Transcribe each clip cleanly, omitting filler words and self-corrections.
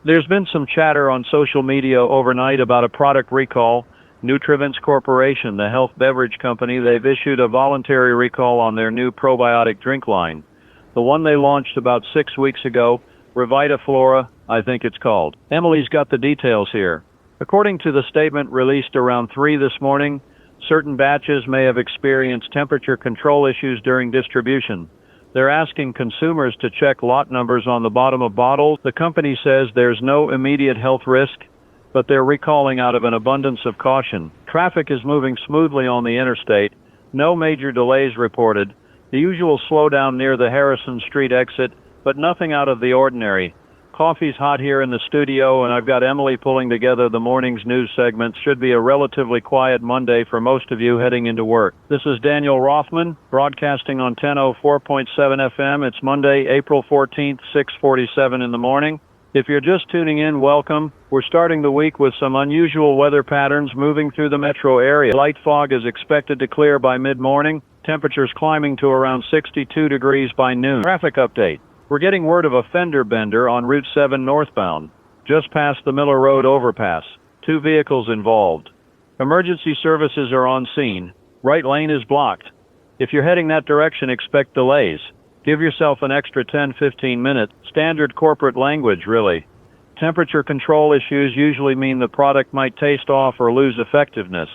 There's been some chatter on social media overnight about a product recall. Nutrivance Corporation, the health beverage company, they've issued a voluntary recall on their new probiotic drink line. The one they launched about 6 weeks ago, Revitaflora, I think it's called. Emily's got the details here. According to the statement released around 3 this morning, certain batches may have experienced temperature control issues during distribution. They're asking consumers to check lot numbers on the bottom of bottles. The company says there's no immediate health risk, but they're recalling out of an abundance of caution. Traffic is moving smoothly on the interstate. No major delays reported. The usual slowdown near the Harrison Street exit, but nothing out of the ordinary. Coffee's hot here in the studio, and I've got Emily pulling together the morning's news segments. Should be a relatively quiet Monday for most of you heading into work. This is Daniel Rothman, broadcasting on 1004.7 FM. It's Monday, April 14th, 6:47 in the morning. If you're just tuning in, welcome. We're starting the week with some unusual weather patterns moving through the metro area. Light fog is expected to clear by mid-morning. Temperatures climbing to around 62 degrees by noon. Traffic update. We're getting word of a fender bender on Route 7 northbound, just past the Miller Road overpass. 2 vehicles involved. Emergency services are on scene. Right lane is blocked. If you're heading that direction, expect delays. Give yourself an extra 10-15 minutes. Standard corporate language, really. Temperature control issues usually mean the product might taste off or lose effectiveness.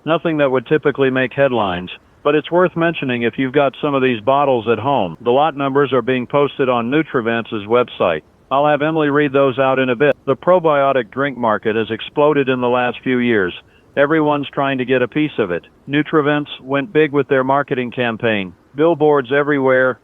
Nothing that would typically make headlines. But it's worth mentioning if you've got some of these bottles at home. The lot numbers are being posted on Nutrivance's website. I'll have Emily read those out in a bit. The probiotic drink market has exploded in the last few years. Everyone's trying to get a piece of it. Nutrivance went big with their marketing campaign. Billboards everywhere,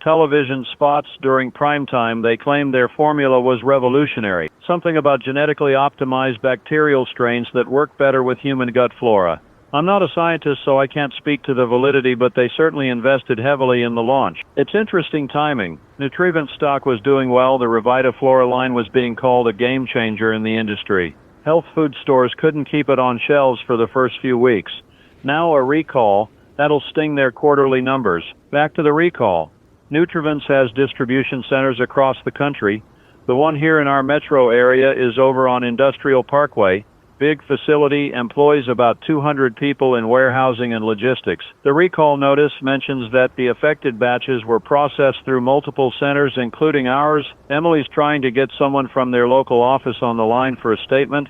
television spots during prime time. They claimed their formula was revolutionary. Something about genetically optimized bacterial strains that work better with human gut flora. I'm not a scientist, so I can't speak to the validity, but they certainly invested heavily in the launch. It's interesting timing. Nutrivance stock was doing well. The Revitaflora line was being called a game changer in the industry. Health food stores couldn't keep it on shelves for the first few weeks. Now a recall, that'll sting their quarterly numbers. Back to the recall. Nutrivance has distribution centers across the country. The one here in our metro area is over on Industrial Parkway. Big facility, employs about 200 people in warehousing and logistics. The recall notice mentions that the affected batches were processed through multiple centers, including ours. Emily's trying to get someone from their local office on the line for a statement,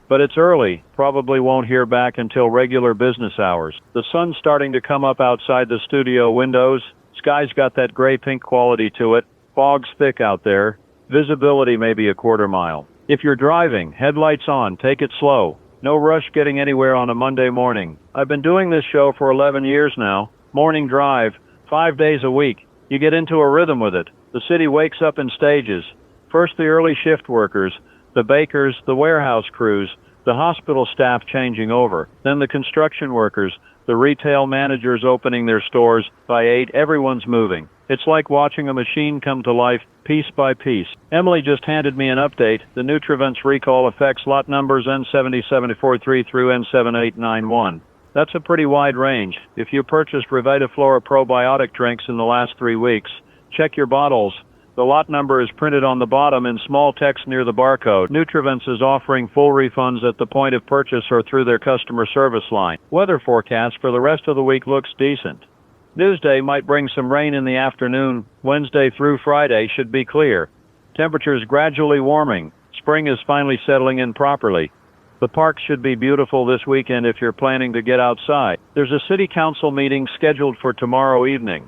but it's early. Probably won't hear back until regular business hours. The sun's starting to come up outside the studio windows. Sky's got that gray-pink quality to it. Fog's thick out there. Visibility maybe a quarter mile. If you're driving, headlights on, take it slow. No rush getting anywhere on a Monday morning. I've been doing this show for 11 years now. Morning drive, 5 days a week. You get into a rhythm with it. The city wakes up in stages. First the early shift workers, the bakers, the warehouse crews, the hospital staff changing over. Then the construction workers, the retail managers opening their stores. By 8, everyone's moving. It's like watching a machine come to life, piece by piece. Emily just handed me an update. The Nutrivance recall affects lot numbers N70743 through N7891. That's a pretty wide range. If you purchased Revitaflora probiotic drinks in the last 3 weeks, check your bottles. The lot number is printed on the bottom in small text near the barcode. Nutrivance is offering full refunds at the point of purchase or through their customer service line. Weather forecast for the rest of the week looks decent. Newsday might bring some rain in the afternoon. Wednesday through Friday should be clear. Temperatures gradually warming. Spring is finally settling in properly. The park should be beautiful this weekend if you're planning to get outside. There's a city council meeting scheduled for tomorrow evening.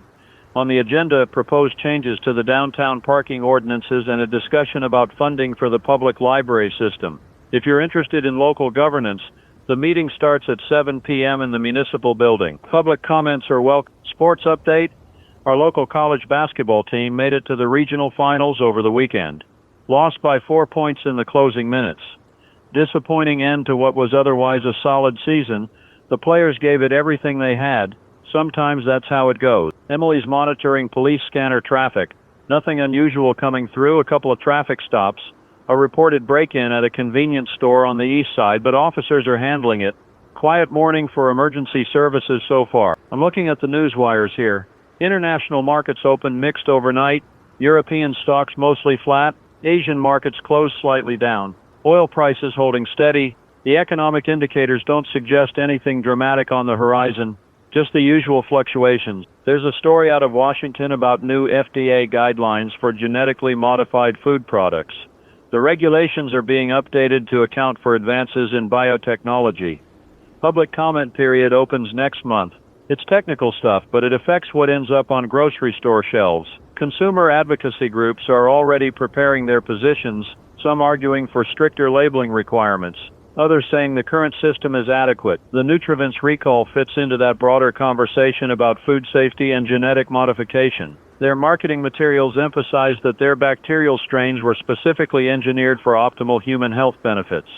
On the agenda, proposed changes to the downtown parking ordinances and a discussion about funding for the public library system. If you're interested in local governance, the meeting starts at 7 p.m. in the municipal building. Public comments are welcome. Sports update. Our local college basketball team made it to the regional finals over the weekend. Lost by 4 points in the closing minutes. Disappointing end to what was otherwise a solid season. The players gave it everything they had. Sometimes that's how it goes. Emily's monitoring police scanner traffic. Nothing unusual coming through. A couple of traffic stops. A reported break-in at a convenience store on the east side, but officers are handling it. Quiet morning for emergency services so far. I'm looking at the news wires here. International markets opened mixed overnight. European stocks mostly flat. Asian markets closed slightly down. Oil prices holding steady. The economic indicators don't suggest anything dramatic on the horizon, just the usual fluctuations. There's a story out of Washington about new FDA guidelines for genetically modified food products. The regulations are being updated to account for advances in biotechnology. Public comment period opens next month. It's technical stuff, but it affects what ends up on grocery store shelves. Consumer advocacy groups are already preparing their positions, some arguing for stricter labeling requirements, others saying the current system is adequate. The Nutrivance recall fits into that broader conversation about food safety and genetic modification. Their marketing materials emphasize that their bacterial strains were specifically engineered for optimal human health benefits.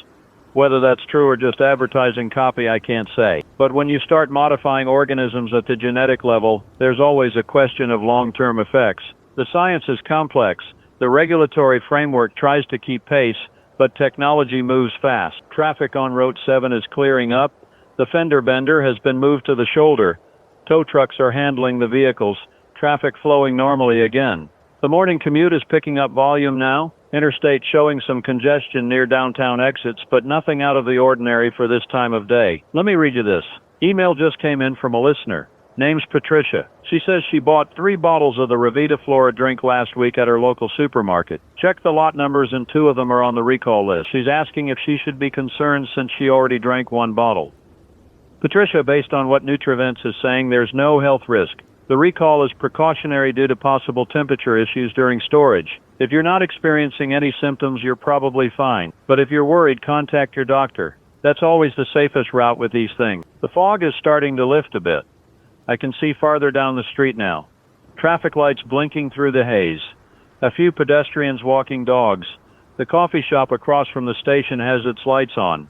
Whether that's true or just advertising copy, I can't say. But when you start modifying organisms at the genetic level, there's always a question of long-term effects. The science is complex. The regulatory framework tries to keep pace, but technology moves fast. Traffic on Route 7 is clearing up. The fender bender has been moved to the shoulder. Tow trucks are handling the vehicles. Traffic flowing normally again. The morning commute is picking up volume now. Interstate showing some congestion near downtown exits, but nothing out of the ordinary for this time of day. Let me read you this. Email just came in from a listener. Name's Patricia. She says she bought 3 bottles of the Revita Flora drink last week at her local supermarket. Checked the lot numbers and 2 of them are on the recall list. She's asking if she should be concerned since she already drank 1 bottle. Patricia, based on what Nutrivance is saying, there's no health risk. The recall is precautionary due to possible temperature issues during storage. If you're not experiencing any symptoms, you're probably fine. But if you're worried, contact your doctor. That's always the safest route with these things. The fog is starting to lift a bit. I can see farther down the street now. Traffic lights blinking through the haze. A few pedestrians walking dogs. The coffee shop across from the station has its lights on.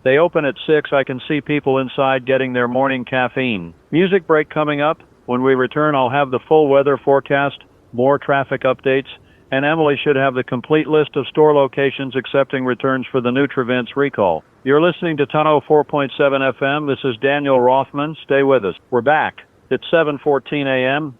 They open at 6. I can see people inside getting their morning caffeine. Music break coming up. When we return, I'll have the full weather forecast, more traffic updates, and Emily should have the complete list of store locations accepting returns for the Nutrivance recall. You're listening to 104.7 FM. This is Daniel Rothman. Stay with us. We're back. It's 7:14 a.m.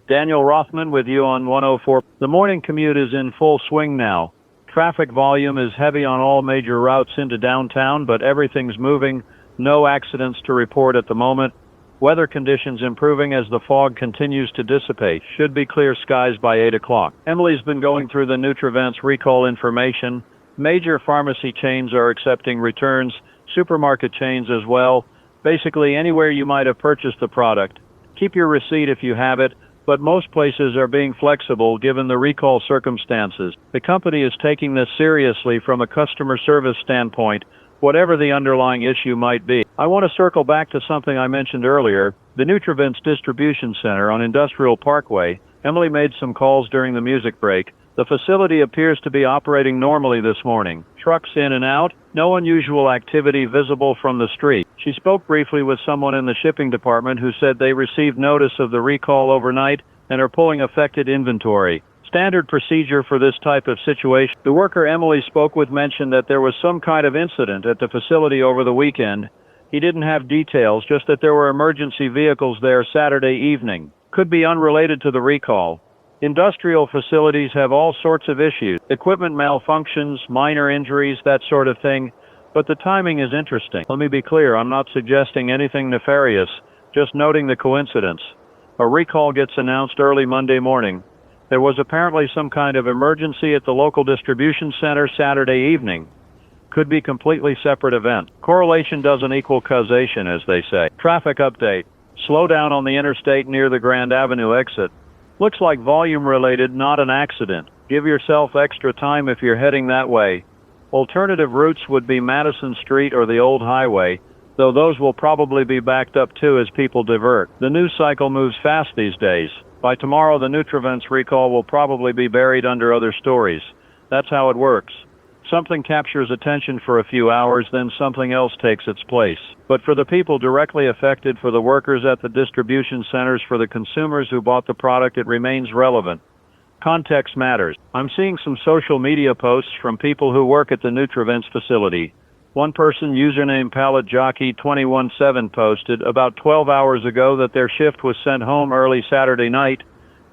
Daniel Rothman with you on 104. The morning commute is in full swing now. Traffic volume is heavy on all major routes into downtown, but everything's moving. No accidents to report at the moment. Weather conditions improving as the fog continues to dissipate. Should be clear skies by 8 o'clock. Emily's been going through the Nutrivance recall information. Major pharmacy chains are accepting returns, supermarket chains as well. Basically anywhere you might have purchased the product. Keep your receipt if you have it, but most places are being flexible given the recall circumstances. The company is taking this seriously from a customer service standpoint, whatever the underlying issue might be. I want to circle back to something I mentioned earlier, the Nutrivance Distribution Center on Industrial Parkway. Emily made some calls during the music break. The facility appears to be operating normally this morning. Trucks in and out, no unusual activity visible from the street. She spoke briefly with someone in the shipping department who said they received notice of the recall overnight and are pulling affected inventory. Standard procedure for this type of situation. The worker Emily spoke with mentioned that there was some kind of incident at the facility over the weekend. He didn't have details, just that there were emergency vehicles there Saturday evening. Could be unrelated to the recall. Industrial facilities have all sorts of issues. Equipment malfunctions, minor injuries, that sort of thing. But the timing is interesting. Let me be clear, I'm not suggesting anything nefarious, just noting the coincidence. A recall gets announced early Monday morning. There was apparently some kind of emergency at the local distribution center Saturday evening. Could be completely separate event. Correlation doesn't equal causation, as they say. Traffic update. Slow down on the interstate near the Grand Avenue exit. Looks like volume related, not an accident. Give yourself extra time if you're heading that way. Alternative routes would be Madison Street or the old highway, though those will probably be backed up too as people divert. The news cycle moves fast these days. By tomorrow, the Nutrivance recall will probably be buried under other stories. That's how it works. Something captures attention for a few hours, then something else takes its place. But for the people directly affected, for the workers at the distribution centers, for the consumers who bought the product, it remains relevant. Context matters. I'm seeing some social media posts from people who work at the Nutrivance facility. One person, username PalletJockey217, posted about 12 hours ago that their shift was sent home early Saturday night.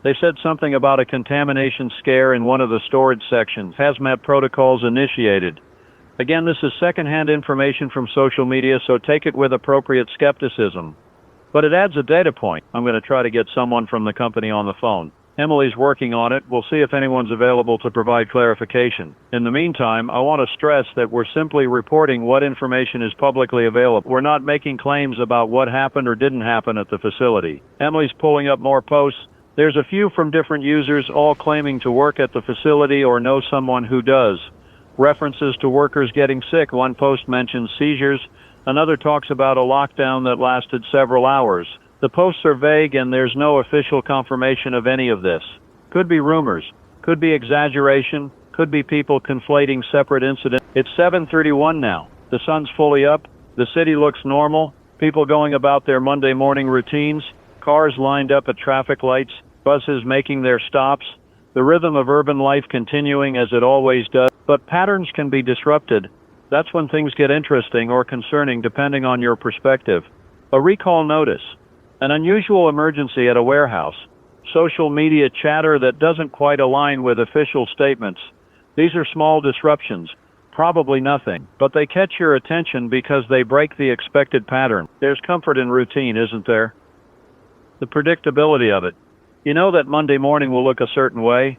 They said something about a contamination scare in one of the storage sections. Hazmat protocols initiated. Again, this is secondhand information from social media, so take it with appropriate skepticism. But it adds a data point. I'm going to try to get someone from the company on the phone. Emily's working on it. We'll see if anyone's available to provide clarification. In the meantime, I want to stress that we're simply reporting what information is publicly available. We're not making claims about what happened or didn't happen at the facility. Emily's pulling up more posts. There's a few from different users, all claiming to work at the facility or know someone who does. References to workers getting sick. One post mentions seizures. Another talks about a lockdown that lasted several hours. The posts are vague and there's no official confirmation of any of this. Could be rumors, could be exaggeration, could be people conflating separate incidents. It's 7:31 now. The sun's fully up, the city looks normal, people going about their Monday morning routines, cars lined up at traffic lights, buses making their stops, the rhythm of urban life continuing as it always does. But patterns can be disrupted. That's when things get interesting or concerning depending on your perspective. A recall notice. An unusual emergency at a warehouse. Social media chatter that doesn't quite align with official statements. These are small disruptions, probably nothing, but they catch your attention because they break the expected pattern. There's comfort in routine, isn't there? The predictability of it. You know that Monday morning will look a certain way.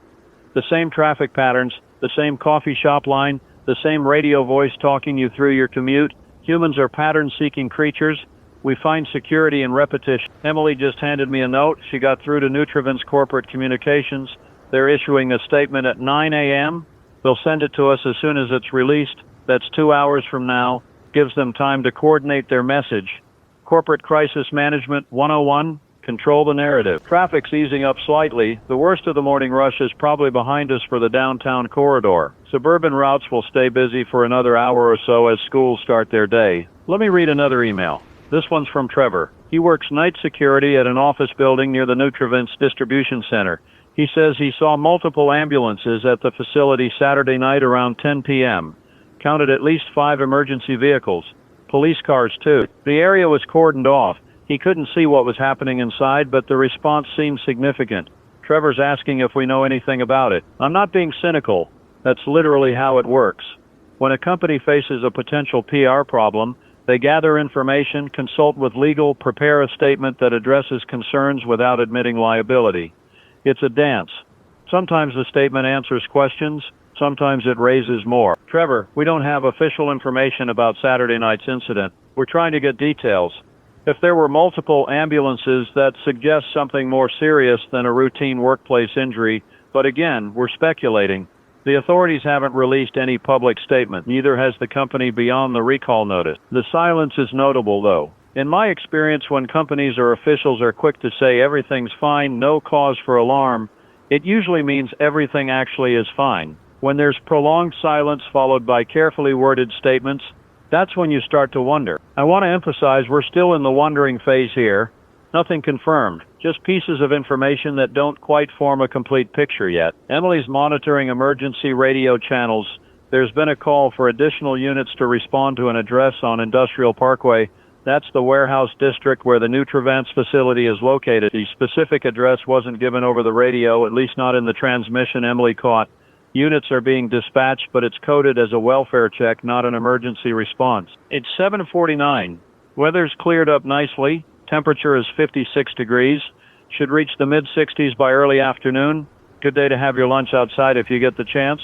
The same traffic patterns, the same coffee shop line, the same radio voice talking you through your commute. Humans are pattern-seeking creatures. We find security in repetition. Emily just handed me a note. She got through to Nutrivant's corporate communications. They're issuing a statement at 9 a.m. They'll send it to us as soon as it's released. That's 2 hours from now. Gives them time to coordinate their message. Corporate Crisis Management 101. Control the narrative. Traffic's easing up slightly. The worst of the morning rush is probably behind us for the downtown corridor. Suburban routes will stay busy for another hour or so as schools start their day. Let me read another email. This one's from Trevor. He works night security at an office building near the Nutrivant's distribution center. He says he saw multiple ambulances at the facility Saturday night around 10 p.m. Counted at least 5 emergency vehicles. Police cars too. The area was cordoned off. He couldn't see what was happening inside, but the response seemed significant. Trevor's asking if we know anything about it. I'm not being cynical. That's literally how it works. When a company faces a potential PR problem, they gather information, consult with legal, prepare a statement that addresses concerns without admitting liability. It's a dance. Sometimes the statement answers questions, sometimes it raises more. Trevor, we don't have official information about Saturday night's incident. We're trying to get details. If there were multiple ambulances, that suggests something more serious than a routine workplace injury, but again, we're speculating. The authorities haven't released any public statement, neither has the company beyond the recall notice. The silence is notable, though. In my experience, when companies or officials are quick to say everything's fine, no cause for alarm, it usually means everything actually is fine. When there's prolonged silence followed by carefully worded statements, that's when you start to wonder. I want to emphasize we're still in the wondering phase here. Nothing confirmed, just pieces of information that don't quite form a complete picture yet. Emily's monitoring emergency radio channels. There's been a call for additional units to respond to an address on Industrial Parkway. That's the warehouse district where the Nutrivant's facility is located. The specific address wasn't given over the radio, at least not in the transmission Emily caught. Units are being dispatched, but it's coded as a welfare check, not an emergency response. It's 7:49. Weather's cleared up nicely. Temperature is 56 degrees. Should reach the mid-60s by early afternoon. Good day to have your lunch outside if you get the chance.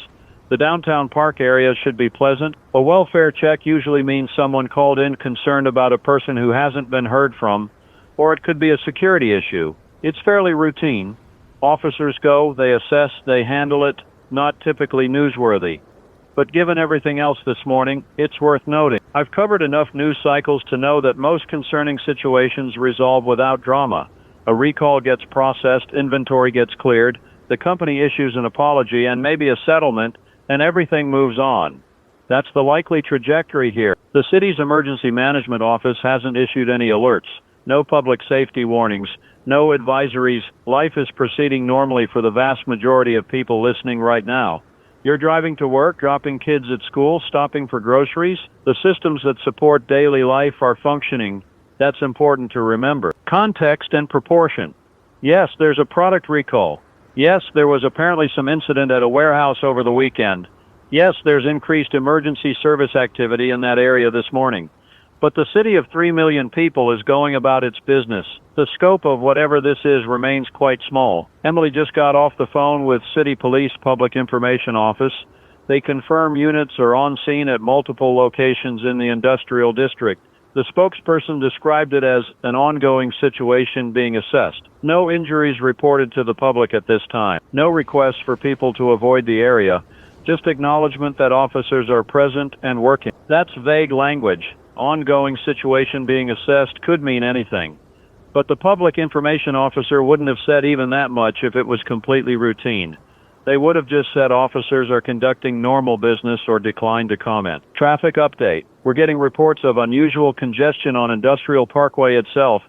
The downtown park area should be pleasant. A welfare check usually means someone called in concerned about a person who hasn't been heard from, or it could be a security issue. It's fairly routine. Officers go, they assess, they handle it, not typically newsworthy. But given everything else this morning, it's worth noting. I've covered enough news cycles to know that most concerning situations resolve without drama. A recall gets processed, inventory gets cleared, the company issues an apology and maybe a settlement, and everything moves on. That's the likely trajectory here. The city's emergency management office hasn't issued any alerts, no public safety warnings, no advisories. Life is proceeding normally for the vast majority of people listening right now. You're driving to work, dropping kids at school, stopping for groceries. The systems that support daily life are functioning. That's important to remember. Context and proportion. Yes, there's a product recall. Yes, there was apparently some incident at a warehouse over the weekend. Yes, there's increased emergency service activity in that area this morning. But the city of 3 million people is going about its business. The scope of whatever this is remains quite small. Emily just got off the phone with City Police Public Information Office. They confirm units are on scene at multiple locations in the industrial district. The spokesperson described it as an ongoing situation being assessed. No injuries reported to the public at this time. No requests for people to avoid the area. Just acknowledgement that officers are present and working. That's vague language. Ongoing situation being assessed could mean anything. But the public information officer wouldn't have said even that much if it was completely routine. They would have just said officers are conducting normal business or declined to comment. Traffic update. We're getting reports of unusual congestion on Industrial Parkway itself.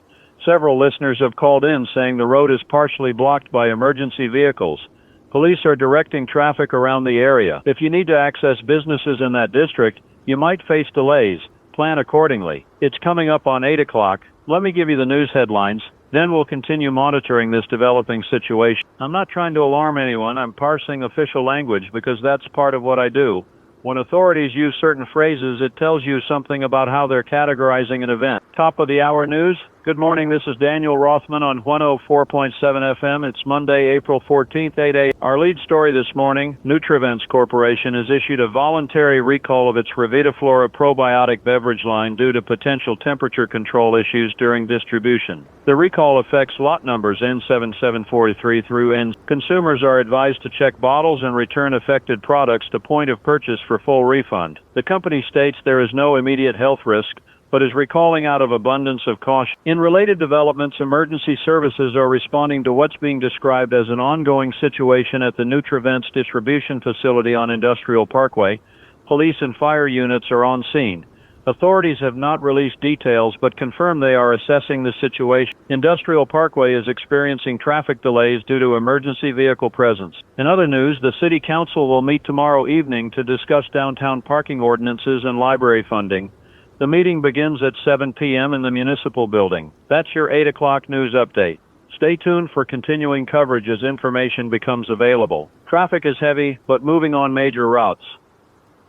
Several listeners have called in saying the road is partially blocked by emergency vehicles. Police are directing traffic around the area. If you need to access businesses in that district, you might face delays. Plan accordingly. It's coming up on 8 o'clock. Let me give you the news headlines. Then we'll continue monitoring this developing situation. I'm not trying to alarm anyone. I'm parsing official language because that's part of what I do. When authorities use certain phrases, it tells you something about how they're categorizing an event. Top of the hour news. Good morning, this is Daniel Rothman on 104.7 FM. It's Monday, April 14th, 8 a.m. Our lead story this morning, Nutrivents Corporation has issued a voluntary recall of its Revitaflora probiotic beverage line due to potential temperature control issues during distribution. The recall affects lot numbers N7743 through N. Consumers are advised to check bottles and return affected products to point of purchase for full refund. The company states there is no immediate health risk, but is recalling out of abundance of caution. In related developments, emergency services are responding to what's being described as an ongoing situation at the Nutrivents distribution facility on Industrial Parkway. Police and fire units are on scene. Authorities have not released details but confirm they are assessing the situation. Industrial Parkway is experiencing traffic delays due to emergency vehicle presence. In other news, the City Council will meet tomorrow evening to discuss downtown parking ordinances and library funding. The meeting begins at 7 p.m. in the Municipal Building. That's your 8 o'clock news update. Stay tuned for continuing coverage as information becomes available. Traffic is heavy, but moving on major routes.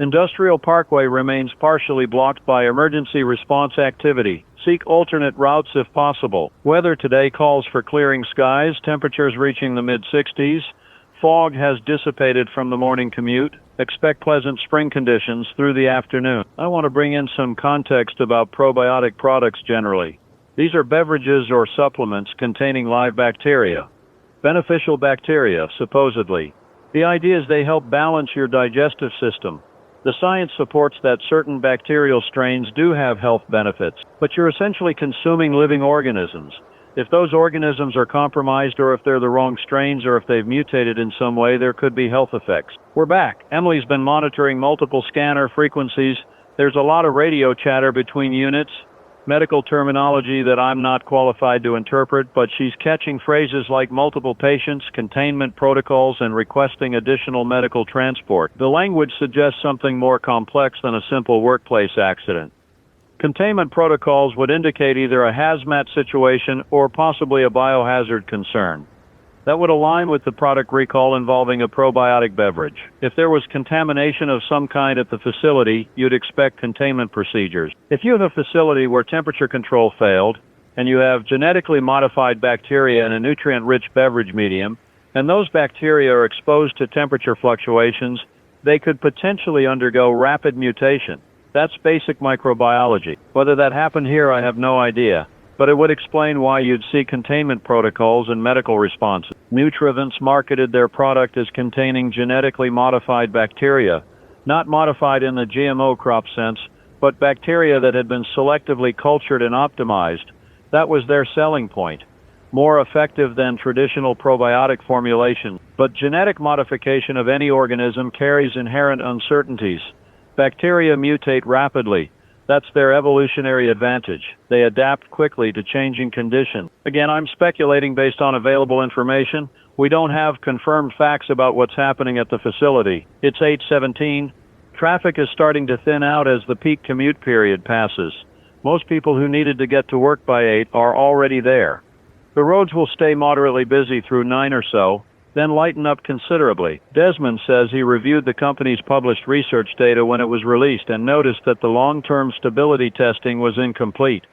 Industrial Parkway remains partially blocked by emergency response activity. Seek alternate routes if possible. Weather today calls for clearing skies, temperatures reaching the mid-60s. Fog has dissipated from the morning commute. Expect pleasant spring conditions through the afternoon. I want to bring in some context about probiotic products generally. These are beverages or supplements containing live bacteria. Beneficial bacteria, supposedly. The idea is they help balance your digestive system. The science supports that certain bacterial strains do have health benefits, but you're essentially consuming living organisms. If those organisms are compromised or if they're the wrong strains or if they've mutated in some way, there could be health effects. We're back. Emily's been monitoring multiple scanner frequencies. There's a lot of radio chatter between units, medical terminology that I'm not qualified to interpret, but she's catching phrases like multiple patients, containment protocols, and requesting additional medical transport. The language suggests something more complex than a simple workplace accident. Containment protocols would indicate either a hazmat situation or possibly a biohazard concern. That would align with the product recall involving a probiotic beverage. If there was contamination of some kind at the facility, you'd expect containment procedures. If you have a facility where temperature control failed, and you have genetically modified bacteria in a nutrient-rich beverage medium, and those bacteria are exposed to temperature fluctuations, they could potentially undergo rapid mutation. That's basic microbiology. Whether that happened here, I have no idea. But it would explain why you'd see containment protocols and medical responses. Nutrivents marketed their product as containing genetically modified bacteria, not modified in the GMO crop sense, but bacteria that had been selectively cultured and optimized. That was their selling point. More effective than traditional probiotic formulation. But genetic modification of any organism carries inherent uncertainties. Bacteria mutate rapidly. That's their evolutionary advantage. They adapt quickly to changing conditions. Again, I'm speculating based on available information. We don't have confirmed facts about what's happening at the facility. It's 8:17. Traffic is starting to thin out as the peak commute period passes. Most people who needed to get to work by 8 are already there. The roads will stay moderately busy through 9 or so, then lighten up considerably. Desmond says he reviewed the company's published research data when it was released and noticed that the long-term stability testing was incomplete.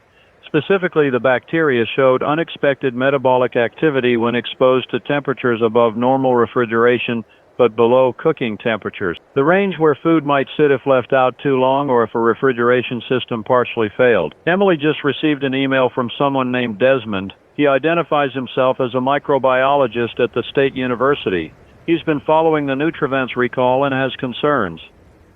Specifically, the bacteria showed unexpected metabolic activity when exposed to temperatures above normal refrigeration but below cooking temperatures. The range where food might sit if left out too long or if a refrigeration system partially failed. Emily just received an email from someone named Desmond. He identifies himself as a microbiologist at the State University. He's been following the Nutrivents recall and has concerns.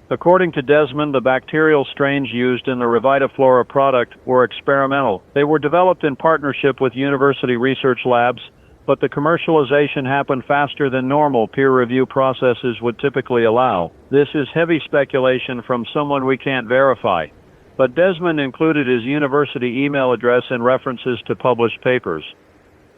According to Desmond, the bacterial strains used in the RevitaFlora product were experimental. They were developed in partnership with university research labs, but the commercialization happened faster than normal peer review processes would typically allow. This is heavy speculation from someone we can't verify, but Desmond included his university email address and references to published papers.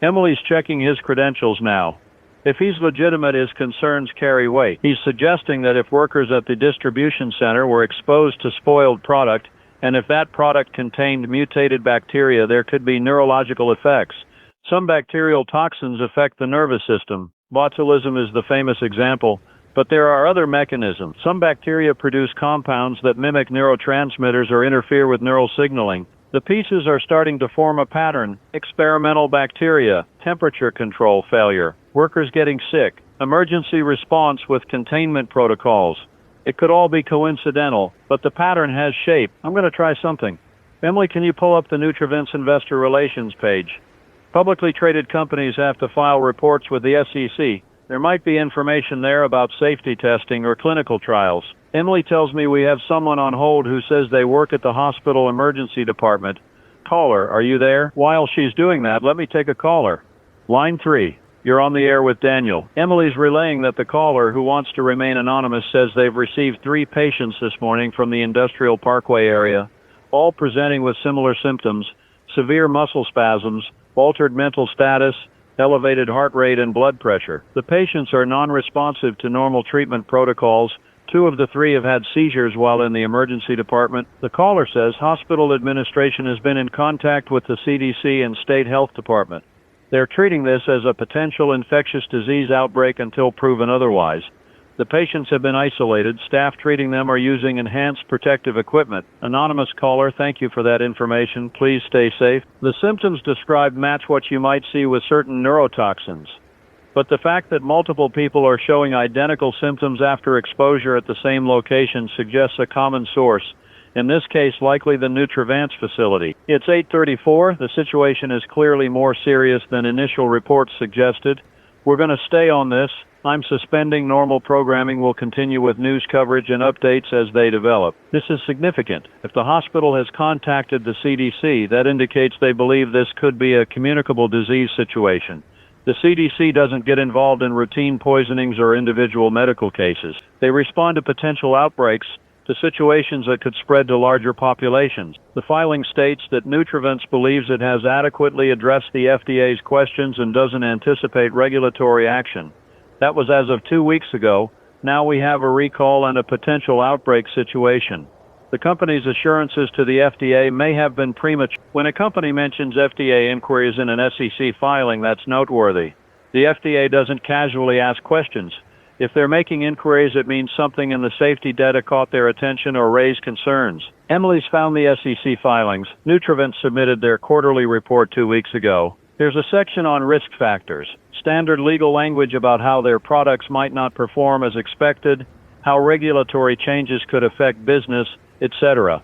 Emily's checking his credentials now. If he's legitimate, his concerns carry weight. He's suggesting that if workers at the distribution center were exposed to spoiled product, and if that product contained mutated bacteria, there could be neurological effects. Some bacterial toxins affect the nervous system. Botulism is the famous example, but there are other mechanisms. Some bacteria produce compounds that mimic neurotransmitters or interfere with neural signaling. The pieces are starting to form a pattern. Experimental bacteria, temperature control failure, workers getting sick, emergency response with containment protocols. It could all be coincidental, but the pattern has shape. I'm going to try something. Emily, can you pull up the Nutrivents Investor Relations page? Publicly traded companies have to file reports with the SEC. There might be information there about safety testing or clinical trials. Emily tells me we have someone on hold who says they work at the hospital emergency department. Caller, are you there? While she's doing that, let me take a caller. Line 3. You're on the air with Daniel. Emily's relaying that the caller, who wants to remain anonymous, says they've received 3 patients this morning from the Industrial Parkway area, all presenting with similar symptoms: severe muscle spasms, altered mental status, elevated heart rate, and blood pressure. The patients are non-responsive to normal treatment protocols. 2 of the 3 have had seizures while in the emergency department. The caller says hospital administration has been in contact with the CDC and state health department. They're treating this as a potential infectious disease outbreak until proven otherwise. The patients have been isolated. Staff treating them are using enhanced protective equipment. Anonymous caller, thank you for that information. Please stay safe. The symptoms described match what you might see with certain neurotoxins. But the fact that multiple people are showing identical symptoms after exposure at the same location suggests a common source, in this case likely the Nutrivants facility. It's 8:34. The situation is clearly more serious than initial reports suggested. We're going to stay on this. I'm suspending normal programming. Will continue with news coverage and updates as they develop. This is significant. If the hospital has contacted the CDC, that indicates they believe this could be a communicable disease situation. The CDC doesn't get involved in routine poisonings or individual medical cases. They respond to potential outbreaks, to situations that could spread to larger populations. The filing states that Nutrivents believes it has adequately addressed the FDA's questions and doesn't anticipate regulatory action. That was as of 2 weeks ago. Now we have a recall and a potential outbreak situation. The company's assurances to the FDA may have been premature. When a company mentions FDA inquiries in an SEC filing, that's noteworthy. The FDA doesn't casually ask questions. If they're making inquiries, it means something in the safety data caught their attention or raised concerns. Emily's found the SEC filings. Nutrivents submitted their quarterly report 2 weeks ago. There's a section on risk factors, standard legal language about how their products might not perform as expected, how regulatory changes could affect business, etc.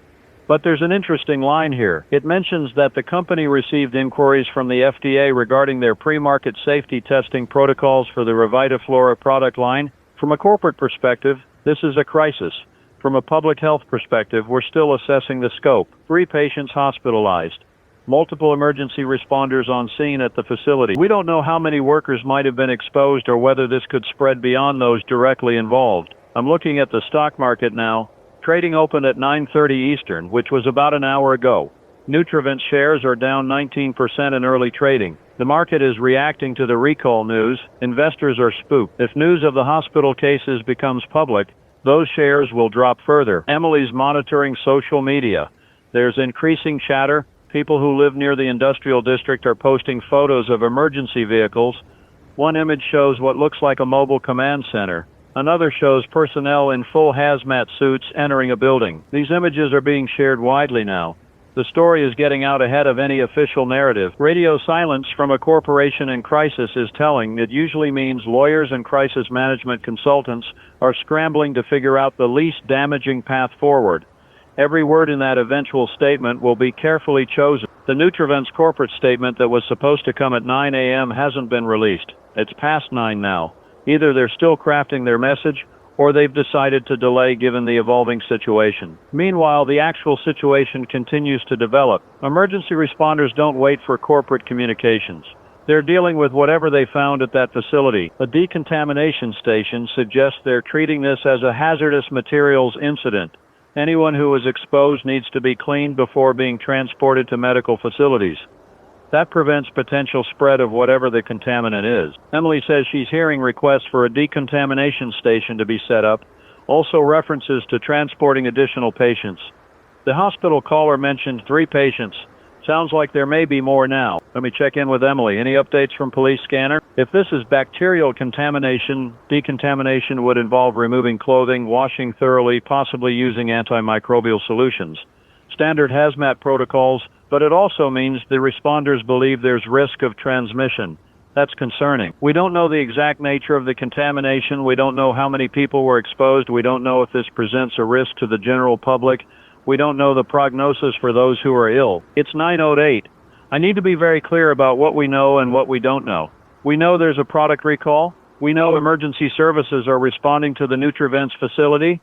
But there's an interesting line here. It mentions that the company received inquiries from the FDA regarding their pre-market safety testing protocols for the RevitaFlora product line. From a corporate perspective, this is a crisis. From a public health perspective, we're still assessing the scope. 3 patients hospitalized. Multiple emergency responders on scene at the facility. We don't know how many workers might have been exposed or whether this could spread beyond those directly involved. I'm looking at the stock market now. Trading opened at 9:30 Eastern, which was about an hour ago. Nutrivant shares are down 19% in early trading. The market is reacting to the recall news. Investors are spooked. If news of the hospital cases becomes public, those shares will drop further. Emily's monitoring social media. There's increasing chatter. People who live near the industrial district are posting photos of emergency vehicles. One image shows what looks like a mobile command center. Another shows personnel in full hazmat suits entering a building. These images are being shared widely now. The story is getting out ahead of any official narrative. Radio silence from a corporation in crisis is telling. It usually means lawyers and crisis management consultants are scrambling to figure out the least damaging path forward. Every word in that eventual statement will be carefully chosen. The Nutrivent's corporate statement that was supposed to come at 9 a.m. hasn't been released. It's past 9 now. Either they're still crafting their message, or they've decided to delay given the evolving situation. Meanwhile, the actual situation continues to develop. Emergency responders don't wait for corporate communications. They're dealing with whatever they found at that facility. A decontamination station suggests they're treating this as a hazardous materials incident. Anyone who is exposed needs to be cleaned before being transported to medical facilities. That prevents potential spread of whatever the contaminant is. Emily says she's hearing requests for a decontamination station to be set up, also references to transporting additional patients. The hospital caller mentioned 3 patients. Sounds like there may be more now. Let me check in with Emily. Any updates from police scanner? If this is bacterial contamination, decontamination would involve removing clothing, washing thoroughly, possibly using antimicrobial solutions. Standard hazmat protocols, but it also means the responders believe there's risk of transmission. That's concerning. We don't know the exact nature of the contamination. We don't know how many people were exposed. We don't know if this presents a risk to the general public. We don't know the prognosis for those who are ill. It's 9:08. I need to be very clear about what we know and what we don't know. We know there's a product recall. We know emergency services are responding to the Nutrivent's facility.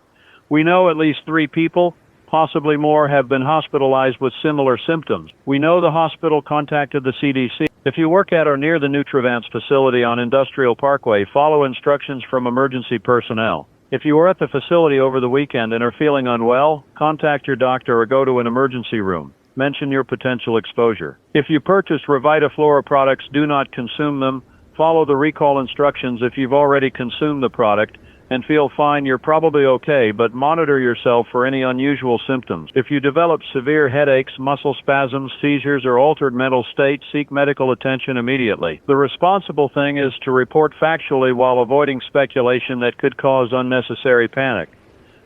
We know at least 3 people, possibly more, have been hospitalized with similar symptoms. We know the hospital contacted the CDC. If you work at or near the Nutrivent's facility on Industrial Parkway, follow instructions from emergency personnel. If you were at the facility over the weekend and are feeling unwell, contact your doctor or go to an emergency room. Mention your potential exposure. If you purchased Revitaflora products, do not consume them. Follow the recall instructions if you've already consumed the product and feel fine. You're probably okay, but monitor yourself for any unusual symptoms. If you develop severe headaches, muscle spasms, seizures, or altered mental state, seek medical attention immediately. The responsible thing is to report factually while avoiding speculation that could cause unnecessary panic.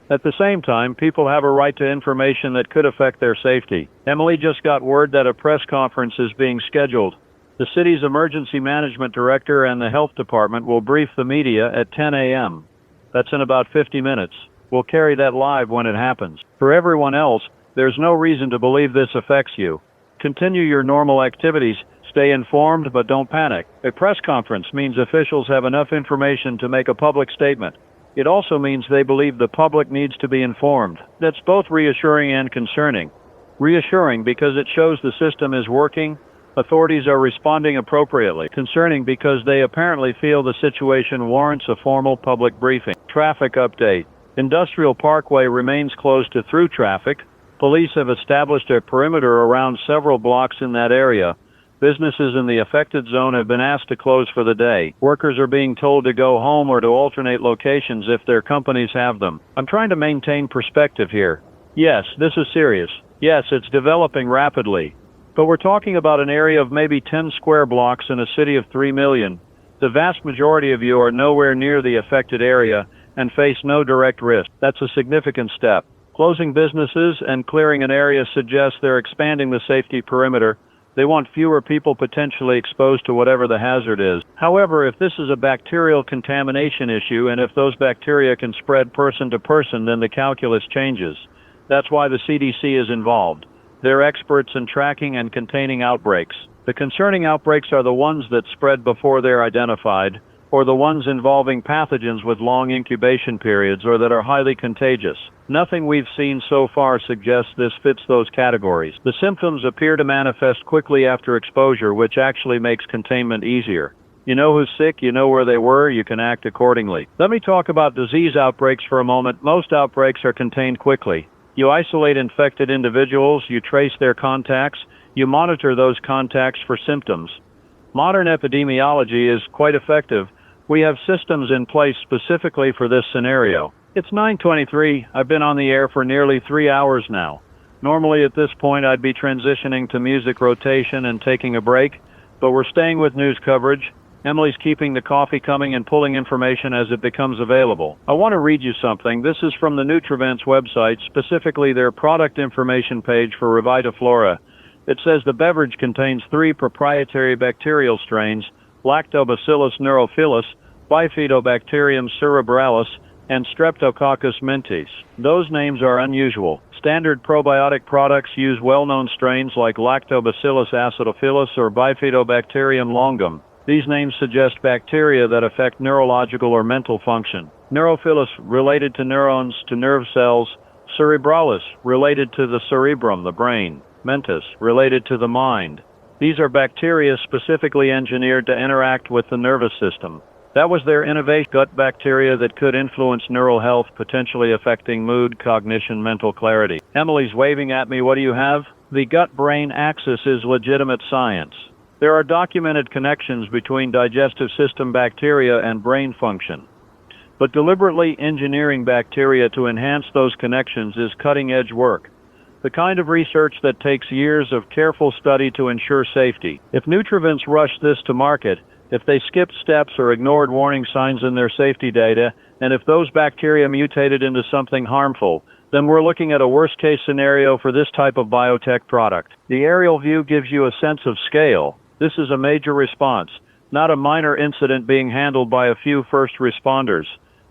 At the same time, people have a right to information that could affect their safety. Emily just got word that a press conference is being scheduled. The city's emergency management director and the health department will brief the media at 10 a.m. That's in about 50 minutes. We'll carry that live when it happens. For everyone else, there's no reason to believe this affects you. Continue your normal activities. Stay informed, but don't panic. A press conference means officials have enough information to make a public statement. It also means they believe the public needs to be informed. That's both reassuring and concerning. Reassuring because it shows the system is working, authorities are responding appropriately. Concerning because they apparently feel the situation warrants a formal public briefing. Traffic update. Industrial Parkway remains closed to through traffic. Police have established a perimeter around several blocks in that area. Businesses in the affected zone have been asked to close for the day. Workers are being told to go home or to alternate locations if their companies have them. I'm trying to maintain perspective here. Yes, this is serious. Yes, it's developing rapidly. But we're talking about an area of maybe 10 square blocks in a city of 3 million. The vast majority of you are nowhere near the affected area and face no direct risk. That's a significant step. Closing businesses and clearing an area suggests they're expanding the safety perimeter. They want fewer people potentially exposed to whatever the hazard is. However, if this is a bacterial contamination issue and if those bacteria can spread person to person, then the calculus changes. That's why the CDC is involved. They're experts in tracking and containing outbreaks. The concerning outbreaks are the ones that spread before they're identified, or the ones involving pathogens with long incubation periods or that are highly contagious. Nothing we've seen so far suggests this fits those categories. The symptoms appear to manifest quickly after exposure, which actually makes containment easier. You know who's sick, you know where they were, you can act accordingly. Let me talk about disease outbreaks for a moment. Most outbreaks are contained quickly. You isolate infected individuals, you trace their contacts, you monitor those contacts for symptoms. Modern epidemiology is quite effective. We have systems in place specifically for this scenario. It's 9:23. I've been on the air for nearly 3 hours now. Normally at this point I'd be transitioning to music rotation and taking a break, but we're staying with news coverage. Emily's keeping the coffee coming and pulling information as it becomes available. I want to read you something. This is from the Nutrivents website, specifically their product information page for Revitaflora. It says the beverage contains 3 proprietary bacterial strains, Lactobacillus neurophilus, Bifidobacterium cerebralis, and Streptococcus mentis. Those names are unusual. Standard probiotic products use well-known strains like Lactobacillus acidophilus or Bifidobacterium longum. These names suggest bacteria that affect neurological or mental function. Neurophilus, related to neurons to nerve cells. Cerebralis, related to the cerebrum, the brain. Mentis, related to the mind. These are bacteria specifically engineered to interact with the nervous system. That was their innovation, gut bacteria that could influence neural health, potentially affecting mood, cognition, mental clarity. Emily's waving at me. What do you have? The gut-brain axis is legitimate science. There are documented connections between digestive system bacteria and brain function. But deliberately engineering bacteria to enhance those connections is cutting-edge work. The kind of research that takes years of careful study to ensure safety. If Nutrivents rushed this to market, if they skipped steps or ignored warning signs in their safety data, and if those bacteria mutated into something harmful, then we're looking at a worst-case scenario for this type of biotech product. The aerial view gives you a sense of scale. This is a major response, not a minor incident being handled by a few first responders.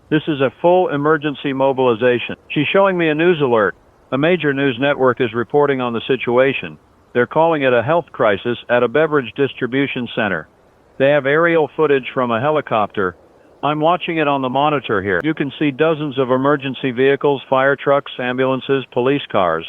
This is a full emergency mobilization. She's showing me a news alert. A major news network is reporting on the situation. They're calling it a health crisis at a beverage distribution center. They have aerial footage from a helicopter. I'm watching it on the monitor here. You can see dozens of emergency vehicles, fire trucks, ambulances, police cars.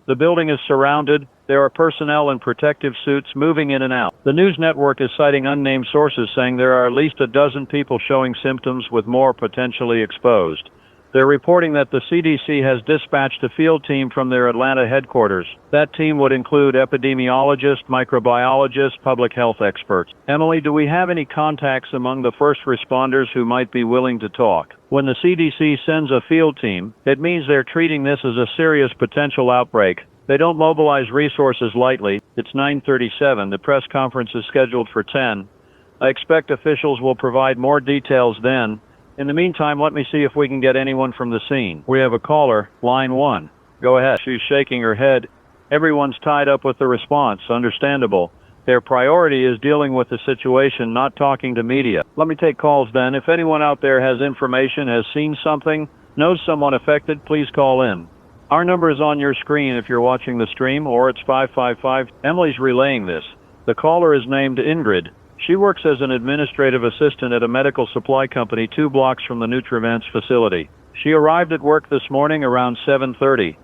The building is surrounded. There are personnel in protective suits moving in and out. The news network is citing unnamed sources saying there are at least a dozen people showing symptoms, with more potentially exposed. They're reporting that the CDC has dispatched a field team from their Atlanta headquarters. That team would include epidemiologists, microbiologists, public health experts. Emily, do we have any contacts among the first responders who might be willing to talk? When the CDC sends a field team, it means they're treating this as a serious potential outbreak. They don't mobilize resources lightly. It's 9:37. The press conference is scheduled for 10. I expect officials will provide more details then. In the meantime, let me see if we can get anyone from the scene. We have a caller, line 1. Go ahead. She's shaking her head. Everyone's tied up with the response. Understandable. Their priority is dealing with the situation, not talking to media. Let me take calls then. If anyone out there has information, has seen something, knows someone affected, please call in. Our number is on your screen if you're watching the stream, or it's 555. Emily's relaying this. The caller is named Ingrid. She works as an administrative assistant at a medical supply company 2 blocks from the Nutrivents facility. She arrived at work this morning around 7:30.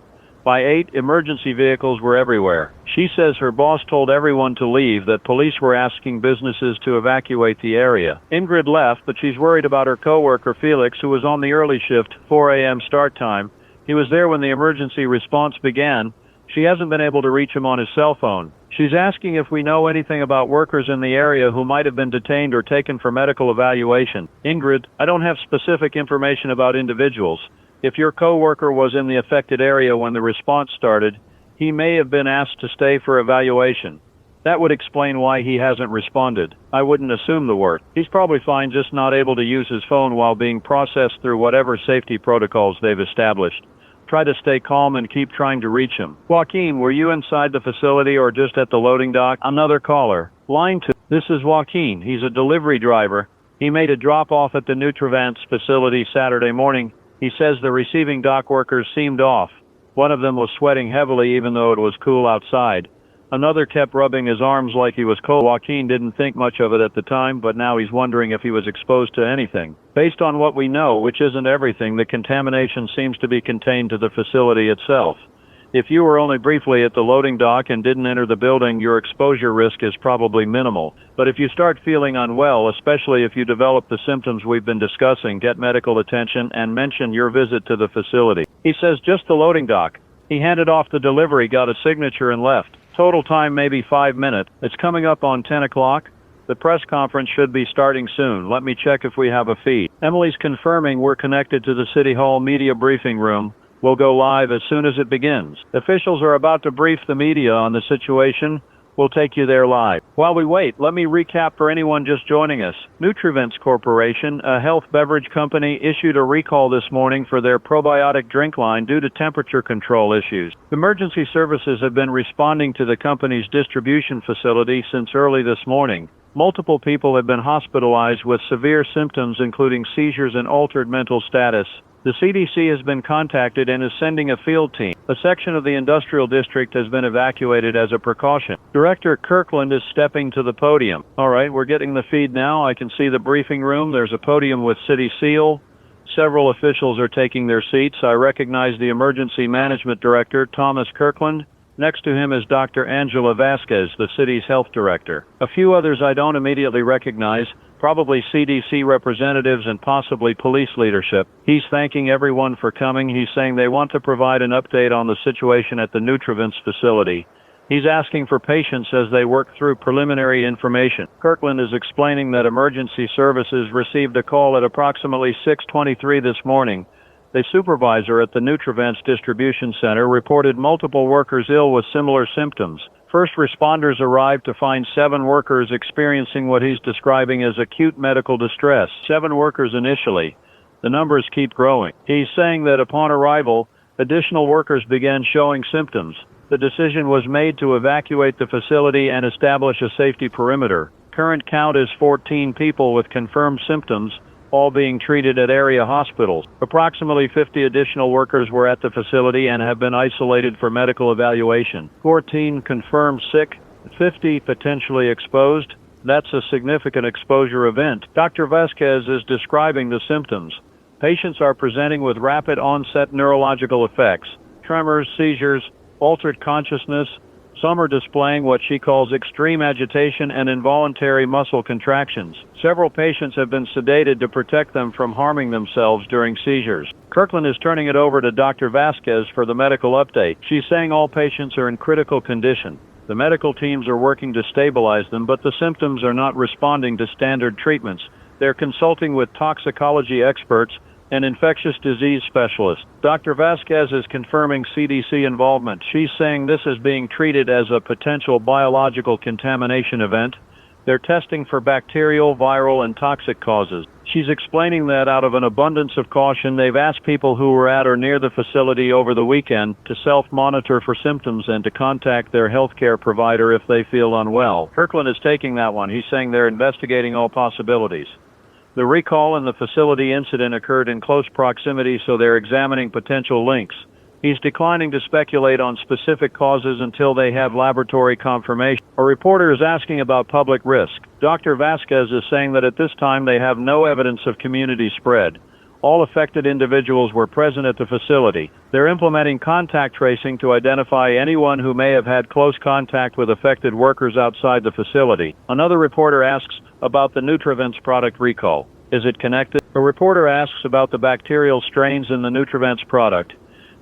By 8, emergency vehicles were everywhere. She says her boss told everyone to leave, that police were asking businesses to evacuate the area. Ingrid left, but she's worried about her coworker Felix, who was on the early shift, 4 a.m. start time. He was there when the emergency response began. She hasn't been able to reach him on his cell phone. She's asking if we know anything about workers in the area who might have been detained or taken for medical evaluation. Ingrid, I don't have specific information about individuals. If your coworker was in the affected area when the response started, he may have been asked to stay for evaluation. That would explain why he hasn't responded. I wouldn't assume the worst. He's probably fine, just not able to use his phone while being processed through whatever safety protocols they've established. Try to stay calm and keep trying to reach him. Joaquin, were you inside the facility or just at the loading dock? Another caller. Line 2. This is Joaquin. He's a delivery driver. He made a drop-off at the Nutrivents facility Saturday morning. He says the receiving dock workers seemed off. One of them was sweating heavily even though it was cool outside. Another kept rubbing his arms like he was cold. Joaquin didn't think much of it at the time, but now he's wondering if he was exposed to anything. Based on what we know, which isn't everything, the contamination seems to be contained to the facility itself. If you were only briefly at the loading dock and didn't enter the building, your exposure risk is probably minimal. But if you start feeling unwell, especially if you develop the symptoms we've been discussing, get medical attention and mention your visit to the facility. He says just the loading dock. He handed off the delivery, got a signature and left. Total time maybe 5 minutes. It's coming up on 10 o'clock. The press conference should be starting soon. Let me check if we have a feed. Emily's confirming we're connected to the City Hall media briefing room. We'll go live as soon as it begins. Officials are about to brief the media on the situation. We'll take you there live. While we wait, let me recap for anyone just joining us. Nutrivents Corporation, a health beverage company, issued a recall this morning for their probiotic drink line due to temperature control issues. Emergency services have been responding to the company's distribution facility since early this morning. Multiple people have been hospitalized with severe symptoms including seizures and altered mental status. The CDC has been contacted and is sending a field team. A section of the industrial district has been evacuated as a precaution. Director Kirkland is stepping to the podium. All right, we're getting the feed now. I can see the briefing room. There's a podium with city seal. Several officials are taking their seats. I recognize the emergency management director, Thomas Kirkland. Next to him is Dr. Angela Vasquez, the city's health director. A few others I don't immediately recognize, probably CDC representatives and possibly police leadership. He's thanking everyone for coming. He's saying they want to provide an update on the situation at the Nutrivents facility. He's asking for patience as they work through preliminary information. Kirkland is explaining that emergency services received a call at approximately 6:23 this morning. The supervisor at the Nutrivents distribution center reported multiple workers ill with similar symptoms. First responders arrived to find 7 workers experiencing what he's describing as acute medical distress. 7 workers initially. The numbers keep growing. He's saying that upon arrival, additional workers began showing symptoms. The decision was made to evacuate the facility and establish a safety perimeter. Current count is 14 people with confirmed symptoms, all being treated at area hospitals. Approximately 50 additional workers were at the facility and have been isolated for medical evaluation. 14 confirmed sick, 50 potentially exposed. That's a significant exposure event. Dr. Vasquez is describing the symptoms. Patients are presenting with rapid onset neurological effects, tremors, seizures, altered consciousness. Some are displaying what she calls extreme agitation and involuntary muscle contractions. Several patients have been sedated to protect them from harming themselves during seizures. Kirkland is turning it over to Dr. Vasquez for the medical update. She's saying all patients are in critical condition. The medical teams are working to stabilize them, but the symptoms are not responding to standard treatments. They're consulting with toxicology experts and infectious disease specialist. Dr. Vasquez is confirming CDC involvement. She's saying this is being treated as a potential biological contamination event. They're testing for bacterial, viral, and toxic causes. She's explaining that out of an abundance of caution, they've asked people who were at or near the facility over the weekend to self-monitor for symptoms and to contact their healthcare provider if they feel unwell. Kirkland is taking that one. He's saying they're investigating all possibilities. The recall and the facility incident occurred in close proximity, so they're examining potential links. He's declining to speculate on specific causes until they have laboratory confirmation. A reporter is asking about public risk. Dr. Vasquez is saying that at this time they have no evidence of community spread. All affected individuals were present at the facility. They're implementing contact tracing to identify anyone who may have had close contact with affected workers outside the facility. Another reporter asks about the Nutrivents product recall. Is it connected? A reporter asks about the bacterial strains in the Nutrivents product.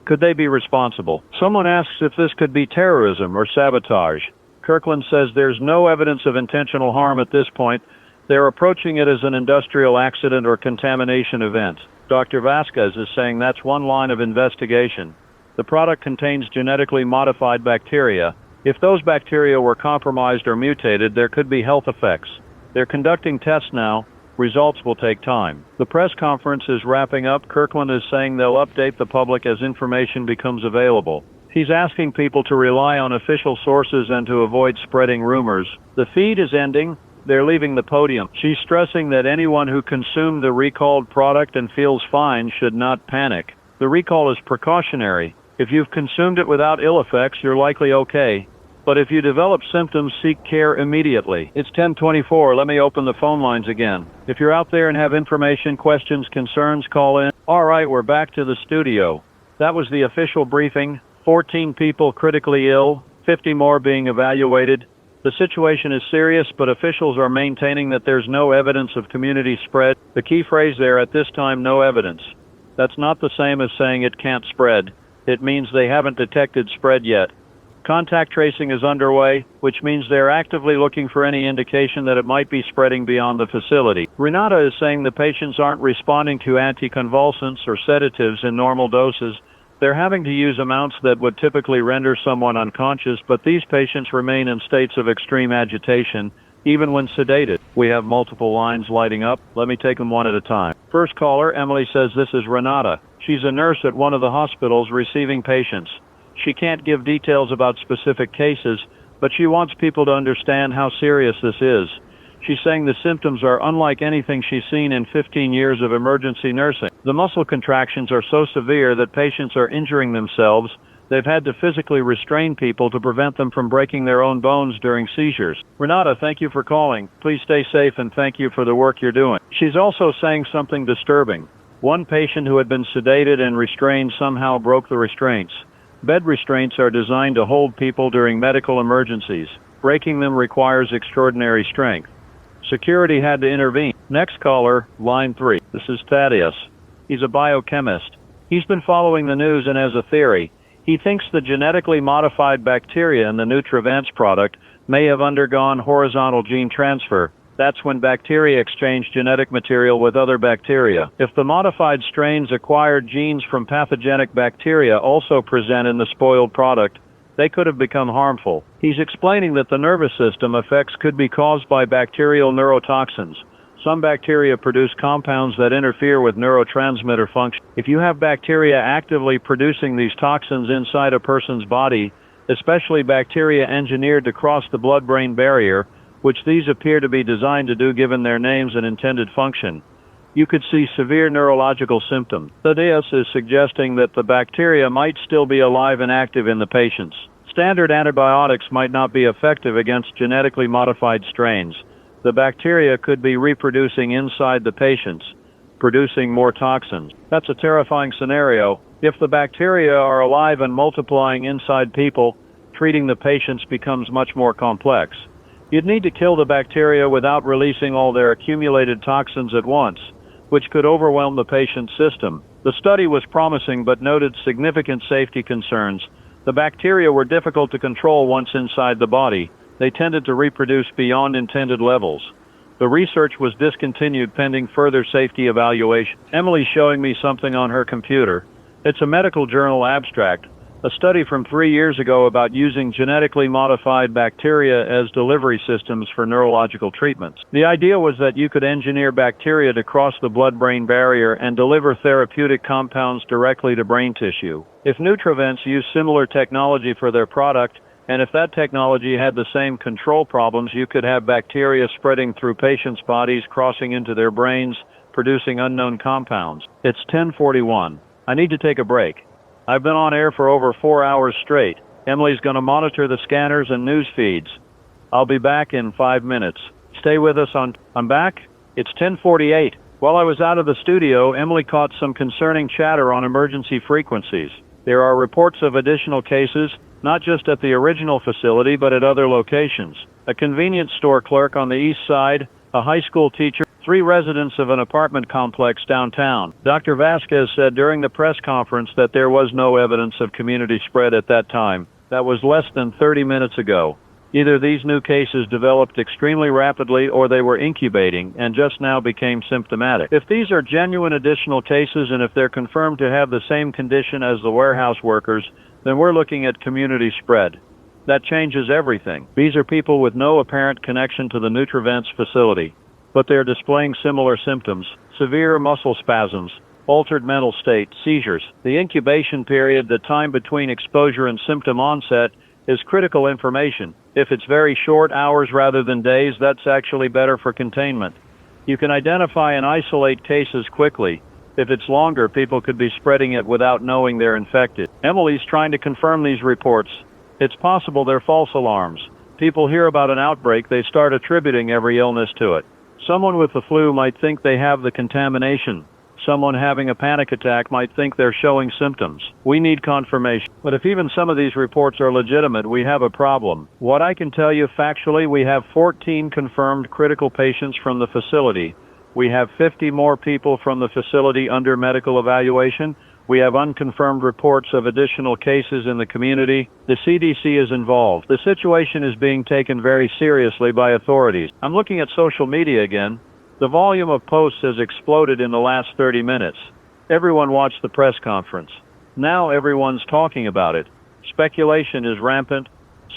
Could they be responsible? Someone asks if this could be terrorism or sabotage. Kirkland says there's no evidence of intentional harm at this point. They're approaching it as an industrial accident or contamination event. Dr. Vasquez is saying that's one line of investigation. The product contains genetically modified bacteria. If those bacteria were compromised or mutated, there could be health effects. They're conducting tests now. Results will take time. The press conference is wrapping up. Kirkland is saying they'll update the public as information becomes available. He's asking people to rely on official sources and to avoid spreading rumors. The feed is ending. They're leaving the podium. She's stressing that anyone who consumed the recalled product and feels fine should not panic. The recall is precautionary. If you've consumed it without ill effects, you're likely okay. But if you develop symptoms, seek care immediately. It's 10:24. Let me open the phone lines again. If you're out there and have information, questions, concerns, call in. All right, we're back to the studio. That was the official briefing. 14 people critically ill, 50 more being evaluated. The situation is serious, but officials are maintaining that there's no evidence of community spread. The key phrase there, at this time, no evidence. That's not the same as saying it can't spread. It means they haven't detected spread yet. Contact tracing is underway, which means they're actively looking for any indication that it might be spreading beyond the facility. Renata is saying the patients aren't responding to anticonvulsants or sedatives in normal doses. They're having to use amounts that would typically render someone unconscious, but these patients remain in states of extreme agitation, even when sedated. We have multiple lines lighting up. Let me take them one at a time. First caller, Emily, says this is Renata. She's a nurse at one of the hospitals receiving patients. She can't give details about specific cases, but she wants people to understand how serious this is. She's saying the symptoms are unlike anything she's seen in 15 years of emergency nursing. The muscle contractions are so severe that patients are injuring themselves. They've had to physically restrain people to prevent them from breaking their own bones during seizures. Renata, thank you for calling. Please stay safe and thank you for the work you're doing. She's also saying something disturbing. One patient who had been sedated and restrained somehow broke the restraints. Bed restraints are designed to hold people during medical emergencies. Breaking them requires extraordinary strength. Security had to intervene. Next caller, line 3. This is Thaddeus. He's a biochemist. He's been following the news and has a theory. He thinks the genetically modified bacteria in the Nutravance product may have undergone horizontal gene transfer. That's when bacteria exchange genetic material with other bacteria. If the modified strains acquired genes from pathogenic bacteria also present in the spoiled product, they could have become harmful. He's explaining that the nervous system effects could be caused by bacterial neurotoxins. Some bacteria produce compounds that interfere with neurotransmitter function. If you have bacteria actively producing these toxins inside a person's body, especially bacteria engineered to cross the blood-brain barrier, which these appear to be designed to do given their names and intended function, you could see severe neurological symptoms. Thaddeus is suggesting that the bacteria might still be alive and active in the patients. Standard antibiotics might not be effective against genetically modified strains. The bacteria could be reproducing inside the patients, producing more toxins. That's a terrifying scenario. If the bacteria are alive and multiplying inside people, treating the patients becomes much more complex. You'd need to kill the bacteria without releasing all their accumulated toxins at once, which could overwhelm the patient's system. The study was promising but noted significant safety concerns. The bacteria were difficult to control once inside the body. They tended to reproduce beyond intended levels. The research was discontinued pending further safety evaluation. Emily's showing me something on her computer. It's a medical journal abstract, a study from 3 years ago about using genetically modified bacteria as delivery systems for neurological treatments. The idea was that you could engineer bacteria to cross the blood-brain barrier and deliver therapeutic compounds directly to brain tissue. If Nutravance used similar technology for their product, and if that technology had the same control problems, you could have bacteria spreading through patients' bodies, crossing into their brains, producing unknown compounds. It's 10:41. I need to take a break. I've been on air for over 4 hours straight. Emily's going to monitor the scanners and news feeds. I'll be back in 5 minutes. Stay with us on... I'm back? It's 10:48. While I was out of the studio, Emily caught some concerning chatter on emergency frequencies. There are reports of additional cases, not just at the original facility, but at other locations. A convenience store clerk on the east side, a high school teacher, 3 residents of an apartment complex downtown. Dr. Vasquez said during the press conference that there was no evidence of community spread at that time. That was less than 30 minutes ago. Either these new cases developed extremely rapidly or they were incubating and just now became symptomatic. If these are genuine additional cases and if they're confirmed to have the same condition as the warehouse workers, then we're looking at community spread. That changes everything. These are people with no apparent connection to the Nutravance facility, but they're displaying similar symptoms: severe muscle spasms, altered mental state, seizures. The incubation period, the time between exposure and symptom onset, is critical information. If it's very short, hours rather than days, that's actually better for containment. You can identify and isolate cases quickly. If it's longer, people could be spreading it without knowing they're infected. Emily's trying to confirm these reports. It's possible they're false alarms. People hear about an outbreak, they start attributing every illness to it. Someone with the flu might think they have the contamination. Someone having a panic attack might think they're showing symptoms. We need confirmation. But if even some of these reports are legitimate, we have a problem. What I can tell you factually, we have 14 confirmed critical patients from the facility. We have 50 more people from the facility under medical evaluation. We have unconfirmed reports of additional cases in the community. The CDC is involved. The situation is being taken very seriously by authorities. I'm looking at social media again. The volume of posts has exploded in the last 30 minutes. Everyone watched the press conference. Now everyone's talking about it. Speculation is rampant.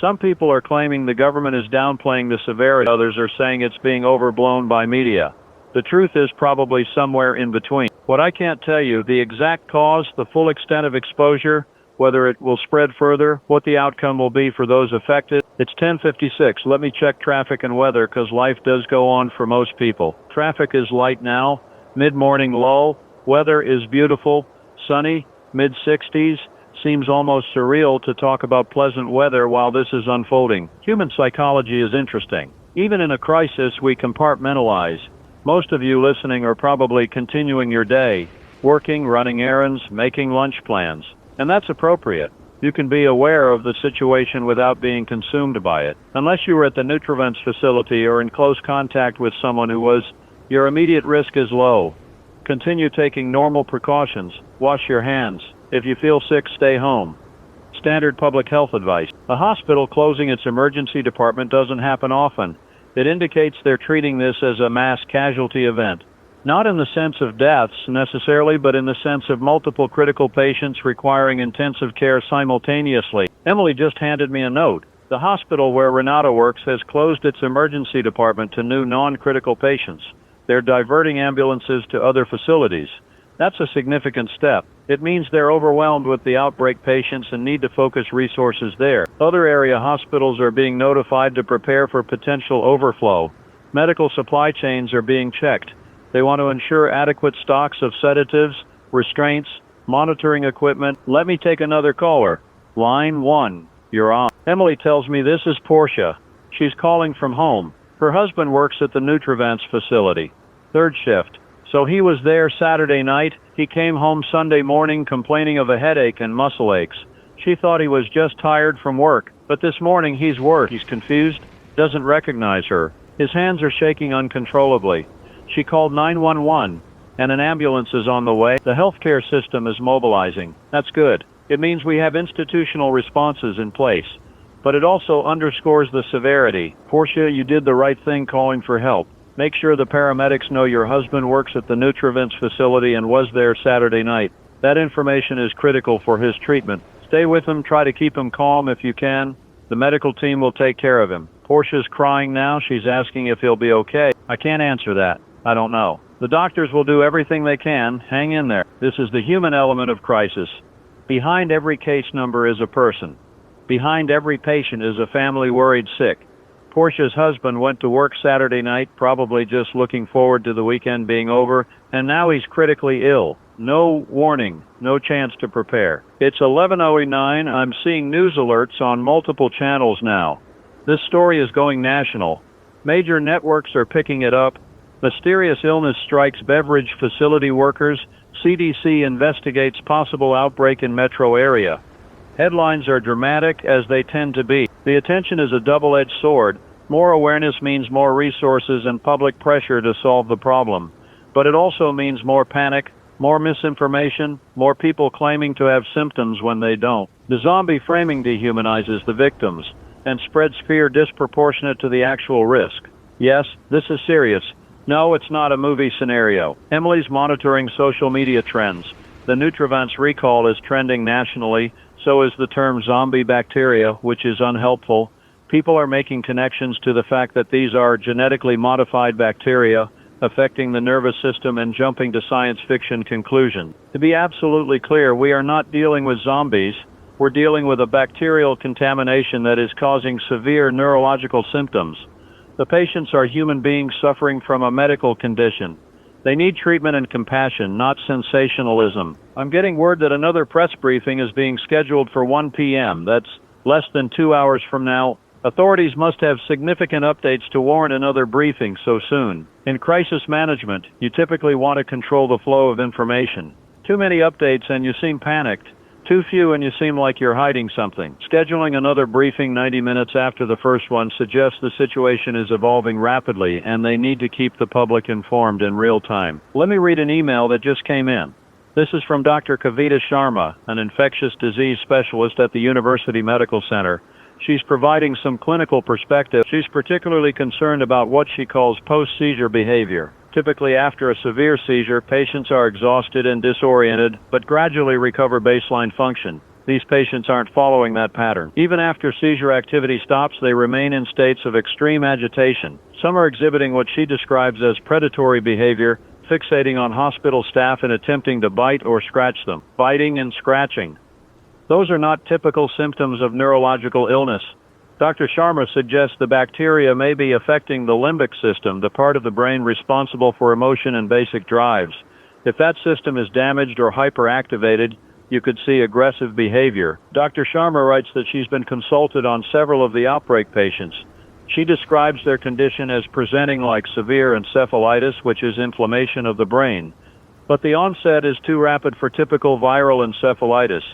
Some people are claiming the government is downplaying the severity, others are saying it's being overblown by media. The truth is probably somewhere in between. What I can't tell you, the exact cause, the full extent of exposure, whether it will spread further, what the outcome will be for those affected. It's 10:56. Let me check traffic and weather because life does go on for most people. Traffic is light now, mid-morning lull. Weather is beautiful, sunny, mid-60s. Seems almost surreal to talk about pleasant weather while this is unfolding. Human psychology is interesting. Even in a crisis, we compartmentalize. Most of you listening are probably continuing your day, working, running errands, making lunch plans. And that's appropriate. You can be aware of the situation without being consumed by it. Unless you were at the Nutravents facility or in close contact with someone who was, your immediate risk is low. Continue taking normal precautions. Wash your hands. If you feel sick, stay home. Standard public health advice. A hospital closing its emergency department doesn't happen often. It indicates they're treating this as a mass casualty event. Not in the sense of deaths necessarily, but in the sense of multiple critical patients requiring intensive care simultaneously. Emily just handed me a note. The hospital where Renata works has closed its emergency department to new non-critical patients. They're diverting ambulances to other facilities. That's a significant step. It means they're overwhelmed with the outbreak patients and need to focus resources there. Other area hospitals are being notified to prepare for potential overflow. Medical supply chains are being checked. They want to ensure adequate stocks of sedatives, restraints, monitoring equipment. Let me take another caller. Line 1, you're on. Emily tells me this is Portia. She's calling from home. Her husband works at the Nutravents facility. Third shift. So he was there Saturday night. He came home Sunday morning complaining of a headache and muscle aches. She thought he was just tired from work, but this morning he's worse. He's confused, doesn't recognize her. His hands are shaking uncontrollably. She called 911, and an ambulance is on the way. The healthcare system is mobilizing. That's good. It means we have institutional responses in place. But it also underscores the severity. Portia, you did the right thing calling for help. Make sure the paramedics know your husband works at the Nutravents facility and was there Saturday night. That information is critical for his treatment. Stay with him, try to keep him calm if you can. The medical team will take care of him. Portia's crying now, she's asking if he'll be okay. I can't answer that. I don't know. The doctors will do everything they can. Hang in there. This is the human element of crisis. Behind every case number is a person. Behind every patient is a family worried sick. Portia's husband went to work Saturday night, probably just looking forward to the weekend being over, and now he's critically ill. No warning, no chance to prepare. It's 11:09. I'm seeing news alerts on multiple channels now. This story is going national. Major networks are picking it up. Mysterious illness strikes beverage facility workers. CDC investigates possible outbreak in metro area. Headlines are dramatic, as they tend to be. The attention is a double-edged sword. More awareness means more resources and public pressure to solve the problem. But it also means more panic, more misinformation, more people claiming to have symptoms when they don't. The zombie framing dehumanizes the victims and spreads fear disproportionate to the actual risk. Yes, this is serious. No, it's not a movie scenario. Emily's monitoring social media trends. The Nutravents recall is trending nationally. So is the term zombie bacteria, which is unhelpful. People are making connections to the fact that these are genetically modified bacteria affecting the nervous system and jumping to science fiction conclusions. To be absolutely clear, we are not dealing with zombies. We're dealing with a bacterial contamination that is causing severe neurological symptoms. The patients are human beings suffering from a medical condition. They need treatment and compassion, not sensationalism. I'm getting word that another press briefing is being scheduled for 1 p.m. That's less than 2 hours from now. Authorities must have significant updates to warrant another briefing so soon. In crisis management, you typically want to control the flow of information. Too many updates and you seem panicked. Too few and you seem like you're hiding something. Scheduling another briefing 90 minutes after the first one suggests the situation is evolving rapidly and they need to keep the public informed in real time. Let me read an email that just came in. This is from Dr. Kavita Sharma, an infectious disease specialist at the University Medical Center. She's providing some clinical perspective. She's particularly concerned about what she calls post-seizure behavior. Typically after a severe seizure, patients are exhausted and disoriented, but gradually recover baseline function. These patients aren't following that pattern. Even after seizure activity stops, they remain in states of extreme agitation. Some are exhibiting what she describes as predatory behavior, fixating on hospital staff and attempting to bite or scratch them. Biting and scratching. Those are not typical symptoms of neurological illness. Dr. Sharma suggests the bacteria may be affecting the limbic system, the part of the brain responsible for emotion and basic drives. If that system is damaged or hyperactivated, you could see aggressive behavior. Dr. Sharma writes that she's been consulted on several of the outbreak patients. She describes their condition as presenting like severe encephalitis, which is inflammation of the brain. But the onset is too rapid for typical viral encephalitis.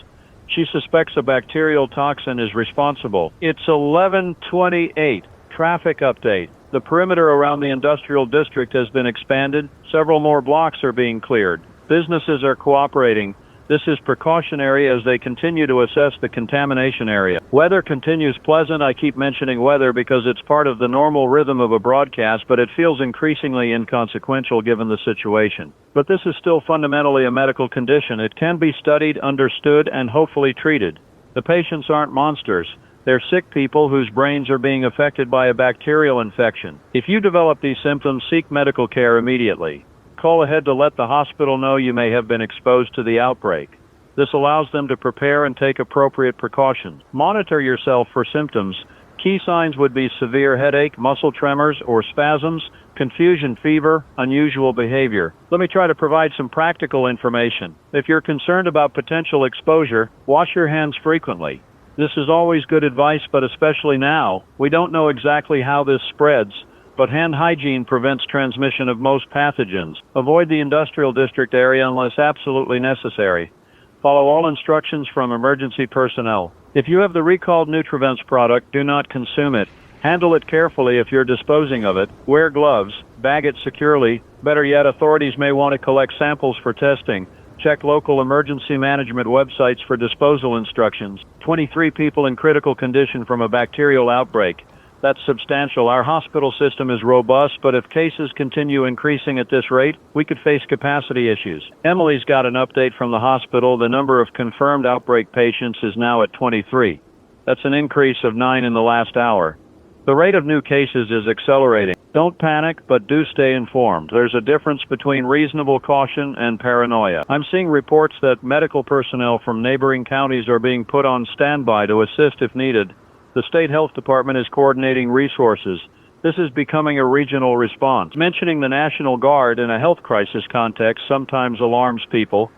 She suspects a bacterial toxin is responsible. It's 11:28. Traffic update. The perimeter around the industrial district has been expanded. Several more blocks are being cleared. Businesses are cooperating. This is precautionary as they continue to assess the contamination area. Weather continues pleasant. I keep mentioning weather because it's part of the normal rhythm of a broadcast, but it feels increasingly inconsequential given the situation. But this is still fundamentally a medical condition. It can be studied, understood, and hopefully treated. The patients aren't monsters. They're sick people whose brains are being affected by a bacterial infection. If you develop these symptoms, seek medical care immediately. Call ahead to let the hospital know you may have been exposed to the outbreak. This allows them to prepare and take appropriate precautions. Monitor yourself for symptoms. Key signs would be severe headache, muscle tremors or spasms, confusion, fever, unusual behavior. Let me try to provide some practical information. If you're concerned about potential exposure, wash your hands frequently. This is always good advice, but especially now, we don't know exactly how this spreads, but hand hygiene prevents transmission of most pathogens. Avoid the industrial district area unless absolutely necessary. Follow all instructions from emergency personnel. If you have the recalled Nutrivence product, do not consume it. Handle it carefully if you're disposing of it. Wear gloves. Bag it securely. Better yet, authorities may want to collect samples for testing. Check local emergency management websites for disposal instructions. 23 people in critical condition from a bacterial outbreak. That's substantial. Our hospital system is robust, but if cases continue increasing at this rate, we could face capacity issues. Emily's got an update from the hospital. The number of confirmed outbreak patients is now at 23. That's an increase of 9 in the last hour. The rate of new cases is accelerating. Don't panic, but do stay informed. There's a difference between reasonable caution and paranoia. I'm seeing reports that medical personnel from neighboring counties are being put on standby to assist if needed. The state health department is coordinating resources. This is becoming a regional response. Mentioning the National Guard in a health crisis context sometimes alarms people,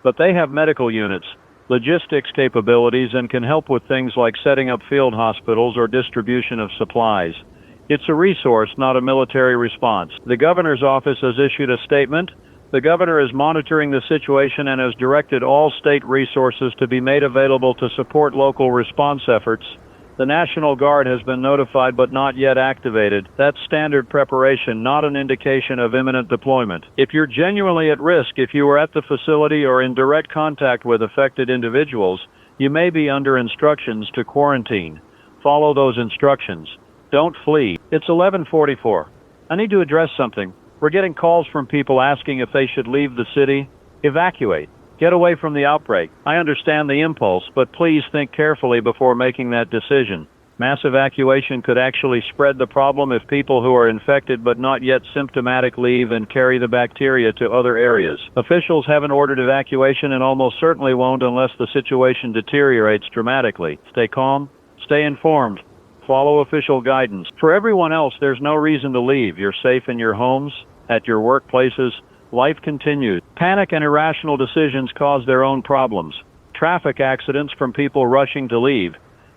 but they have medical units, logistics capabilities, and can help with things like setting up field hospitals or distribution of supplies. It's a resource, not a military response. The governor's office has issued a statement. The governor is monitoring the situation and has directed all state resources to be made available to support local response efforts. The National Guard has been notified but not yet activated. That's standard preparation, not an indication of imminent deployment. If you're genuinely at risk, if you were at the facility or in direct contact with affected individuals, you may be under instructions to quarantine. Follow those instructions. Don't flee. It's 11:44. I need to address something. We're getting calls from people asking if they should leave the city. Evacuate. Get away from the outbreak. I understand the impulse, but please think carefully before making that decision. Mass evacuation could actually spread the problem if people who are infected but not yet symptomatic leave and carry the bacteria to other areas. Officials haven't ordered evacuation and almost certainly won't unless the situation deteriorates dramatically. Stay calm, stay informed, follow official guidance. For everyone else, there's no reason to leave. You're safe in your homes, at your workplaces. Life continues. Panic and irrational decisions cause their own problems. Traffic accidents from people rushing to leave.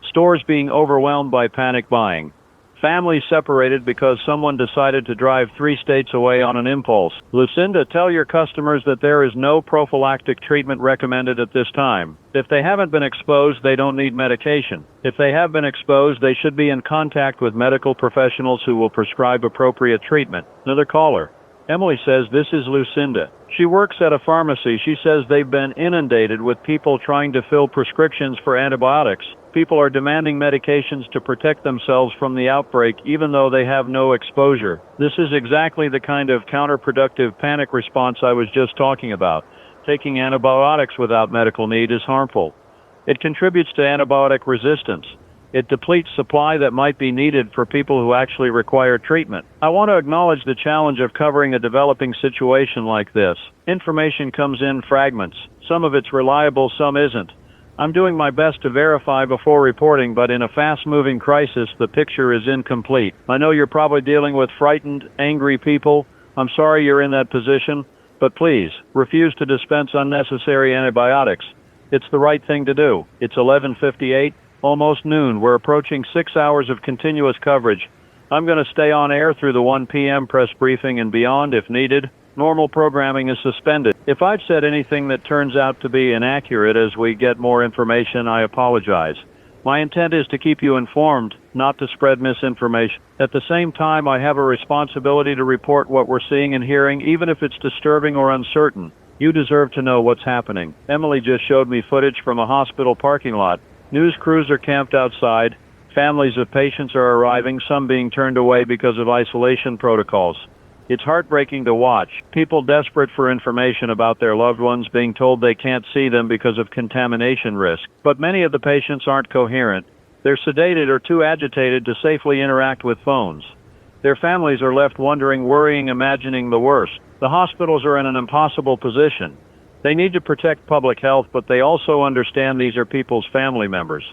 Stores being overwhelmed by panic buying. Families separated because someone decided to drive 3 states away on an impulse. Lucinda, tell your customers that there is no prophylactic treatment recommended at this time. If they haven't been exposed, they don't need medication. If they have been exposed, they should be in contact with medical professionals who will prescribe appropriate treatment. Another caller. Emily says this is Lucinda. She works at a pharmacy. She says they've been inundated with people trying to fill prescriptions for antibiotics. People are demanding medications to protect themselves from the outbreak even though they have no exposure. This is exactly the kind of counterproductive panic response I was just talking about. Taking antibiotics without medical need is harmful. It contributes to antibiotic resistance. It depletes supply that might be needed for people who actually require treatment. I want to acknowledge the challenge of covering a developing situation like this. Information comes in fragments. Some of it's reliable, some isn't. I'm doing my best to verify before reporting, but in a fast-moving crisis, the picture is incomplete. I know you're probably dealing with frightened, angry people. I'm sorry you're in that position, but please, refuse to dispense unnecessary antibiotics. It's the right thing to do. It's 11:58. Almost noon. We're approaching 6 hours of continuous coverage. I'm going to stay on air through the 1 p.m. press briefing and beyond if needed. Normal programming is suspended. If I've said anything that turns out to be inaccurate as we get more information, I apologize. My intent is to keep you informed, not to spread misinformation. At the same time, I have a responsibility to report what we're seeing and hearing, even if it's disturbing or uncertain. You deserve to know what's happening. Emily just showed me footage from a hospital parking lot. News crews are camped outside. Families of patients are arriving, some being turned away because of isolation protocols. It's heartbreaking to watch. People desperate for information about their loved ones being told they can't see them because of contamination risk. But many of the patients aren't coherent. They're sedated or too agitated to safely interact with phones. Their families are left wondering, worrying, imagining the worst. The hospitals are in an impossible position. They need to protect public health, but they also understand these are people's family members.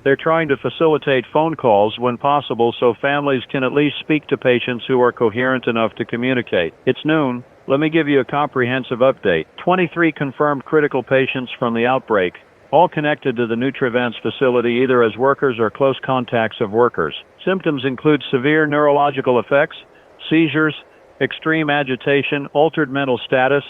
They're trying to facilitate phone calls when possible so families can at least speak to patients who are coherent enough to communicate. It's noon. Let me give you a comprehensive update. 23 confirmed critical patients from the outbreak, all connected to the Nutrivance facility either as workers or close contacts of workers. Symptoms include severe neurological effects, seizures, extreme agitation, altered mental status.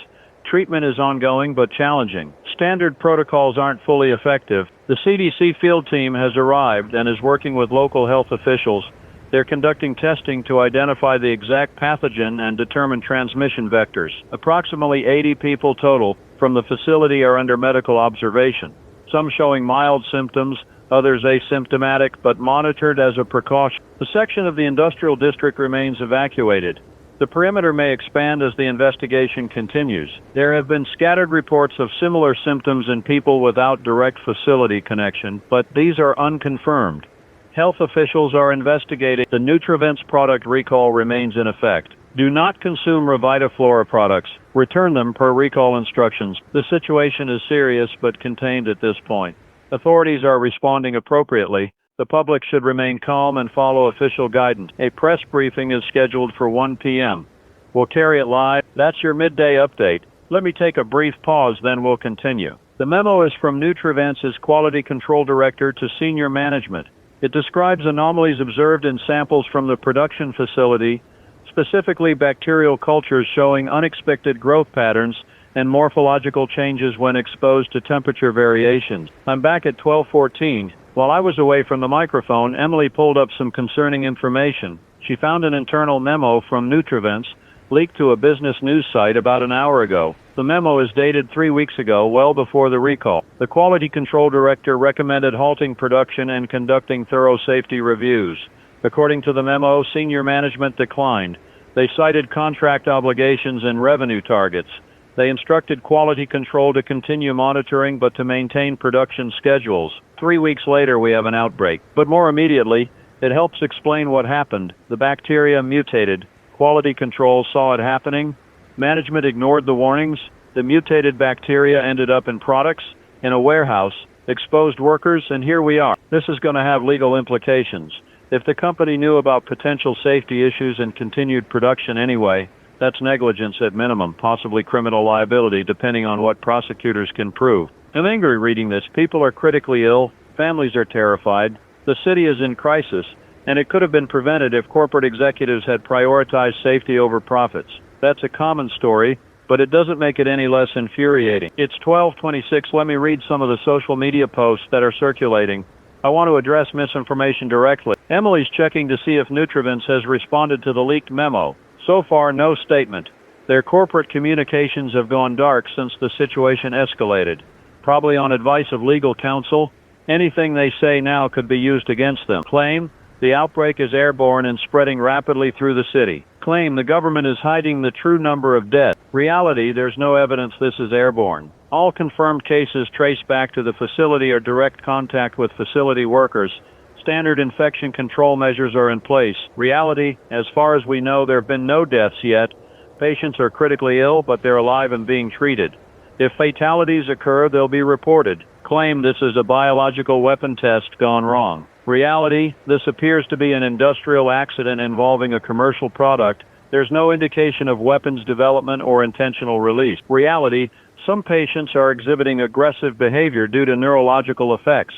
Treatment is ongoing but challenging. Standard protocols aren't fully effective. The CDC field team has arrived and is working with local health officials. They're conducting testing to identify the exact pathogen and determine transmission vectors. Approximately 80 people total from the facility are under medical observation, some showing mild symptoms, others asymptomatic but monitored as a precaution. The section of the industrial district remains evacuated. The perimeter may expand as the investigation continues. There have been scattered reports of similar symptoms in people without direct facility connection, but these are unconfirmed. Health officials are investigating. The Nutrivance product recall remains in effect. Do not consume Revitaflora products. Return them per recall instructions. The situation is serious but contained at this point. Authorities are responding appropriately. The public should remain calm and follow official guidance. A press briefing is scheduled for 1 p.m. We'll carry it live. That's your midday update. Let me take a brief pause, then we'll continue. The memo is from Nutrivance's Quality Control Director to senior management. It describes anomalies observed in samples from the production facility, specifically bacterial cultures showing unexpected growth patterns and morphological changes when exposed to temperature variations. I'm back at 12:14. While I was away from the microphone, Emily pulled up some concerning information. She found an internal memo from Nutrivance leaked to a business news site about an hour ago. The memo is dated 3 weeks ago, well before the recall. The Quality Control Director recommended halting production and conducting thorough safety reviews. According to the memo, senior management declined. They cited contract obligations and revenue targets. They instructed quality control to continue monitoring but to maintain production schedules. 3 weeks later, we have an outbreak. But more immediately, it helps explain what happened. The bacteria mutated. Quality control saw it happening. Management ignored the warnings. The mutated bacteria ended up in products, in a warehouse, exposed workers, and here we are. This is going to have legal implications. If the company knew about potential safety issues and continued production anyway, that's negligence at minimum, possibly criminal liability, depending on what prosecutors can prove. I'm angry reading this. People are critically ill. Families are terrified. The city is in crisis, and it could have been prevented if corporate executives had prioritized safety over profits. That's a common story, but it doesn't make it any less infuriating. It's 12:26. Let me read some of the social media posts that are circulating. I want to address misinformation directly. Emily's checking to see if Nutrivance has responded to the leaked memo. So far, no statement. Their corporate communications have gone dark since the situation escalated. Probably on advice of legal counsel, anything they say now could be used against them. Claim, the outbreak is airborne and spreading rapidly through the city. Claim, the government is hiding the true number of deaths. Reality, there's no evidence this is airborne. All confirmed cases trace back to the facility or direct contact with facility workers. Standard infection control measures are in place. Reality, as far as we know, there have been no deaths yet. Patients are critically ill, but they're alive and being treated. If fatalities occur, they'll be reported. Claim, this is a biological weapon test gone wrong. Reality, this appears to be an industrial accident involving a commercial product. There's no indication of weapons development or intentional release. Reality, some patients are exhibiting aggressive behavior due to neurological effects.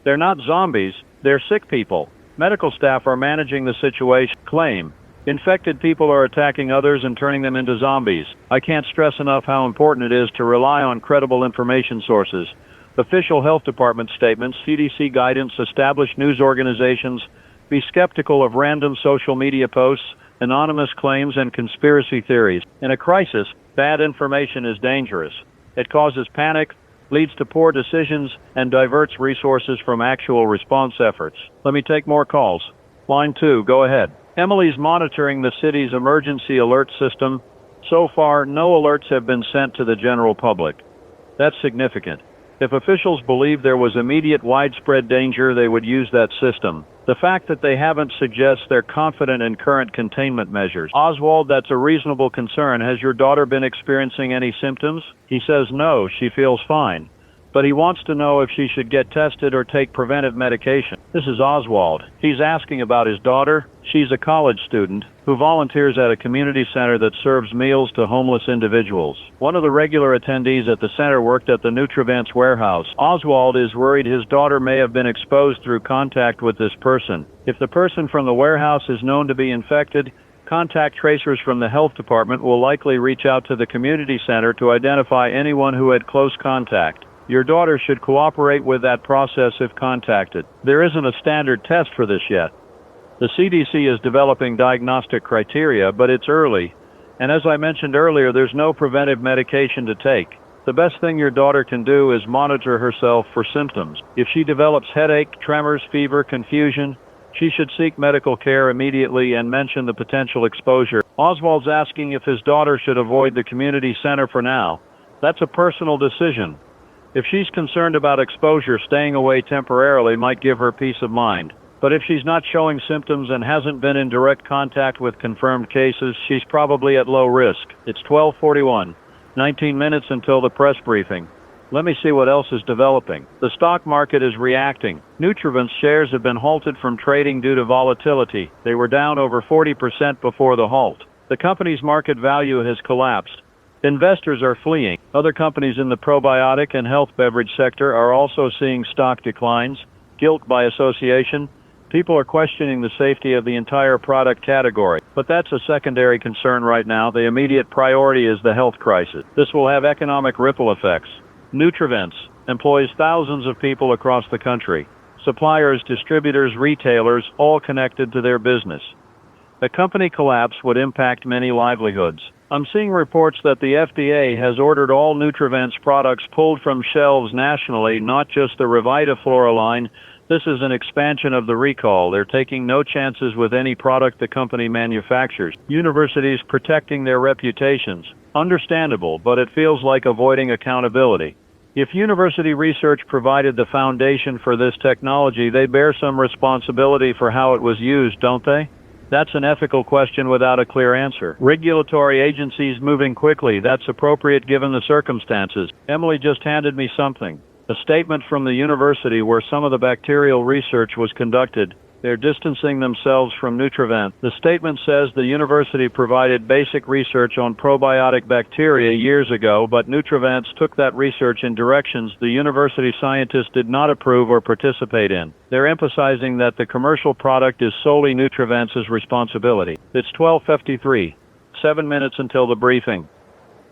They're not zombies, they're sick people. Medical staff are managing the situation. Claim, infected people are attacking others and turning them into zombies. I can't stress enough how important it is to rely on credible information sources. Official health department statements, CDC guidance, established news organizations. Be skeptical of random social media posts, anonymous claims, and conspiracy theories. In a crisis, bad information is dangerous. It causes panic, leads to poor decisions, and diverts resources from actual response efforts. Let me take more calls. Line 2, go ahead. Emily's monitoring the city's emergency alert system. So far, no alerts have been sent to the general public. That's significant. If officials believed there was immediate widespread danger, they would use that system. The fact that they haven't suggests they're confident in current containment measures. Oswald, that's a reasonable concern. Has your daughter been experiencing any symptoms? He says no, she feels fine. But he wants to know if she should get tested or take preventive medication. This is Oswald. He's asking about his daughter. She's a college student who volunteers at a community center that serves meals to homeless individuals. One of the regular attendees at the center worked at the Nutrivance warehouse. Oswald is worried his daughter may have been exposed through contact with this person. If the person from the warehouse is known to be infected, contact tracers from the health department will likely reach out to the community center to identify anyone who had close contact. Your daughter should cooperate with that process if contacted. There isn't a standard test for this yet. The CDC is developing diagnostic criteria, but it's early. And as I mentioned earlier, there's no preventive medication to take. The best thing your daughter can do is monitor herself for symptoms. If she develops headache, tremors, fever, confusion, she should seek medical care immediately and mention the potential exposure. Oswald's asking if his daughter should avoid the community center for now. That's a personal decision. If she's concerned about exposure, staying away temporarily might give her peace of mind. But if she's not showing symptoms and hasn't been in direct contact with confirmed cases, she's probably at low risk. It's 12:41, 19 minutes until the press briefing. Let me see what else is developing. The stock market is reacting. Nutrivance shares have been halted from trading due to volatility. They were down over 40% before the halt. The company's market value has collapsed. Investors are fleeing. Other companies in the probiotic and health beverage sector are also seeing stock declines. Guilt by association. People are questioning the safety of the entire product category. But that's a secondary concern right now. The immediate priority is the health crisis. This will have economic ripple effects. Nutrivance employs thousands of people across the country. Suppliers, distributors, retailers, all connected to their business. A company collapse would impact many livelihoods. I'm seeing reports that the FDA has ordered all Nutrivance products pulled from shelves nationally, not just the Revitaflora line. This is an expansion of the recall. They're taking no chances with any product the company manufactures. Universities protecting their reputations. Understandable, but it feels like avoiding accountability. If university research provided the foundation for this technology, they bear some responsibility for how it was used, don't they? That's an ethical question without a clear answer. Regulatory agencies moving quickly. That's appropriate given the circumstances. Emily just handed me something. A statement from the university where some of the bacterial research was conducted. They're distancing themselves from Nutrivance. The statement says the university provided basic research on probiotic bacteria years ago, but Nutrivance took that research in directions the university scientists did not approve or participate in. They're emphasizing that the commercial product is solely Nutrivance's responsibility. It's 12:53, 7 minutes until the briefing.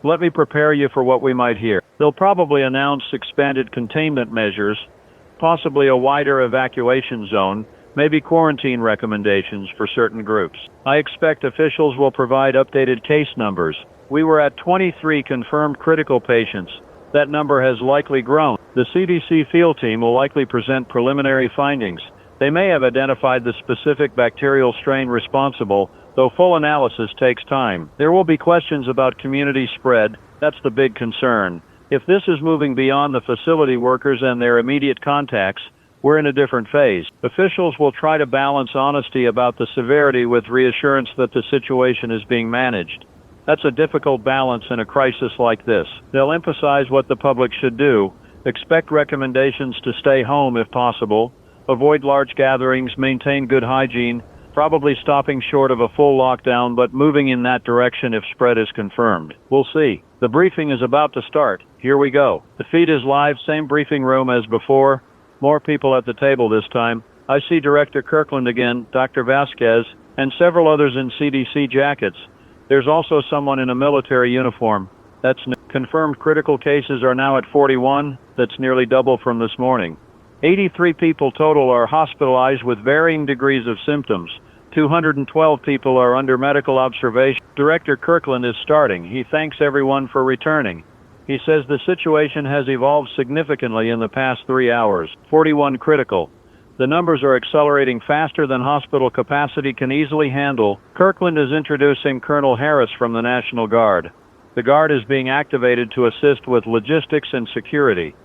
Let me prepare you for what we might hear. They'll probably announce expanded containment measures, possibly a wider evacuation zone, maybe quarantine recommendations for certain groups. I expect officials will provide updated case numbers. We were at 23 confirmed critical patients. That number has likely grown. The CDC field team will likely present preliminary findings. They may have identified the specific bacterial strain responsible, though full analysis takes time. There will be questions about community spread. That's the big concern. If this is moving beyond the facility workers and their immediate contacts, we're in a different phase. Officials will try to balance honesty about the severity with reassurance that the situation is being managed. That's a difficult balance in a crisis like this. They'll emphasize what the public should do, expect recommendations to stay home if possible, avoid large gatherings, maintain good hygiene, probably stopping short of a full lockdown but moving in that direction if spread is confirmed. We'll see. The briefing is about to start. Here we go. The feed is live, same briefing room as before. More people at the table this time. I see Director Kirkland again, Dr. Vasquez, and several others in CDC jackets. There's also someone in a military uniform. That's confirmed critical cases are now at 41. That's nearly double from this morning. 83 people total are hospitalized with varying degrees of symptoms. 212 people are under medical observation. Director Kirkland is starting. He thanks everyone for returning. He says the situation has evolved significantly in the past 3 hours. 41 critical. The numbers are accelerating faster than hospital capacity can easily handle. Kirkland is introducing Colonel Harris from the National Guard. The Guard is being activated to assist with logistics and security.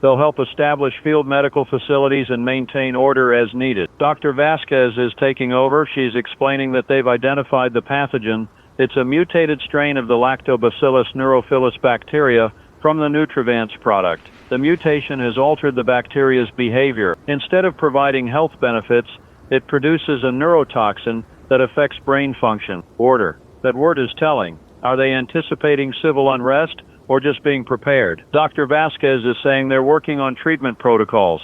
They'll help establish field medical facilities and maintain order as needed. Dr. Vasquez is taking over. She's explaining that they've identified the pathogen. It's a mutated strain of the Lactobacillus neurophilus bacteria from the Nutravance product. The mutation has altered the bacteria's behavior. Instead of providing health benefits, it produces a neurotoxin that affects brain function. Order. That word is telling. Are they anticipating civil unrest or just being prepared? Dr. Vasquez is saying they're working on treatment protocols.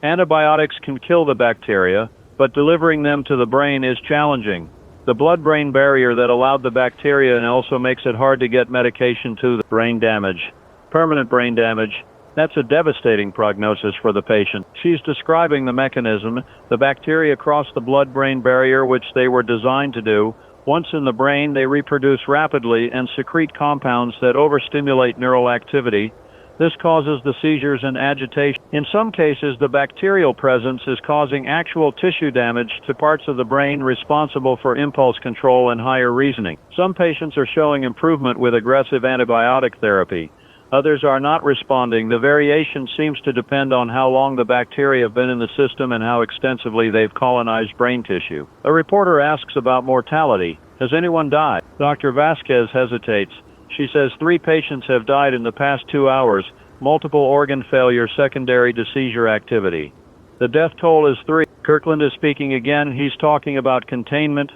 Antibiotics can kill the bacteria, but delivering them to the brain is challenging. The blood-brain barrier that allowed the bacteria and also makes it hard to get medication to the brain damage. Permanent brain damage. That's a devastating prognosis for the patient. She's describing the mechanism. The bacteria cross the blood-brain barrier, which they were designed to do. Once in the brain, they reproduce rapidly and secrete compounds that overstimulate neural activity. This causes the seizures and agitation. In some cases, the bacterial presence is causing actual tissue damage to parts of the brain responsible for impulse control and higher reasoning. Some patients are showing improvement with aggressive antibiotic therapy. Others are not responding. The variation seems to depend on how long the bacteria have been in the system and how extensively they've colonized brain tissue. A reporter asks about mortality. Has anyone died? Dr. Vasquez hesitates. She says 3 patients have died in the past 2 hours, multiple organ failure secondary to seizure activity. The death toll is 3. Kirkland is speaking again. He's talking about containment.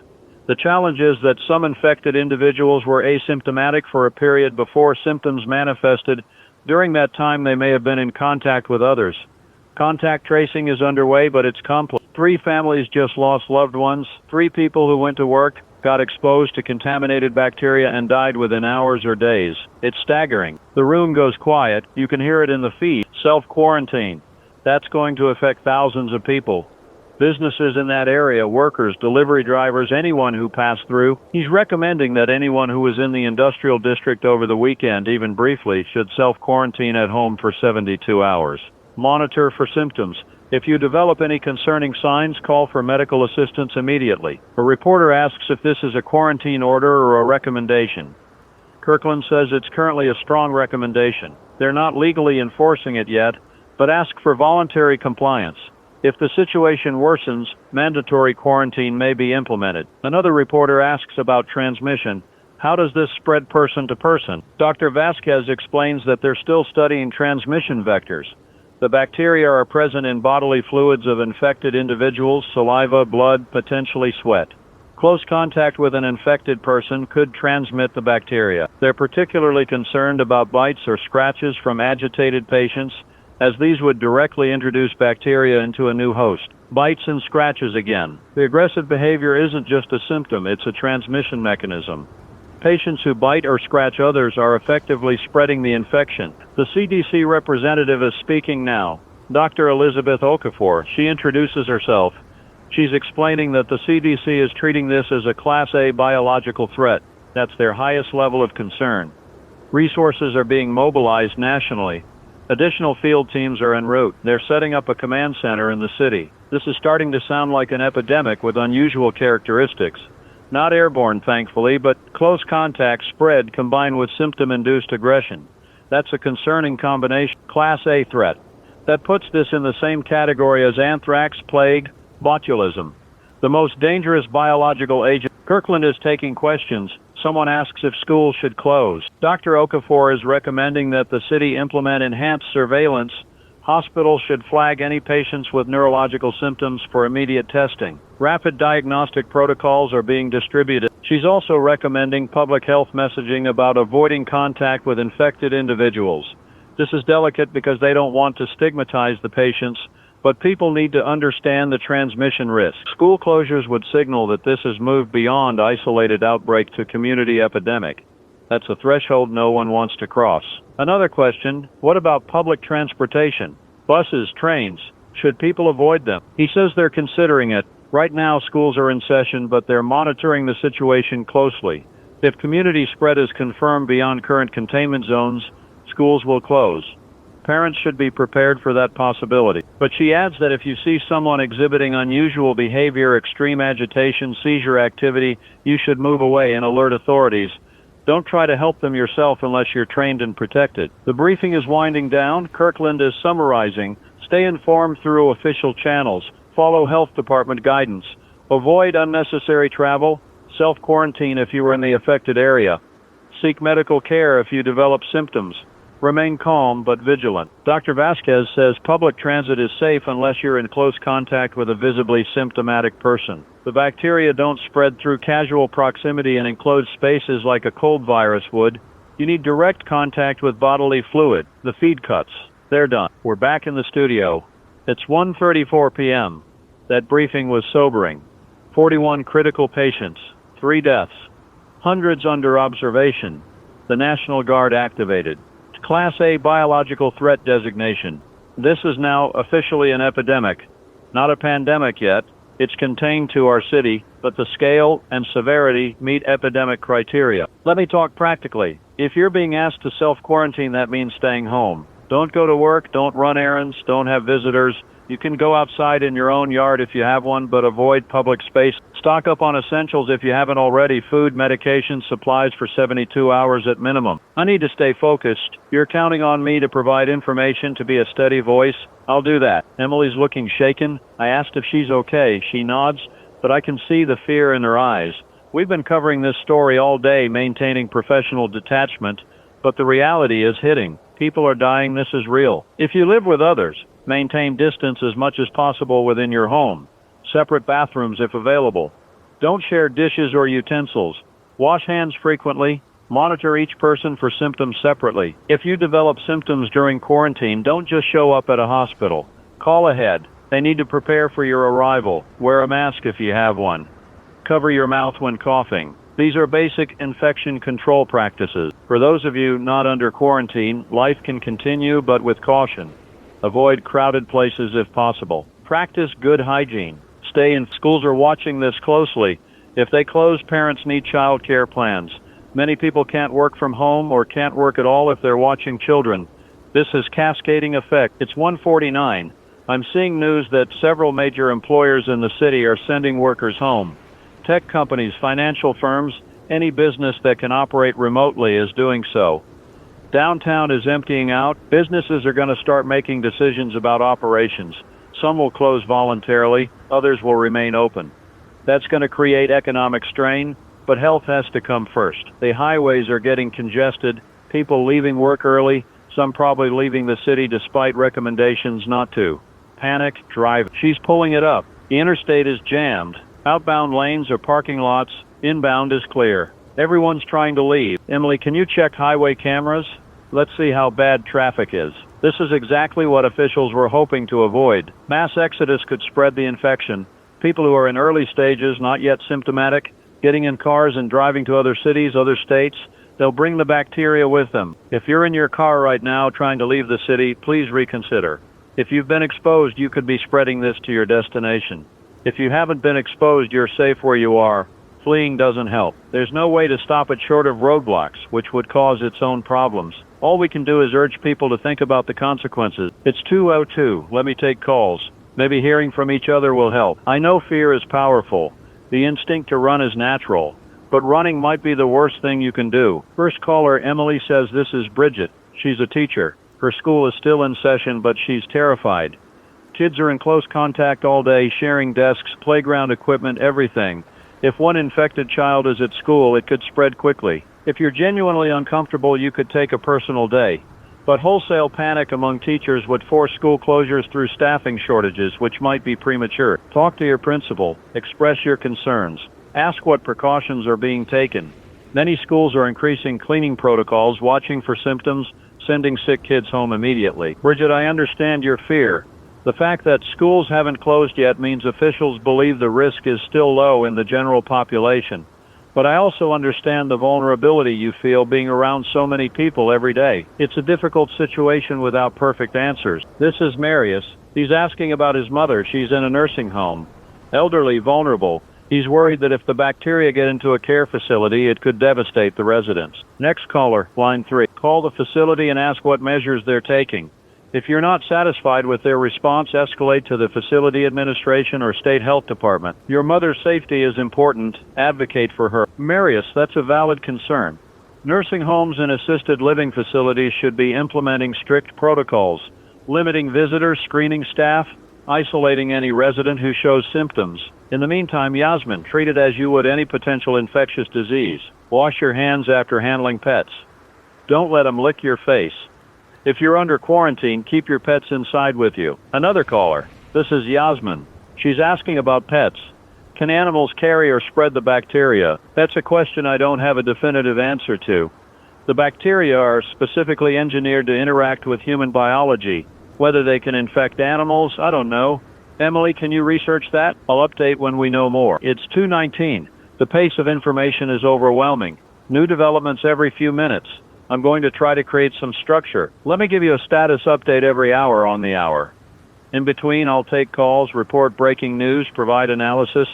The challenge is that some infected individuals were asymptomatic for a period before symptoms manifested. During that time, they may have been in contact with others. Contact tracing is underway, but it's complex. 3 families just lost loved ones. 3 people who went to work got exposed to contaminated bacteria and died within hours or days. It's staggering. The room goes quiet. You can hear it in the feed. Self-quarantine. That's going to affect thousands of people. Businesses in that area, workers, delivery drivers, anyone who passed through. He's recommending that anyone who was in the industrial district over the weekend, even briefly, should self-quarantine at home for 72 hours. Monitor for symptoms. If you develop any concerning signs, call for medical assistance immediately. A reporter asks if this is a quarantine order or a recommendation. Kirkland says it's currently a strong recommendation. They're not legally enforcing it yet, but ask for voluntary compliance. If the situation worsens, mandatory quarantine may be implemented. Another reporter asks about transmission. How does this spread person to person? Dr. Vasquez explains that they're still studying transmission vectors. The bacteria are present in bodily fluids of infected individuals, saliva, blood, potentially sweat. Close contact with an infected person could transmit the bacteria. They're particularly concerned about bites or scratches from agitated patients, as these would directly introduce bacteria into a new host. Bites and scratches again. The aggressive behavior isn't just a symptom, it's a transmission mechanism. Patients who bite or scratch others are effectively spreading the infection. The CDC representative is speaking now. Dr. Elizabeth Okafor. She introduces herself. She's explaining that the CDC is treating this as a Class A biological threat. That's their highest level of concern. Resources are being mobilized nationally. Additional field teams are en route. They're setting up a command center in the city. This is starting to sound like an epidemic with unusual characteristics. Not airborne, thankfully, but close contact spread combined with symptom-induced aggression. That's a concerning combination. Class A threat. That puts this in the same category as anthrax, plague, botulism. The most dangerous biological agent. Kirkland is taking questions. Someone asks if schools should close. Dr. Okafor is recommending that the city implement enhanced surveillance. Hospitals should flag any patients with neurological symptoms for immediate testing. Rapid diagnostic protocols are being distributed. She's also recommending public health messaging about avoiding contact with infected individuals. This is delicate because they don't want to stigmatize the patients, but people need to understand the transmission risk. School closures would signal that this has moved beyond isolated outbreak to community epidemic. That's a threshold no one wants to cross. Another question, what about public transportation? Buses, trains, should people avoid them? He says they're considering it. Right now schools are in session, but they're monitoring the situation closely. If community spread is confirmed beyond current containment zones, schools will close. Parents should be prepared for that possibility. But she adds that if you see someone exhibiting unusual behavior, extreme agitation, seizure activity, you should move away and alert authorities. Don't try to help them yourself unless you're trained and protected. The briefing is winding down. Kirkland is summarizing. Stay informed through official channels. Follow health department guidance. Avoid unnecessary travel. Self-quarantine if you are in the affected area. Seek medical care if you develop symptoms. Remain calm but vigilant. Dr. Vasquez says public transit is safe unless you're in close contact with a visibly symptomatic person. The bacteria don't spread through casual proximity in enclosed spaces like a cold virus would. You need direct contact with bodily fluid. The feed cuts. They're done. We're back in the studio. It's 1:34 p.m. That briefing was sobering. 41 critical patients. 3 deaths. Hundreds under observation. The National Guard activated. Class A biological threat designation. This is now officially an epidemic. Not a pandemic yet. It's contained to our city, but the scale and severity meet epidemic criteria. Let me talk practically. If you're being asked to self-quarantine, that means staying home. Don't go to work, don't run errands, don't have visitors. You can go outside in your own yard if you have one, but avoid public space. Stock up on essentials if you haven't already. Food, medication, supplies for 72 hours at minimum. I need to stay focused. You're counting on me to provide information, to be a steady voice. I'll do that. Emily's looking shaken. I asked if she's okay. She nods, but I can see the fear in her eyes. We've been covering this story all day, maintaining professional detachment, but the reality is hitting. People are dying. This is real. If you live with others, maintain distance as much as possible within your home. Separate bathrooms if available. Don't share dishes or utensils. Wash hands frequently. Monitor each person for symptoms separately. If you develop symptoms during quarantine, don't just show up at a hospital. Call ahead. They need to prepare for your arrival. Wear a mask if you have one. Cover your mouth when coughing. These are basic infection control practices. For those of you not under quarantine, life can continue, but with caution. Avoid crowded places if possible. Practice good hygiene. Stay in. Schools are watching this closely. If they close, parents need child care plans. Many people can't work from home or can't work at all if they're watching children. This has cascading effect. It's 1:49. I'm seeing news that several major employers in the city are sending workers home. Tech companies, financial firms, any business that can operate remotely is doing so. Downtown is emptying out. Businesses are going to start making decisions about operations. Some will close voluntarily, others will remain open. That's going to create economic strain, but health has to come first. The highways are getting congested, people leaving work early, some probably leaving the city despite recommendations not to. Panic, drive. She's pulling it up. The interstate is jammed. Outbound lanes are parking lots. Inbound is clear. Everyone's trying to leave. Emily, can you check highway cameras? Let's see how bad traffic is. This is exactly what officials were hoping to avoid. Mass exodus could spread the infection. People who are in early stages, not yet symptomatic, getting in cars and driving to other cities, other states, they'll bring the bacteria with them. If you're in your car right now trying to leave the city, please reconsider. If you've been exposed, you could be spreading this to your destination. If you haven't been exposed, you're safe where you are. Fleeing doesn't help. There's no way to stop it short of roadblocks, which would cause its own problems. All we can do is urge people to think about the consequences. It's 2:02. Let me take calls. Maybe hearing from each other will help. I know fear is powerful. The instinct to run is natural. But running might be the worst thing you can do. First caller, Emily, says this is Bridget. She's a teacher. Her school is still in session, but she's terrified. Kids are in close contact all day, sharing desks, playground equipment, everything. If one infected child is at school, it could spread quickly. If you're genuinely uncomfortable, you could take a personal day. But wholesale panic among teachers would force school closures through staffing shortages, which might be premature. Talk to your principal. Express your concerns. Ask what precautions are being taken. Many schools are increasing cleaning protocols, watching for symptoms, sending sick kids home immediately. Bridget, I understand your fear. The fact that schools haven't closed yet means officials believe the risk is still low in the general population. But I also understand the vulnerability you feel being around so many people every day. It's a difficult situation without perfect answers. This is Marius. He's asking about his mother. She's in a nursing home. Elderly, vulnerable. He's worried that if the bacteria get into a care facility, it could devastate the residents. Next caller, line 3. Call the facility and ask what measures they're taking. If you're not satisfied with their response, escalate to the facility administration or state health department. Your mother's safety is important. Advocate for her. Marius, that's a valid concern. Nursing homes and assisted living facilities should be implementing strict protocols, limiting visitors, screening staff, isolating any resident who shows symptoms. In the meantime, Yasmin, treat it as you would any potential infectious disease. Wash your hands after handling pets. Don't let them lick your face. If you're under quarantine, keep your pets inside with you. Another caller. This is Yasmin. She's asking about pets. Can animals carry or spread the bacteria? That's a question I don't have a definitive answer to. The bacteria are specifically engineered to interact with human biology. Whether they can infect animals, I don't know. Emily, can you research that? I'll update when we know more. It's 2:19. The pace of information is overwhelming. New developments every few minutes. I'm going to try to create some structure. Let me give you a status update every hour on the hour. In between, I'll take calls, report breaking news, provide analysis.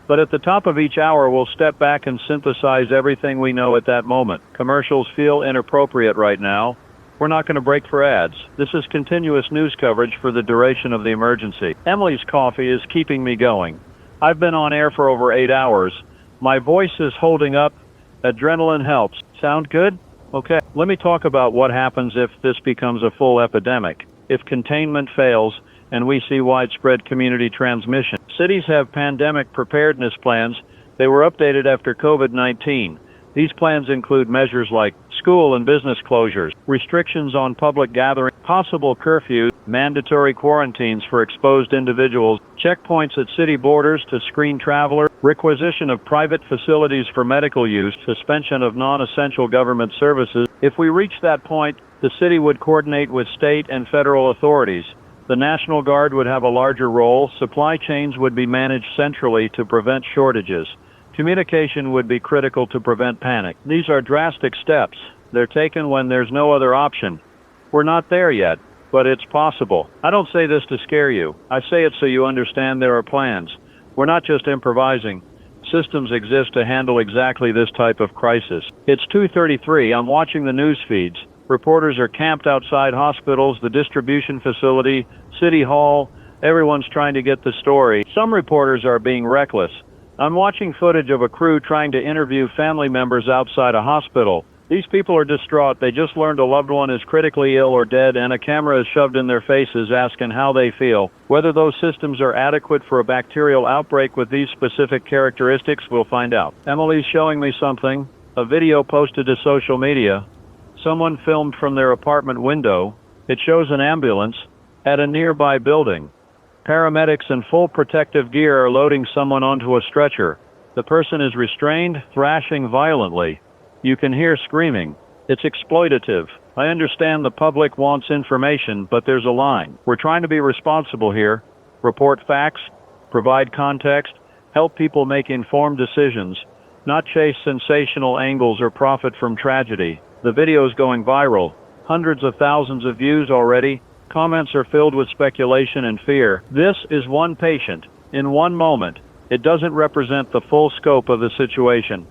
But at the top of each hour, we'll step back and synthesize everything we know at that moment. Commercials feel inappropriate right now. We're not going to break for ads. This is continuous news coverage for the duration of the emergency. Emily's coffee is keeping me going. I've been on air for over 8 hours. My voice is holding up. Adrenaline helps. Sound good? Okay, let me talk about what happens if this becomes a full epidemic. If containment fails and we see widespread community transmission. Cities have pandemic preparedness plans. They were updated after COVID-19. These plans include measures like school and business closures, restrictions on public gathering, possible curfews, mandatory quarantines for exposed individuals, checkpoints at city borders to screen travelers, requisition of private facilities for medical use, suspension of non-essential government services. If we reach that point, the city would coordinate with state and federal authorities. The National Guard would have a larger role. Supply chains would be managed centrally to prevent shortages. Communication would be critical to prevent panic. These are drastic steps. They're taken when there's no other option. We're not there yet, but it's possible. I don't say this to scare you. I say it so you understand there are plans. We're not just improvising. Systems exist to handle exactly this type of crisis. It's 2:33. I'm watching the news feeds. Reporters are camped outside hospitals, the distribution facility, City Hall. Everyone's trying to get the story. Some reporters are being reckless. I'm watching footage of a crew trying to interview family members outside a hospital. These people are distraught. They just learned a loved one is critically ill or dead, and a camera is shoved in their faces asking how they feel. Whether those systems are adequate for a bacterial outbreak with these specific characteristics, we'll find out. Emily's showing me something, a video posted to social media. Someone filmed from their apartment window. It shows an ambulance at a nearby building. Paramedics in full protective gear are loading someone onto a stretcher. The person is restrained, thrashing violently. You can hear screaming. It's exploitative. I understand the public wants information, but there's a line. We're trying to be responsible here. Report facts, provide context, help people make informed decisions, not chase sensational angles or profit from tragedy. The video's going viral. Hundreds of thousands of views already. Comments are filled with speculation and fear. This is one patient. In one moment, it doesn't represent the full scope of the situation,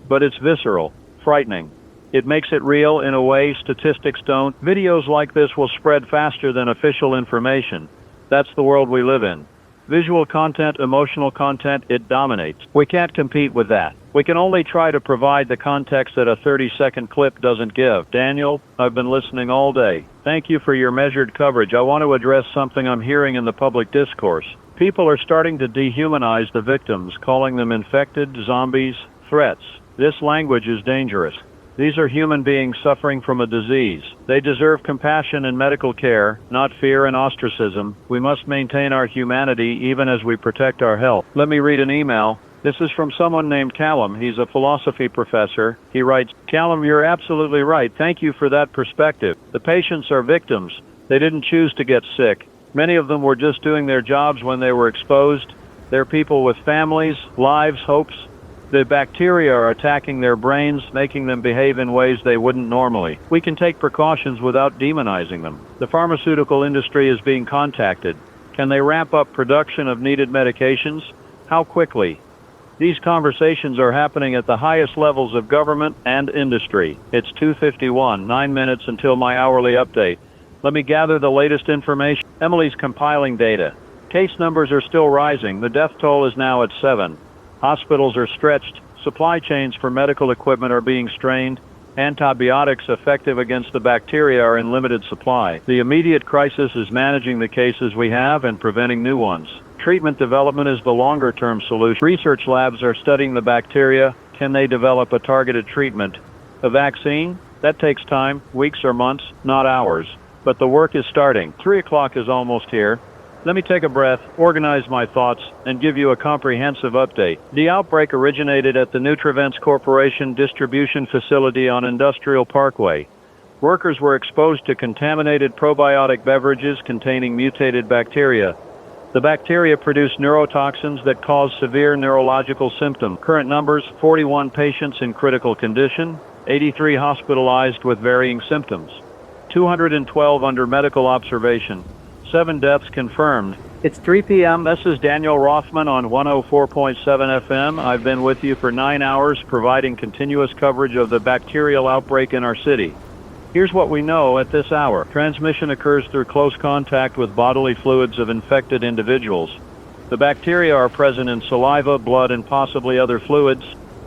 but it's visceral, frightening. It makes it real in a way statistics don't. Videos like this will spread faster than official information. That's the world we live in. Visual content, emotional content, it dominates. We can't compete with that. We can only try to provide the context that a 30-second clip doesn't give. Daniel, I've been listening all day. Thank you for your measured coverage. I want to address something I'm hearing in the public discourse. People are starting to dehumanize the victims, calling them infected, zombies, threats. This language is dangerous. These are human beings suffering from a disease. They deserve compassion and medical care, not fear and ostracism. We must maintain our humanity even as we protect our health. Let me read an email. This is from someone named Callum. He's a philosophy professor. He writes, Callum, you're absolutely right. Thank you for that perspective. The patients are victims. They didn't choose to get sick. Many of them were just doing their jobs when they were exposed. They're people with families, lives, hopes. The bacteria are attacking their brains, making them behave in ways they wouldn't normally. We can take precautions without demonizing them. The pharmaceutical industry is being contacted. Can they ramp up production of needed medications? How quickly? These conversations are happening at the highest levels of government and industry. It's 2:51, 9 minutes until my hourly update. Let me gather the latest information. Emily's compiling data. Case numbers are still rising. The death toll is now at 7. Hospitals are stretched. Supply chains for medical equipment are being strained. Antibiotics effective against the bacteria are in limited supply. The immediate crisis is managing the cases we have and preventing new ones. Treatment development is the longer-term solution. Research labs are studying the bacteria. Can they develop a targeted treatment? A vaccine? That takes time, weeks or months, not hours. But the work is starting. 3 o'clock is almost here. Let me take a breath, organize my thoughts, and give you a comprehensive update. The outbreak originated at the Nutrivents Corporation distribution facility on Industrial Parkway. Workers were exposed to contaminated probiotic beverages containing mutated bacteria. The bacteria produce neurotoxins that cause severe neurological symptoms. Current numbers, 41 patients in critical condition, 83 hospitalized with varying symptoms, 212 under medical observation. 7 deaths confirmed. It's 3 p.m. This is Daniel Rothman on 104.7 FM. I've been with you for 9 hours providing continuous coverage of the bacterial outbreak in our city. Here's what we know at this hour. Transmission occurs through close contact with bodily fluids of infected individuals. The bacteria are present in saliva, blood, and possibly other fluids.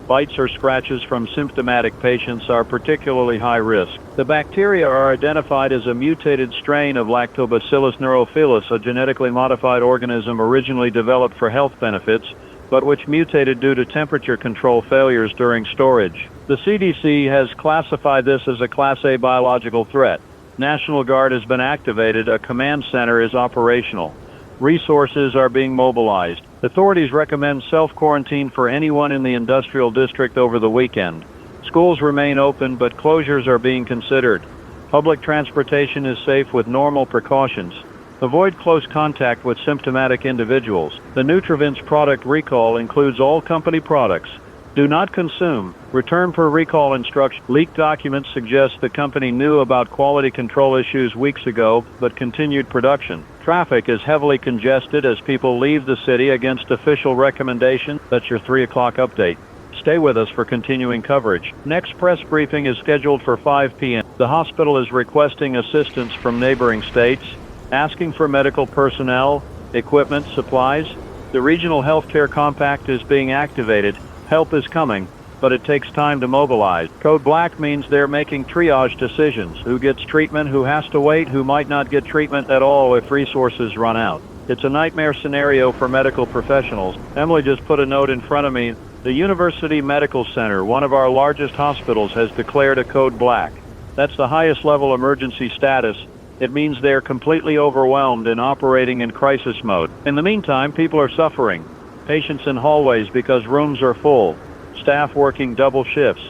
Bites or scratches from symptomatic patients are particularly high risk. The bacteria are identified as a mutated strain of Lactobacillus neurophilus, a genetically modified organism originally developed for health benefits, but which mutated due to temperature control failures during storage. The CDC has classified this as a Class A biological threat. National Guard has been activated. A command center is operational. Resources are being mobilized. Authorities recommend self-quarantine for anyone in the industrial district over the weekend. Schools remain open, but closures are being considered. Public transportation is safe with normal precautions. Avoid close contact with symptomatic individuals. The Nutrivents product recall includes all company products. Do not consume. Return per recall instruction. Leaked documents suggest the company knew about quality control issues weeks ago, but continued production. Traffic is heavily congested as people leave the city against official recommendation. That's your 3 o'clock update. Stay with us for continuing coverage. Next press briefing is scheduled for 5 p.m. The hospital is requesting assistance from neighboring states, asking for medical personnel, equipment, supplies. The Regional Healthcare Compact is being activated. Help is coming, but it takes time to mobilize. Code Black means they're making triage decisions. Who gets treatment, who has to wait, who might not get treatment at all if resources run out. It's a nightmare scenario for medical professionals. Emily just put a note in front of me. The University Medical Center, one of our largest hospitals, has declared a Code Black. That's the highest level emergency status. It means they're completely overwhelmed and operating in crisis mode. In the meantime, people are suffering. Patients in hallways because rooms are full. Staff working double shifts.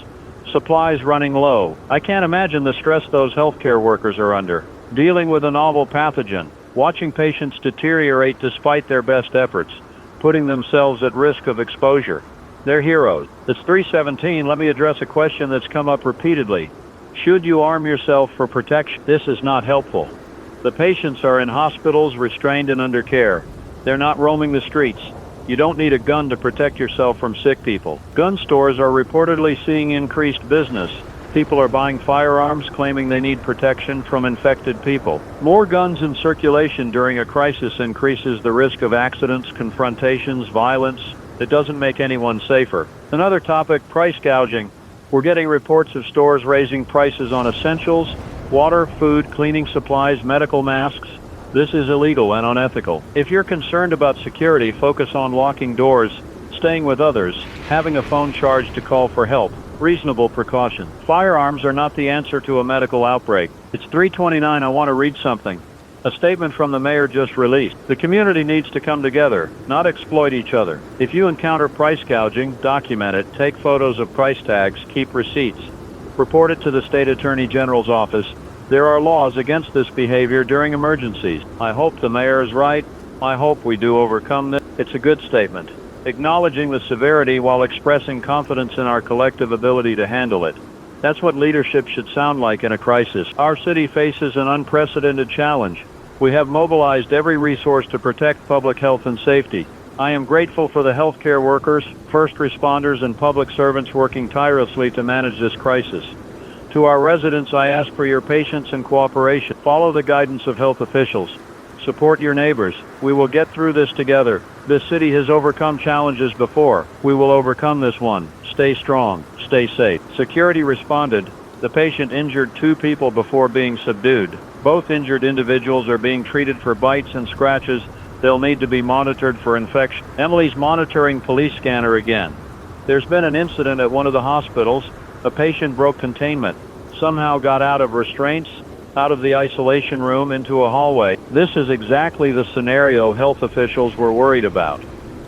Supplies running low. I can't imagine the stress those healthcare workers are under. Dealing with a novel pathogen. Watching patients deteriorate despite their best efforts. Putting themselves at risk of exposure. They're heroes. It's 3:17. Let me address a question that's come up repeatedly. Should you arm yourself for protection? This is not helpful. The patients are in hospitals, restrained and under care. They're not roaming the streets. You don't need a gun to protect yourself from sick people. Gun stores are reportedly seeing increased business. People are buying firearms, claiming they need protection from infected people. More guns in circulation during a crisis increases the risk of accidents, confrontations, violence. It doesn't make anyone safer. Another topic, price gouging. We're getting reports of stores raising prices on essentials, water, food, cleaning supplies, medical masks. This is illegal and unethical. If you're concerned about security, focus on locking doors, staying with others, having a phone charged to call for help. Reasonable precaution. Firearms are not the answer to a medical outbreak. It's 3:29. I want to read something. A statement from the mayor just released. The community needs to come together, not exploit each other. If you encounter price gouging, document it, take photos of price tags, keep receipts. Report it to the state attorney general's office. There are laws against this behavior during emergencies. I hope the mayor is right. I hope we do overcome this. It's a good statement, acknowledging the severity while expressing confidence in our collective ability to handle it. That's what leadership should sound like in a crisis. Our city faces an unprecedented challenge. We have mobilized every resource to protect public health and safety. I am grateful for the healthcare workers, first responders, and public servants working tirelessly to manage this crisis. To our residents, I ask for your patience and cooperation. Follow the guidance of health officials. Support your neighbors. We will get through this together. This city has overcome challenges before. We will overcome this one. Stay strong. Stay safe. Security responded. The patient injured 2 people before being subdued. Both injured individuals are being treated for bites and scratches. They'll need to be monitored for infection. Emily's monitoring police scanner again. There's been an incident at one of the hospitals. A patient broke containment. Somehow got out of restraints, out of the isolation room into a hallway. This is exactly the scenario health officials were worried about.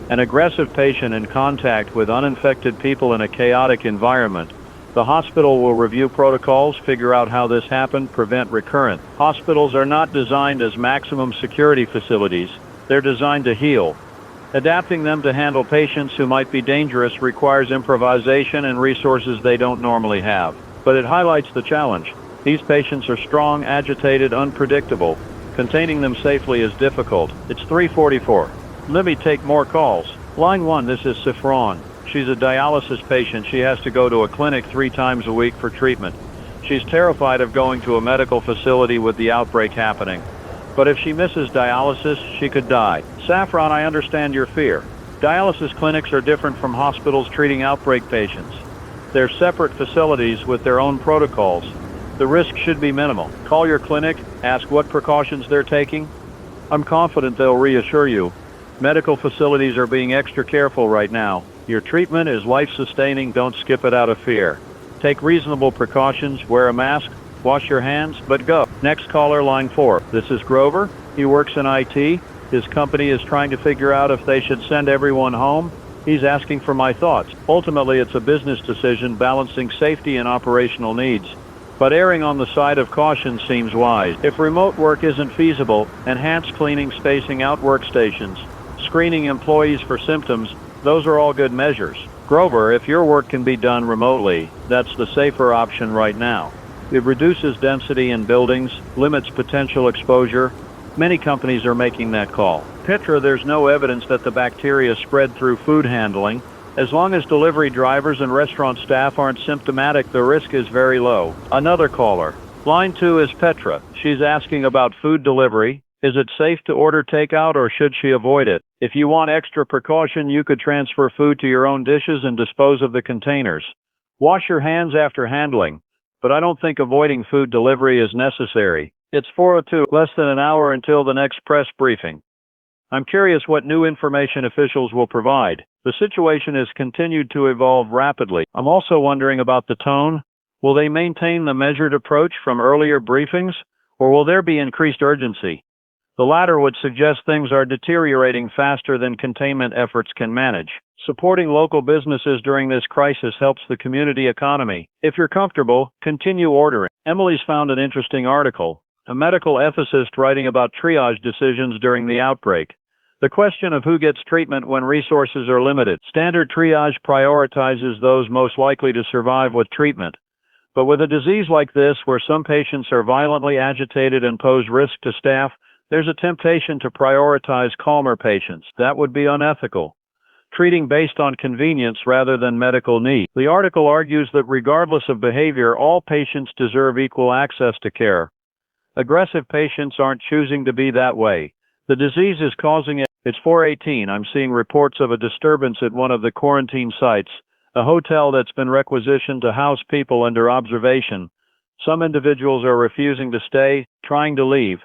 An aggressive patient in contact with uninfected people in a chaotic environment. The hospital will review protocols, figure out how this happened, prevent recurrence. Hospitals are not designed as maximum security facilities. They're designed to heal. Adapting them to handle patients who might be dangerous requires improvisation and resources they don't normally have. But it highlights the challenge. These patients are strong, agitated, unpredictable. Containing them safely is difficult. It's 3:44. Let me take more calls. Line 1, this is Sifron. She's a dialysis patient. She has to go to a clinic 3 times a week for treatment. She's terrified of going to a medical facility with the outbreak happening. But if she misses dialysis, she could die. Saffron, I understand your fear. Dialysis clinics are different from hospitals treating outbreak patients. They're separate facilities with their own protocols. The risk should be minimal. Call your clinic, ask what precautions they're taking. I'm confident they'll reassure you. Medical facilities are being extra careful right now. Your treatment is life-sustaining. Don't skip it out of fear. Take reasonable precautions, wear a mask, wash your hands, but go. Next caller, line 4. This is Grover. He works in IT. His company is trying to figure out if they should send everyone home. He's asking for my thoughts. Ultimately, it's a business decision balancing safety and operational needs. But erring on the side of caution seems wise. If remote work isn't feasible, enhanced cleaning, spacing out workstations, screening employees for symptoms, those are all good measures. Grover, if your work can be done remotely, that's the safer option right now. It reduces density in buildings, limits potential exposure. Many companies are making that call. Petra, there's no evidence that the bacteria spread through food handling. As long as delivery drivers and restaurant staff aren't symptomatic, the risk is very low. Another caller. Line 2 is Petra. She's asking about food delivery. Is it safe to order takeout or should she avoid it? If you want extra precaution, you could transfer food to your own dishes and dispose of the containers. Wash your hands after handling, but I don't think avoiding food delivery is necessary. It's 4:02, less than an hour until the next press briefing. I'm curious what new information officials will provide. The situation has continued to evolve rapidly. I'm also wondering about the tone. Will they maintain the measured approach from earlier briefings, or will there be increased urgency? The latter would suggest things are deteriorating faster than containment efforts can manage. Supporting local businesses during this crisis helps the community economy. If you're comfortable, continue ordering. Emily's found an interesting article. A medical ethicist writing about triage decisions during the outbreak. The question of who gets treatment when resources are limited. Standard triage prioritizes those most likely to survive with treatment. But with a disease like this, where some patients are violently agitated and pose risk to staff, There's a temptation to prioritize calmer patients. That would be unethical. Treating based on convenience rather than medical need. The article argues that regardless of behavior, all patients deserve equal access to care. Aggressive patients aren't choosing to be that way. The disease is causing it. It's 4:18. I'm seeing reports of a disturbance at one of the quarantine sites, a hotel that's been requisitioned to house people under observation. Some individuals are refusing to stay, trying to leave.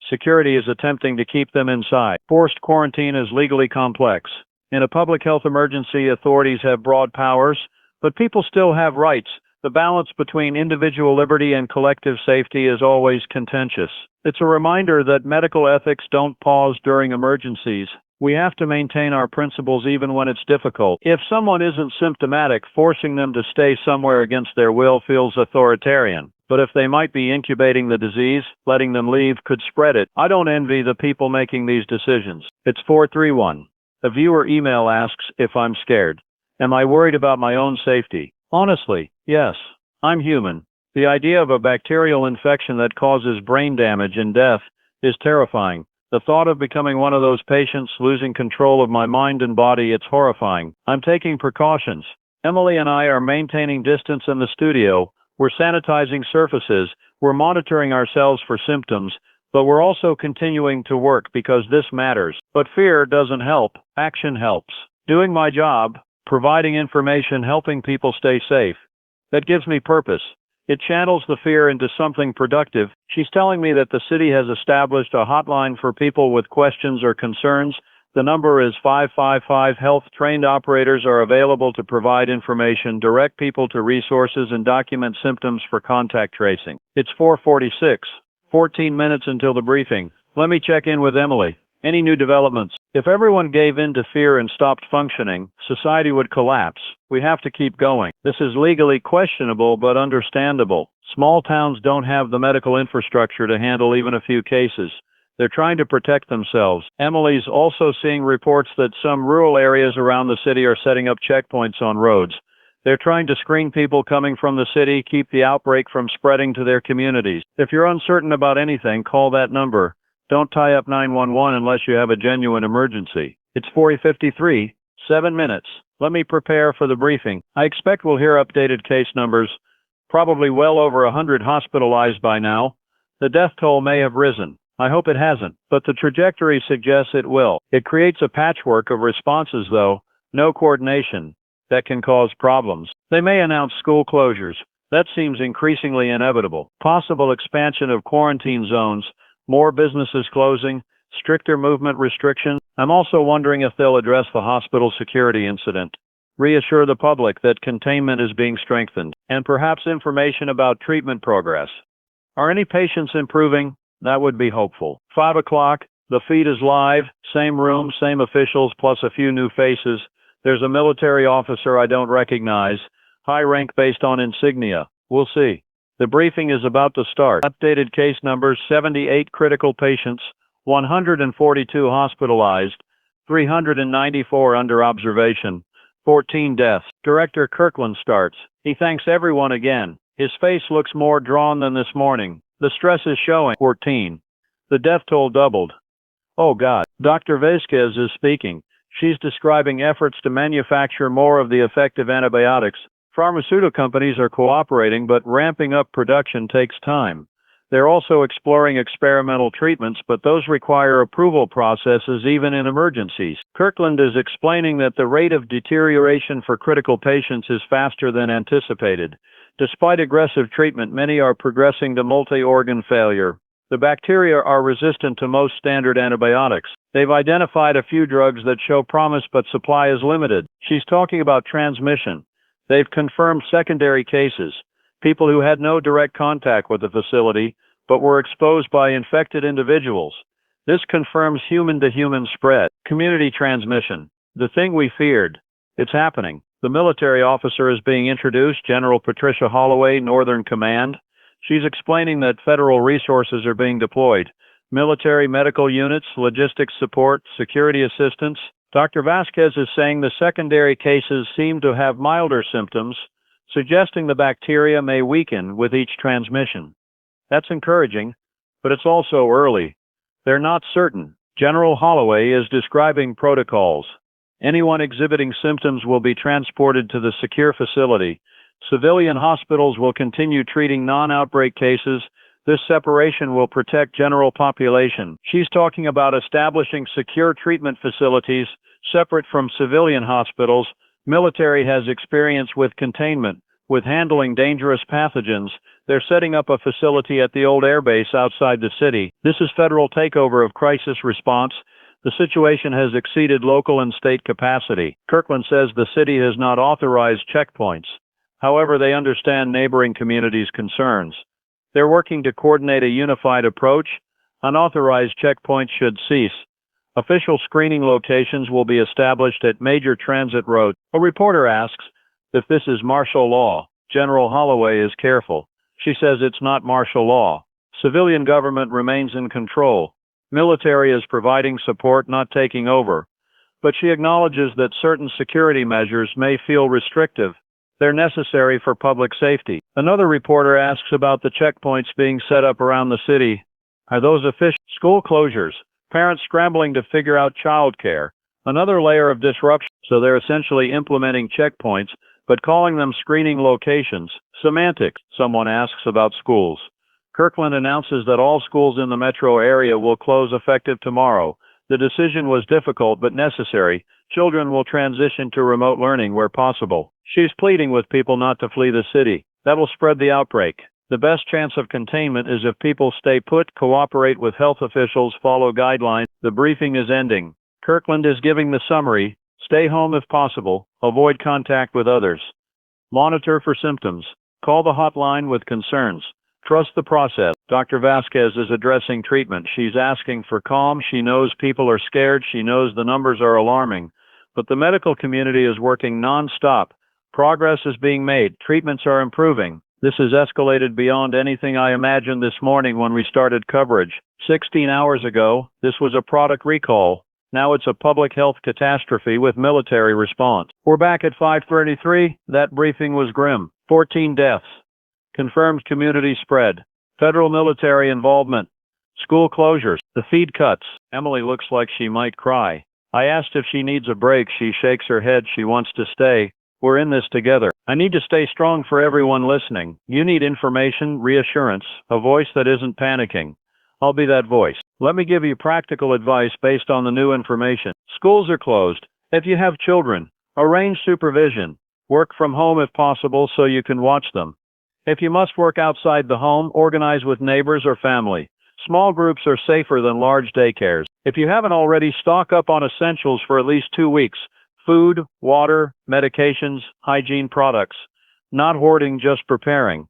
Security is attempting to keep them inside. Forced quarantine is legally complex. In a public health emergency, authorities have broad powers, but people still have rights. The balance between individual liberty and collective safety is always contentious. It's a reminder that medical ethics don't pause during emergencies. We have to maintain our principles even when it's difficult. If someone isn't symptomatic, forcing them to stay somewhere against their will feels authoritarian. But if they might be incubating the disease, letting them leave could spread it. I don't envy the people making these decisions. It's 431. A viewer email asks if I'm scared. Am I worried about my own safety? Honestly, yes. I'm human. The idea of a bacterial infection that causes brain damage and death is terrifying. The thought of becoming one of those patients, losing control of my mind and body, it's horrifying. I'm taking precautions. Emily and I are maintaining distance in the studio. We're sanitizing surfaces. We're monitoring ourselves for symptoms, but we're also continuing to work because this matters. But fear doesn't help. Action helps. Doing my job, providing information, helping people stay safe. That gives me purpose. It channels the fear into something productive. She's telling me that the city has established a hotline for people with questions or concerns. The number is 555. Health-trained operators are available to provide information, direct people to resources, and document symptoms for contact tracing. It's 4:46. 14 minutes until the briefing. Let me check in with Emily. Any new developments? If everyone gave in to fear and stopped functioning, society would collapse. We have to keep going. This is legally questionable but understandable. Small towns don't have the medical infrastructure to handle even a few cases. They're trying to protect themselves. Emily's also seeing reports that some rural areas around the city are setting up checkpoints on roads. They're trying to screen people coming from the city, keep the outbreak from spreading to their communities. If you're uncertain about anything, call that number. Don't tie up 911 unless you have a genuine emergency. It's 4:53, 7 minutes. Let me prepare for the briefing. I expect we'll hear updated case numbers. Probably well over 100 hospitalized by now. The death toll may have risen. I hope it hasn't, but the trajectory suggests it will. It creates a patchwork of responses, though. No coordination. That can cause problems. They may announce school closures. That seems increasingly inevitable. Possible expansion of quarantine zones. More businesses closing, stricter movement restrictions. I'm also wondering if they'll address the hospital security incident, reassure the public that containment is being strengthened, and perhaps information about treatment progress. Are any patients improving? That would be hopeful. 5 o'clock, the feed is live, same room, same officials, plus a few new faces. There's a military officer I don't recognize, high rank based on insignia. We'll see. The briefing is about to start. Updated case numbers: 78 critical patients, 142 hospitalized, 394 under observation, 14 deaths. Director Kirkland starts. He thanks everyone again. His face looks more drawn than this morning. The stress is showing. 14. The death toll doubled. Oh God. Dr. Vasquez is speaking. She's describing efforts to manufacture more of the effective antibiotics. Pharmaceutical companies are cooperating, but ramping up production takes time. They're also exploring experimental treatments, but those require approval processes even in emergencies. Kirkland is explaining that the rate of deterioration for critical patients is faster than anticipated. Despite aggressive treatment, many are progressing to multi-organ failure. The bacteria are resistant to most standard antibiotics. They've identified a few drugs that show promise, but supply is limited. She's talking about transmission. They've confirmed secondary cases, people who had no direct contact with the facility, but were exposed by infected individuals. This confirms human-to-human spread. Community transmission. The thing we feared. It's happening. The military officer is being introduced, General Patricia Holloway, Northern Command. She's explaining that federal resources are being deployed. Military medical units, logistics support, security assistance. Dr. Vasquez is saying the secondary cases seem to have milder symptoms, suggesting the bacteria may weaken with each transmission. That's encouraging, but it's also early. They're not certain. General Holloway is describing protocols. Anyone exhibiting symptoms will be transported to the secure facility. Civilian hospitals will continue treating non-outbreak cases. This separation will protect general population. She's talking about establishing secure treatment facilities separate from civilian hospitals. Military has experience with containment, with handling dangerous pathogens. They're setting up a facility at the old airbase outside the city. This is federal takeover of crisis response. The situation has exceeded local and state capacity. Kirkland says the city has not authorized checkpoints. However, they understand neighboring communities' concerns. They're working to coordinate a unified approach. Unauthorized checkpoints should cease. Official screening locations will be established at major transit roads. A reporter asks if this is martial law. General Holloway is careful. She says it's not martial law. Civilian government remains in control. Military is providing support, not taking over. But she acknowledges that certain security measures may feel restrictive. They're necessary for public safety. Another reporter asks about the checkpoints being set up around the city. Are those official? School closures. Parents scrambling to figure out childcare. Another layer of disruption. So they're essentially implementing checkpoints, but calling them screening locations. Semantics. Someone asks about schools. Kirkland announces that all schools in the metro area will close effective tomorrow. The decision was difficult but necessary. Children will transition to remote learning where possible. She's pleading with people not to flee the city. That will spread the outbreak. The best chance of containment is if people stay put, cooperate with health officials, follow guidelines. The briefing is ending. Kirkland is giving the summary. Stay home if possible. Avoid contact with others. Monitor for symptoms. Call the hotline with concerns. Trust the process. Dr. Vasquez is addressing treatment. She's asking for calm. She knows people are scared. She knows the numbers are alarming. But the medical community is working non-stop. Progress is being made. Treatments are improving. This has escalated beyond anything I imagined this morning when we started coverage. 16 hours ago, this was a product recall. Now it's a public health catastrophe with military response. We're back at 5:33. That briefing was grim. 14 deaths. Confirmed community spread. Federal military involvement. School closures. The feed cuts. Emily looks like she might cry. I asked if she needs a break. She shakes her head. She wants to stay. We're in this together. I need to stay strong for everyone listening. You need information, reassurance, a voice that isn't panicking. I'll be that voice. Let me give you practical advice based on the new information. Schools are closed. If you have children, arrange supervision. Work from home if possible so you can watch them. If you must work outside the home, organize with neighbors or family. Small groups are safer than large daycares. If you haven't already, stock up on essentials for at least 2 weeks. Food, water, medications, hygiene products. Not hoarding, just preparing.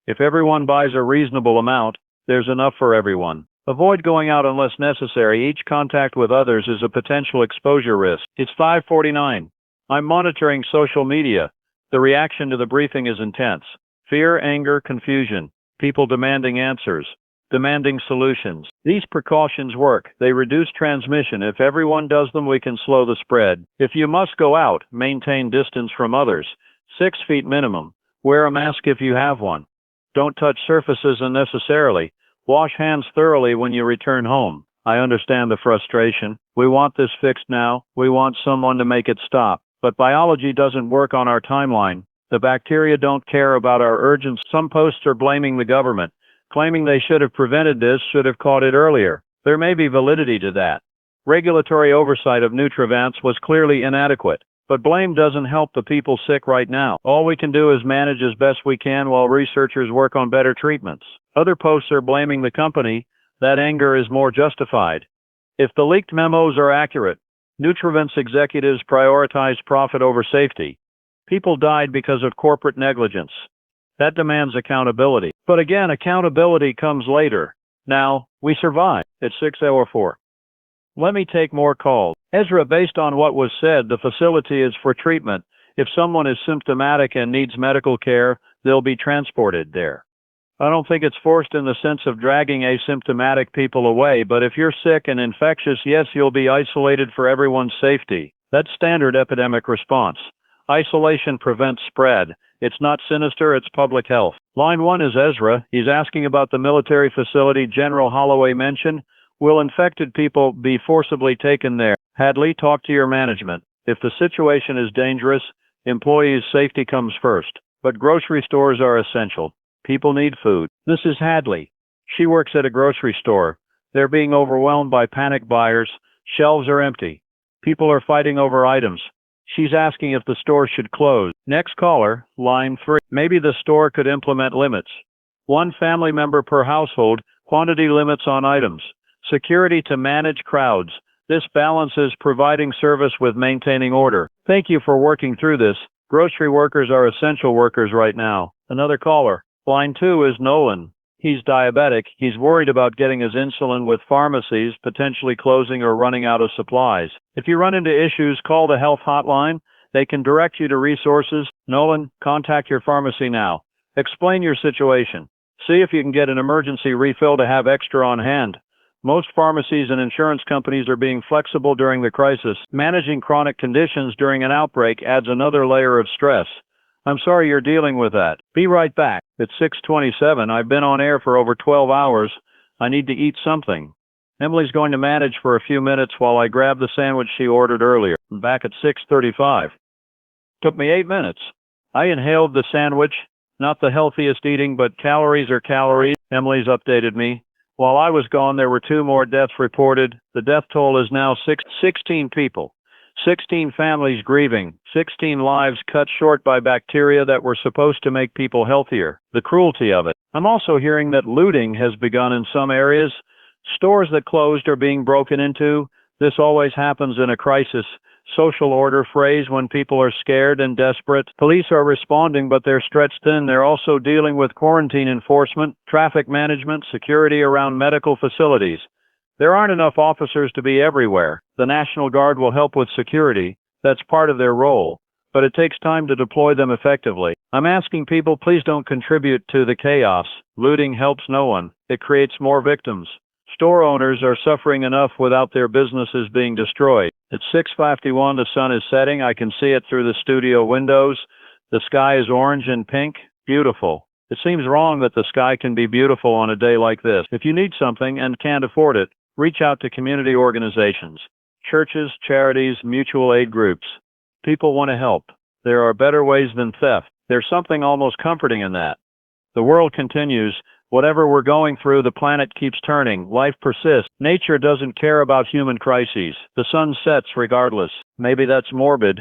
If everyone buys a reasonable amount, there's enough for everyone. Avoid going out unless necessary. Each contact with others is a potential exposure risk. It's 5:49. I'm monitoring social media. The reaction to the briefing is intense. Fear, anger, confusion. People demanding answers. Demanding solutions. These precautions work. They reduce transmission. If everyone does them, we can slow the spread. If you must go out, maintain distance from others. 6 feet minimum. Wear a mask if you have one. Don't touch surfaces unnecessarily. Wash hands thoroughly when you return home. I understand the frustration. We want this fixed now. We want someone to make it stop. But biology doesn't work on our timeline. The bacteria don't care about our urgency. Some posts are blaming the government, claiming they should have prevented this, should have caught it earlier. There may be validity to that. Regulatory oversight of Nutravance was clearly inadequate. But blame doesn't help the people sick right now. All we can do is manage as best we can while researchers work on better treatments. Other posts are blaming the company. That anger is more justified. If the leaked memos are accurate, Nutravance executives prioritized profit over safety. People died because of corporate negligence. That demands accountability. But again, accountability comes later. Now, we survive. It's 6:04. Let me take more calls. Ezra, based on what was said, the facility is for treatment. If someone is symptomatic and needs medical care, they'll be transported there. I don't think it's forced in the sense of dragging asymptomatic people away, but if you're sick and infectious, yes, you'll be isolated for everyone's safety. That's standard epidemic response. Isolation prevents spread. It's not sinister, it's public health. Line 1 is Ezra. He's asking about the military facility General Holloway mentioned. Will infected people be forcibly taken there? Hadley, talk to your management. If the situation is dangerous, employees' safety comes first. But grocery stores are essential. People need food. This is Hadley. She works at a grocery store. They're being overwhelmed by panic buyers. Shelves are empty. People are fighting over items. She's asking if the store should close. Next caller, line 3. Maybe the store could implement limits. One family member per household, quantity limits on items. Security to manage crowds. This balances providing service with maintaining order. Thank you for working through this. Grocery workers are essential workers right now. Another caller. Line 2 is Nolan. He's diabetic. He's worried about getting his insulin with pharmacies potentially closing or running out of supplies. If you run into issues, call the health hotline. They can direct you to resources. Nolan, contact your pharmacy now. Explain your situation. See if you can get an emergency refill to have extra on hand. Most pharmacies and insurance companies are being flexible during the crisis. Managing chronic conditions during an outbreak adds another layer of stress. I'm sorry you're dealing with that. Be right back. It's 6:27. I've been on air for over 12 hours. I need to eat something. Emily's going to manage for a few minutes while I grab the sandwich she ordered earlier. I'm back at 6:35. Took me 8 minutes. I inhaled the sandwich. Not the healthiest eating, but calories are calories. Emily's updated me. While I was gone, there were 2 more deaths reported. The death toll is now 16 people. 16 families grieving, 16 lives cut short by bacteria that were supposed to make people healthier. The cruelty of it. I'm also hearing that looting has begun in some areas. Stores that closed are being broken into. This always happens in a crisis. Social order phrase when people are scared and desperate. Police are responding, but they're stretched thin. They're also dealing with quarantine enforcement, traffic management, security around medical facilities. There aren't enough officers to be everywhere. The National Guard will help with security. That's part of their role. But it takes time to deploy them effectively. I'm asking people, please don't contribute to the chaos. Looting helps no one. It creates more victims. Store owners are suffering enough without their businesses being destroyed. At 6:51, the sun is setting. I can see it through the studio windows. The sky is orange and pink. Beautiful. It seems wrong that the sky can be beautiful on a day like this. If you need something and can't afford it, reach out to community organizations, churches, charities, mutual aid groups. People want to help. There are better ways than theft. There's something almost comforting in that. The world continues. Whatever we're going through, the planet keeps turning. Life persists. Nature doesn't care about human crises. The sun sets regardless. Maybe that's morbid.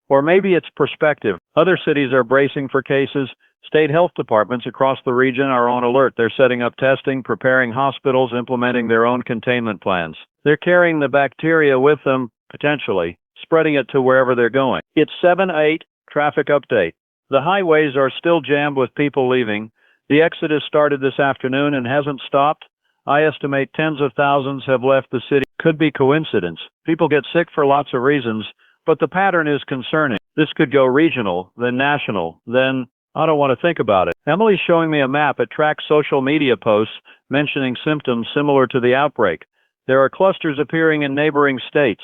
Or maybe it's perspective. Other cities are bracing for cases. State health departments across the region are on alert. They're setting up testing, preparing hospitals, implementing their own containment plans. They're carrying the bacteria with them, potentially, spreading it to wherever they're going. It's 7/8, traffic update. The highways are still jammed with people leaving. The exodus started this afternoon and hasn't stopped. I estimate tens of thousands have left the city. Could be coincidence. People get sick for lots of reasons, but the pattern is concerning. This could go regional, then national, then I don't want to think about it. Emily's showing me a map. It tracks social media posts mentioning symptoms similar to the outbreak. There are clusters appearing in neighboring states.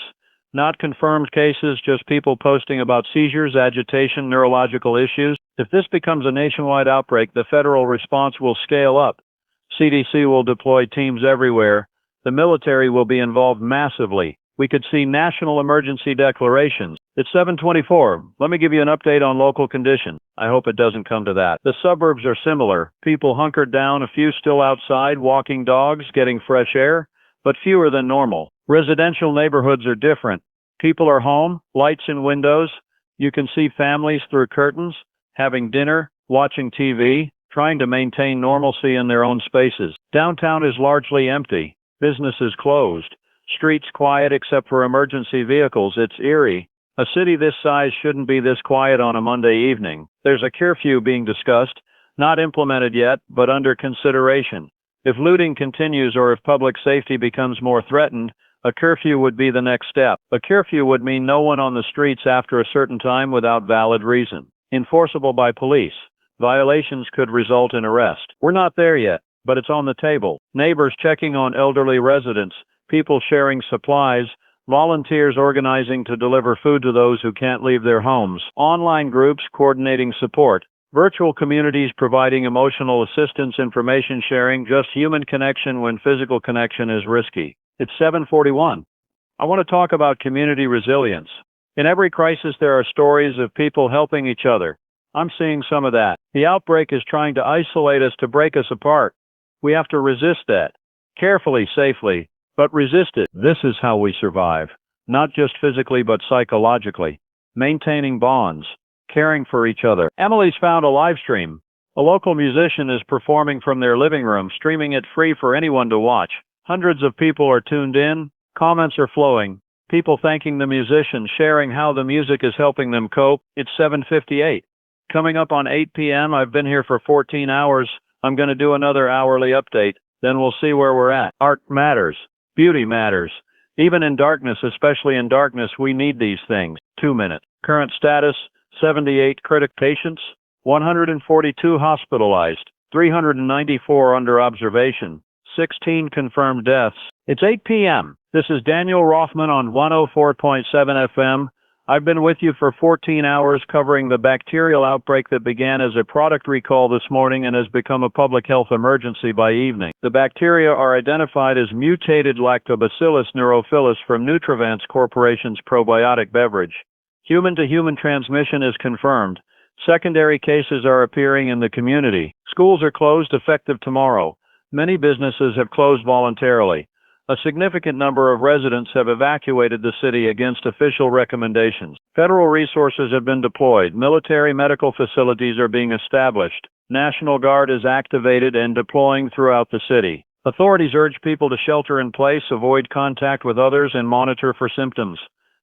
Not confirmed cases, just people posting about seizures, agitation, neurological issues. If this becomes a nationwide outbreak, the federal response will scale up. CDC will deploy teams everywhere. The military will be involved massively. We could see national emergency declarations. It's 7:24. Let me give you an update on local conditions. I hope it doesn't come to that. The suburbs are similar. People hunkered down, a few still outside, walking dogs, getting fresh air, but fewer than normal. Residential neighborhoods are different. People are home, lights in windows. You can see families through curtains, having dinner, watching TV, trying to maintain normalcy in their own spaces. Downtown is largely empty. Businesses closed. Streets quiet except for emergency vehicles. It's eerie. A city this size shouldn't be this quiet on a Monday evening. There's a curfew being discussed, not implemented yet, but under consideration. If looting continues or if public safety becomes more threatened, a curfew would be the next step. A curfew would mean no one on the streets after a certain time without valid reason. Enforceable by police. Violations could result in arrest. We're not there yet, but it's on the table. Neighbors checking on elderly residents, people sharing supplies, volunteers organizing to deliver food to those who can't leave their homes, online groups coordinating support. Virtual communities providing emotional assistance, information sharing, just human connection when physical connection is risky. It's 7:41. I want to talk about community resilience. In every crisis, there are stories of people helping each other. I'm seeing some of that. The outbreak is trying to isolate us, to break us apart. We have to resist that. Carefully, safely, but resist it. This is how we survive. Not just physically, but psychologically. Maintaining bonds. Caring for each other. Emily's found a live stream. A local musician is performing from their living room, streaming it free for anyone to watch. Hundreds of people are tuned in. Comments are flowing. People thanking the musician, sharing how the music is helping them cope. It's 7:58. Coming up on 8 p.m., I've been here for 14 hours. I'm going to do another hourly update. Then we'll see where we're at. Art matters. Beauty matters. Even in darkness, especially in darkness, we need these things. 2 minutes. Current status, 78 critical patients, 142 hospitalized, 394 under observation, 16 confirmed deaths. It's 8 p.m. This is Daniel Rothman on 104.7 FM. I've been with you for 14 hours covering the bacterial outbreak that began as a product recall this morning and has become a public health emergency by evening. The bacteria are identified as mutated Lactobacillus neurophilus from Nutrivance Corporation's probiotic beverage. Human-to-human transmission is confirmed. Secondary cases are appearing in the community. Schools are closed effective tomorrow. Many businesses have closed voluntarily. A significant number of residents have evacuated the city against official recommendations. Federal resources have been deployed. Military medical facilities are being established. National Guard is activated and deploying throughout the city. Authorities urge people to shelter in place, avoid contact with others, and monitor for symptoms.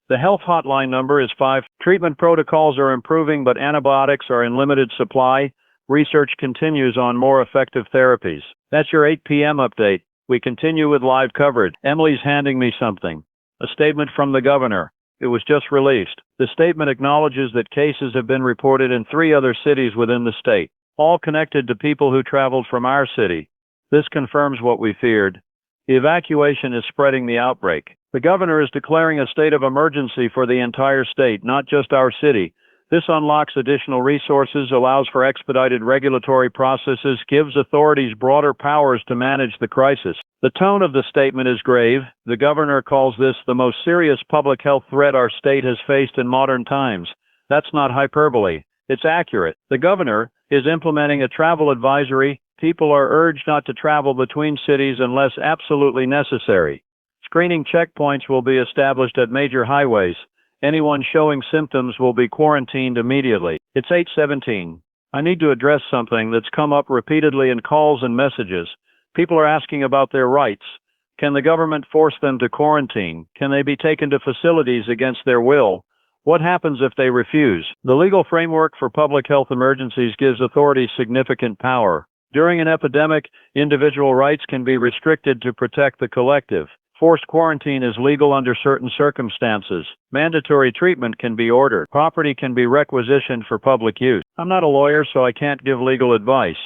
The health hotline number is 5. Treatment protocols are improving, but antibiotics are in limited supply. Research continues on more effective therapies. That's your 8 p.m. update. We continue with live coverage. Emily's handing me something. A statement from the governor. It was just released. The statement acknowledges that cases have been reported in 3 other cities within the state, all connected to people who traveled from our city. This confirms what we feared. The evacuation is spreading the outbreak. The governor is declaring a state of emergency for the entire state, not just our city. This unlocks additional resources, allows for expedited regulatory processes, gives authorities broader powers to manage the crisis. The tone of the statement is grave. The governor calls this the most serious public health threat our state has faced in modern times. That's not hyperbole. It's accurate. The governor is implementing a travel advisory. People are urged not to travel between cities unless absolutely necessary. Screening checkpoints will be established at major highways. Anyone showing symptoms will be quarantined immediately. It's 8:17. I need to address something that's come up repeatedly in calls and messages. People are asking about their rights. Can the government force them to quarantine? Can they be taken to facilities against their will? What happens if they refuse? The legal framework for public health emergencies gives authorities significant power. During an epidemic, individual rights can be restricted to protect the collective. Forced quarantine is legal under certain circumstances. Mandatory treatment can be ordered. Property can be requisitioned for public use. I'm not a lawyer, so I can't give legal advice.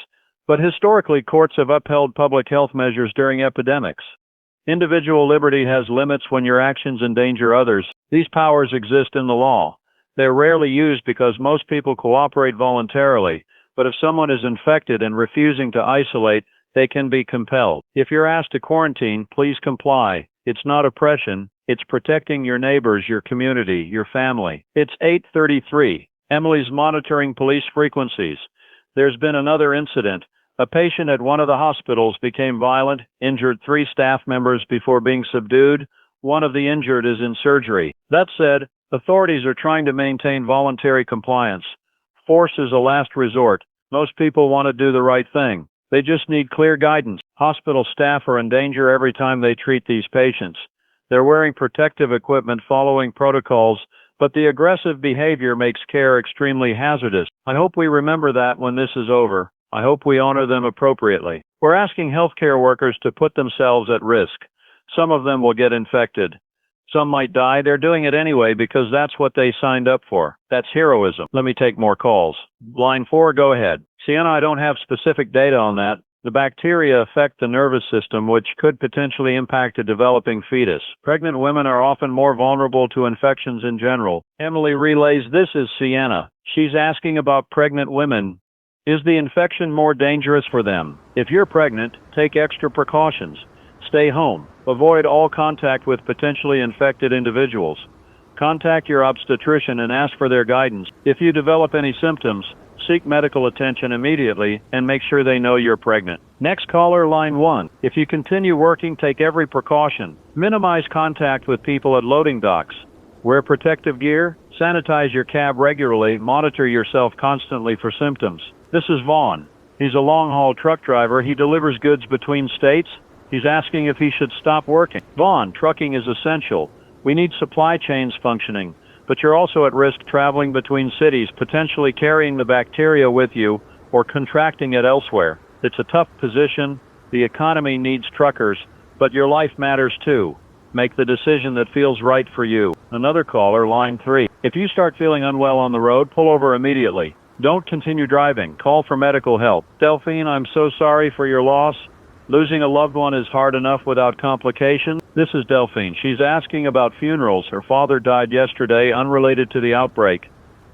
But historically, courts have upheld public health measures during epidemics. Individual liberty has limits when your actions endanger others. These powers exist in the law. They're rarely used because most people cooperate voluntarily. But if someone is infected and refusing to isolate, they can be compelled. If you're asked to quarantine, please comply. It's not oppression. It's protecting your neighbors, your community, your family. It's 8:33. Emily's monitoring police frequencies. There's been another incident. A patient at one of the hospitals became violent, injured 3 staff members before being subdued. One of the injured is in surgery. That said, authorities are trying to maintain voluntary compliance. Force is a last resort. Most people want to do the right thing. They just need clear guidance. Hospital staff are in danger every time they treat these patients. They're wearing protective equipment, following protocols, but the aggressive behavior makes care extremely hazardous. I hope we remember that when this is over. I hope we honor them appropriately. We're asking healthcare workers to put themselves at risk. Some of them will get infected. Some might die. They're doing it anyway because that's what they signed up for. That's heroism. Let me take more calls. Line 4, go ahead. Sienna, I don't have specific data on that. The bacteria affect the nervous system, which could potentially impact a developing fetus. Pregnant women are often more vulnerable to infections in general. Emily relays, this is Sienna. She's asking about pregnant women. Is the infection more dangerous for them? If you're pregnant, take extra precautions. Stay home. Avoid all contact with potentially infected individuals. Contact your obstetrician and ask for their guidance. If you develop any symptoms, seek medical attention immediately and make sure they know you're pregnant. Next caller, line 1. If you continue working, take every precaution. Minimize contact with people at loading docks. Wear protective gear. Sanitize your cab regularly. Monitor yourself constantly for symptoms. This is Vaughn. He's a long-haul truck driver. He delivers goods between states. He's asking if he should stop working. Vaughn, trucking is essential. We need supply chains functioning, but you're also at risk traveling between cities, potentially carrying the bacteria with you or contracting it elsewhere. It's a tough position. The economy needs truckers, but your life matters too. Make the decision that feels right for you. Another caller, line 3. If you start feeling unwell on the road, pull over immediately. Don't continue driving. Call for medical help. Delphine, I'm so sorry for your loss. Losing a loved one is hard enough without complications. This is Delphine. She's asking about funerals. Her father died yesterday, unrelated to the outbreak.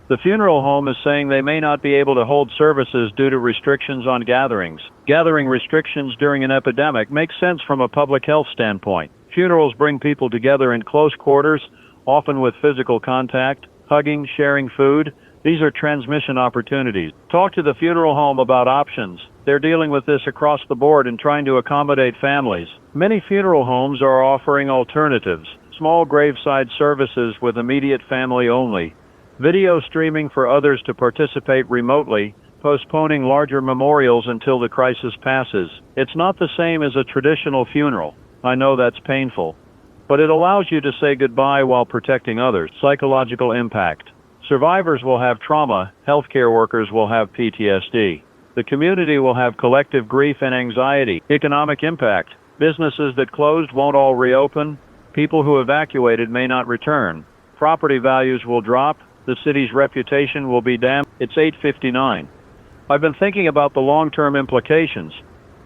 The funeral home is saying they may not be able to hold services due to restrictions on gatherings. Gathering restrictions during an epidemic makes sense from a public health standpoint. Funerals bring people together in close quarters, often with physical contact, hugging, sharing food. These are transmission opportunities. Talk to the funeral home about options. They're dealing with this across the board and trying to accommodate families. Many funeral homes are offering alternatives. Small graveside services with immediate family only. Video streaming for others to participate remotely, postponing larger memorials until the crisis passes. It's not the same as a traditional funeral. I know that's painful. But it allows you to say goodbye while protecting others. Psychological impact. Survivors will have trauma, healthcare workers will have PTSD. The community will have collective grief and anxiety. Economic impact. Businesses that closed won't all reopen. People who evacuated may not return. Property values will drop. The city's reputation will be damaged. It's 8:59. I've been thinking about the long-term implications.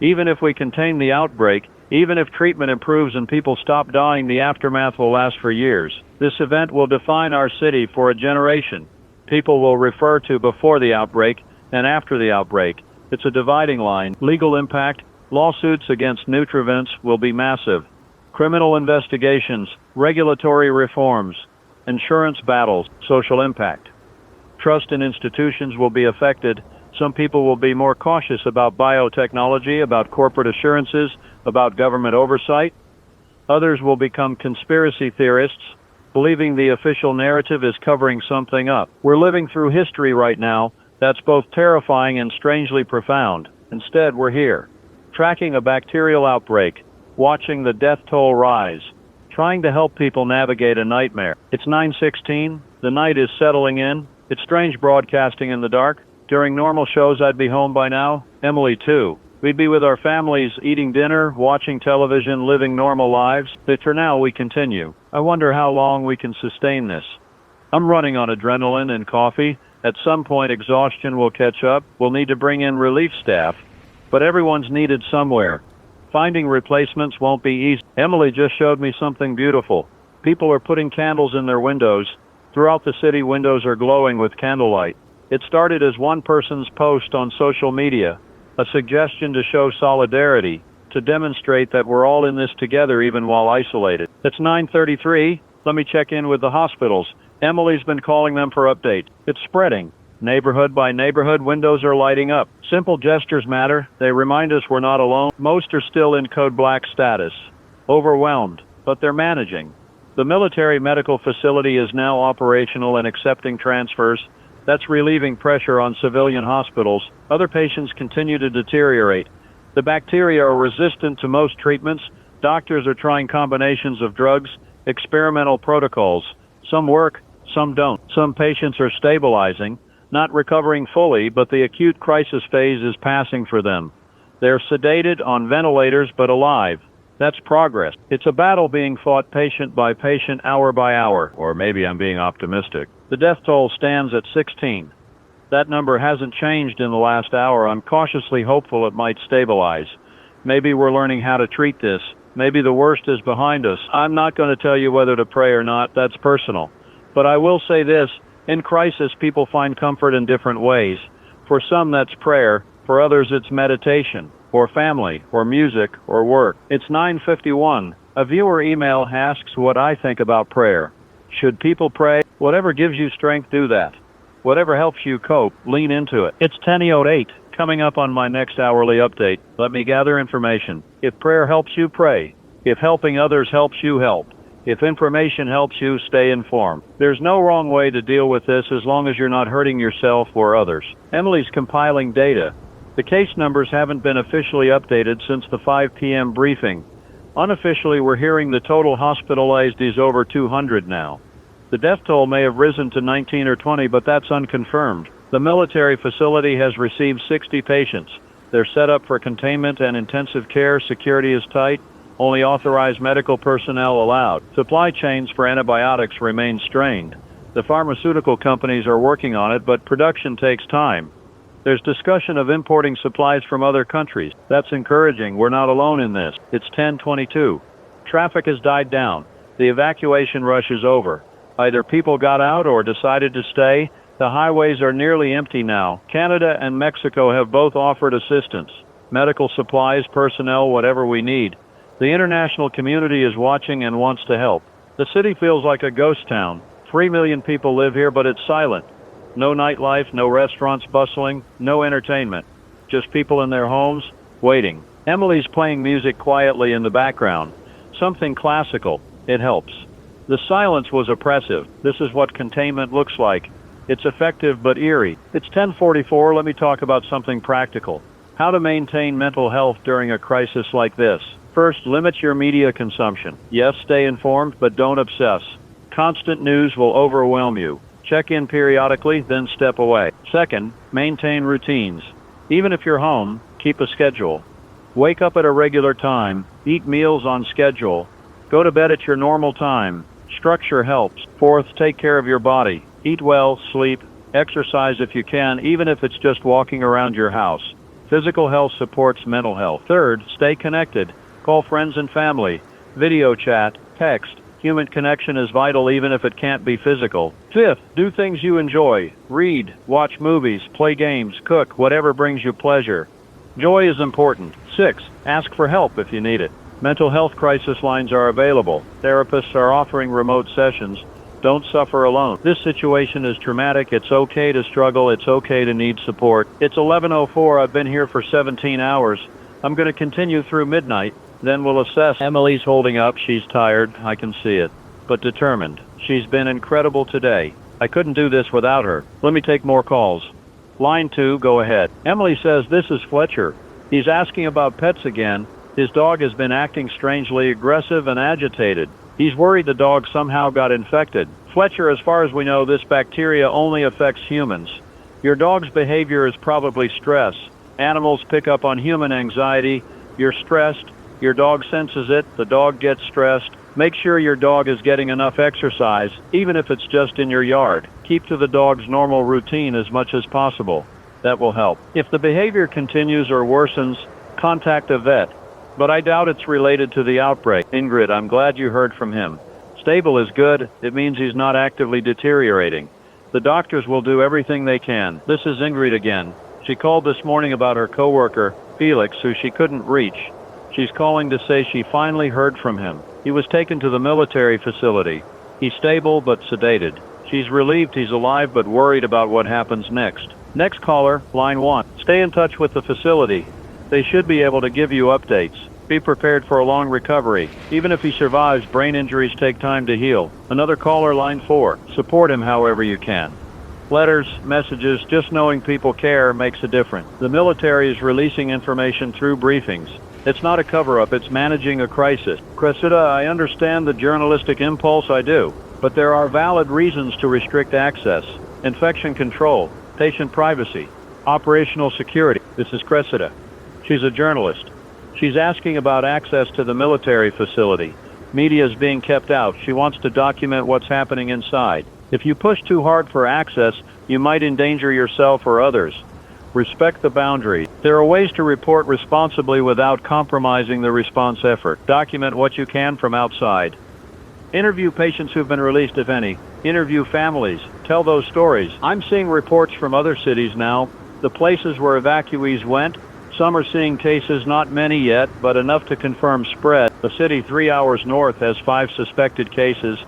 Even if we contain the outbreak, even if treatment improves and people stop dying, the aftermath will last for years. This event will define our city for a generation. People will refer to before the outbreak and after the outbreak. It's a dividing line. Legal impact. Lawsuits against nutrivents will be massive. Criminal investigations, regulatory reforms, insurance battles, social impact. Trust in institutions will be affected. Some people will be more cautious about biotechnology, about corporate assurances, about government oversight. Others will become conspiracy theorists, believing the official narrative is covering something up. We're living through history right now that's both terrifying and strangely profound. Instead, we're here, tracking a bacterial outbreak, watching the death toll rise, trying to help people navigate a nightmare. It's 9:16, the night is settling in. It's strange broadcasting in the dark. During normal shows, I'd be home by now. Emily, too. We'd be with our families, eating dinner, watching television, living normal lives. But for now, we continue. I wonder how long we can sustain this. I'm running on adrenaline and coffee. At some point, exhaustion will catch up. We'll need to bring in relief staff, but everyone's needed somewhere. Finding replacements won't be easy. Emily just showed me something beautiful. People are putting candles in their windows. Throughout the city, windows are glowing with candlelight. It started as one person's post on social media, a suggestion to show solidarity, to demonstrate that we're all in this together even while isolated. It's 9:33. Let me check in with the hospitals. Emily's been calling them for updates. It's spreading. Neighborhood by neighborhood, windows are lighting up. Simple gestures matter. They remind us we're not alone. Most are still in code black status, overwhelmed, but they're managing. The military medical facility is now operational and accepting transfers. That's relieving pressure on civilian hospitals. Other patients continue to deteriorate. The bacteria are resistant to most treatments. Doctors are trying combinations of drugs, experimental protocols. Some work, some don't. Some patients are stabilizing, not recovering fully, but the acute crisis phase is passing for them. They're sedated, on ventilators, but alive. That's progress. It's a battle being fought patient by patient, hour by hour. Or maybe I'm being optimistic. The death toll stands at 16. That number hasn't changed in the last hour. I'm cautiously hopeful it might stabilize. Maybe we're learning how to treat this. Maybe the worst is behind us. I'm not going to tell you whether to pray or not. That's personal. But I will say this. In crisis, people find comfort in different ways. For some, that's prayer. For others, it's meditation, or family, or music, or work. It's 9:51. A viewer email asks what I think about prayer. Should people pray? Whatever gives you strength, do that. Whatever helps you cope, lean into it. It's 10:08. Coming up on my next hourly update, let me gather information. If prayer helps you, pray. If helping others helps you, help. If information helps you, stay informed. There's no wrong way to deal with this as long as you're not hurting yourself or others. Emily's compiling data. The case numbers haven't been officially updated since the 5 p.m. briefing. Unofficially, we're hearing the total hospitalized is over 200 now. The death toll may have risen to 19 or 20, but that's unconfirmed. The military facility has received 60 patients. They're set up for containment and intensive care. Security is tight. Only authorized medical personnel allowed. Supply chains for antibiotics remain strained. The pharmaceutical companies are working on it, but production takes time. There's discussion of importing supplies from other countries. That's encouraging. We're not alone in this. It's 10:22. Traffic has died down. The evacuation rush is over. Either people got out or decided to stay. The highways are nearly empty now. Canada and Mexico have both offered assistance. Medical supplies, personnel, whatever we need. The international community is watching and wants to help. The city feels like a ghost town. 3 million people live here, but it's silent. No nightlife, no restaurants bustling, no entertainment. Just people in their homes, waiting. Emily's playing music quietly in the background. Something classical. It helps. The silence was oppressive. This is what containment looks like. It's effective but eerie. It's 10:44. Let me talk about something practical. How to maintain mental health during a crisis like this. First, limit your media consumption. Yes, stay informed, but don't obsess. Constant news will overwhelm you. Check in periodically, then step away. Second, maintain routines. Even if you're home, keep a schedule. Wake up at a regular time. Eat meals on schedule. Go to bed at your normal time. Structure helps. Fourth, take care of your body. Eat well, sleep, exercise if you can, even if it's just walking around your house. Physical health supports mental health. Third, stay connected. Call friends and family. Video chat, text. Human connection is vital even if it can't be physical. Fifth, do things you enjoy. Read, watch movies, play games, cook, whatever brings you pleasure. Joy is important. Sixth, ask for help if you need it. Mental health crisis lines are available. Therapists are offering remote sessions. Don't suffer alone. This situation is traumatic. It's okay to struggle. It's okay to need support. It's 11:04. I've been here for 17 hours. I'm going to continue through midnight. Then we'll assess. Emily's holding up. She's tired. I can see it. But determined. She's been incredible today. I couldn't do this without her. Let me take more calls. Line 2, go ahead. Emily says this is Fletcher. He's asking about pets again. His dog has been acting strangely aggressive and agitated. He's worried the dog somehow got infected. Fletcher, as far as we know, this bacteria only affects humans. Your dog's behavior is probably stress. Animals pick up on human anxiety. You're stressed. Your dog senses it. The dog gets stressed. Make sure your dog is getting enough exercise, even if it's just in your yard. Keep to the dog's normal routine as much as possible. That will help. If the behavior continues or worsens, contact a vet. But I doubt it's related to the outbreak. Ingrid, I'm glad you heard from him. Stable is good. It means he's not actively deteriorating. The doctors will do everything they can. This is Ingrid again. She called this morning about her coworker, Felix, who she couldn't reach. She's calling to say she finally heard from him. He was taken to the military facility. He's stable but sedated. She's relieved he's alive but worried about what happens next. Next caller, line 1. Stay in touch with the facility. They should be able to give you updates. Be prepared for a long recovery. Even if he survives, brain injuries take time to heal. Another caller, line 4. Support him however you can. Letters, messages, just knowing people care makes a difference. The military is releasing information through briefings. It's not a cover-up, it's managing a crisis. Cressida, I understand the journalistic impulse, I do. But there are valid reasons to restrict access. Infection control, patient privacy, operational security. This is Cressida. She's a journalist. She's asking about access to the military facility. Media is being kept out. She wants to document what's happening inside. If you push too hard for access, you might endanger yourself or others. Respect the boundaries. There are ways to report responsibly without compromising the response effort. Document what you can from outside. Interview patients who've been released, if any. Interview families. Tell those stories. I'm seeing reports from other cities now. The places where evacuees went, some are seeing cases, not many yet, but enough to confirm spread. The city 3 hours north has 5 suspected cases.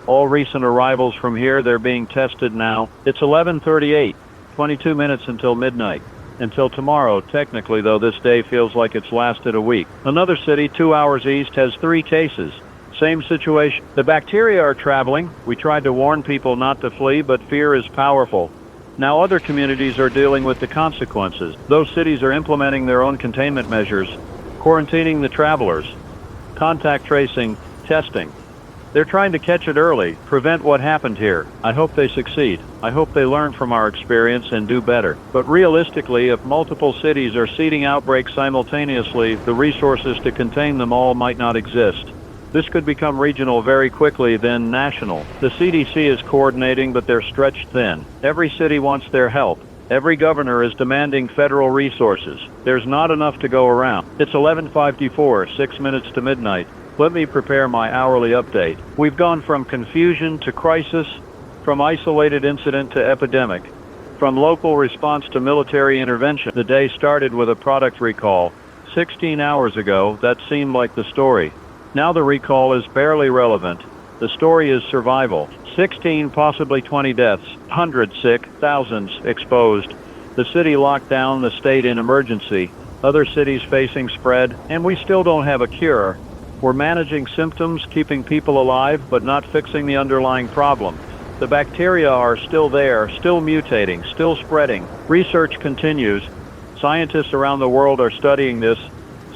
All recent arrivals from here, they're being tested now. It's 11:38, 22 minutes until midnight. Until tomorrow, technically, though this day feels like it's lasted a week. Another city 2 hours east has 3 cases. Same situation. The bacteria are traveling. We tried to warn people not to flee, but fear is powerful. Now other communities are dealing with the consequences. Those cities are implementing their own containment measures, quarantining the travelers, contact tracing, testing. They're trying to catch it early, prevent what happened here. I hope they succeed. I hope they learn from our experience and do better. But realistically, if multiple cities are seeding outbreaks simultaneously, the resources to contain them all might not exist. This could become regional very quickly, then national. The CDC is coordinating, but they're stretched thin. Every city wants their help. Every governor is demanding federal resources. There's not enough to go around. It's 11:54, 6 minutes to midnight. Let me prepare my hourly update. We've gone from confusion to crisis, from isolated incident to epidemic, from local response to military intervention. The day started with a product recall. 16 hours ago, that seemed like the story. Now the recall is barely relevant. The story is survival. 16, possibly 20 deaths, hundreds sick, thousands exposed. The city locked down, the state in emergency, other cities facing spread, and we still don't have a cure. We're managing symptoms, keeping people alive, but not fixing the underlying problem. The bacteria are still there, still mutating, still spreading. Research continues. Scientists around the world are studying this.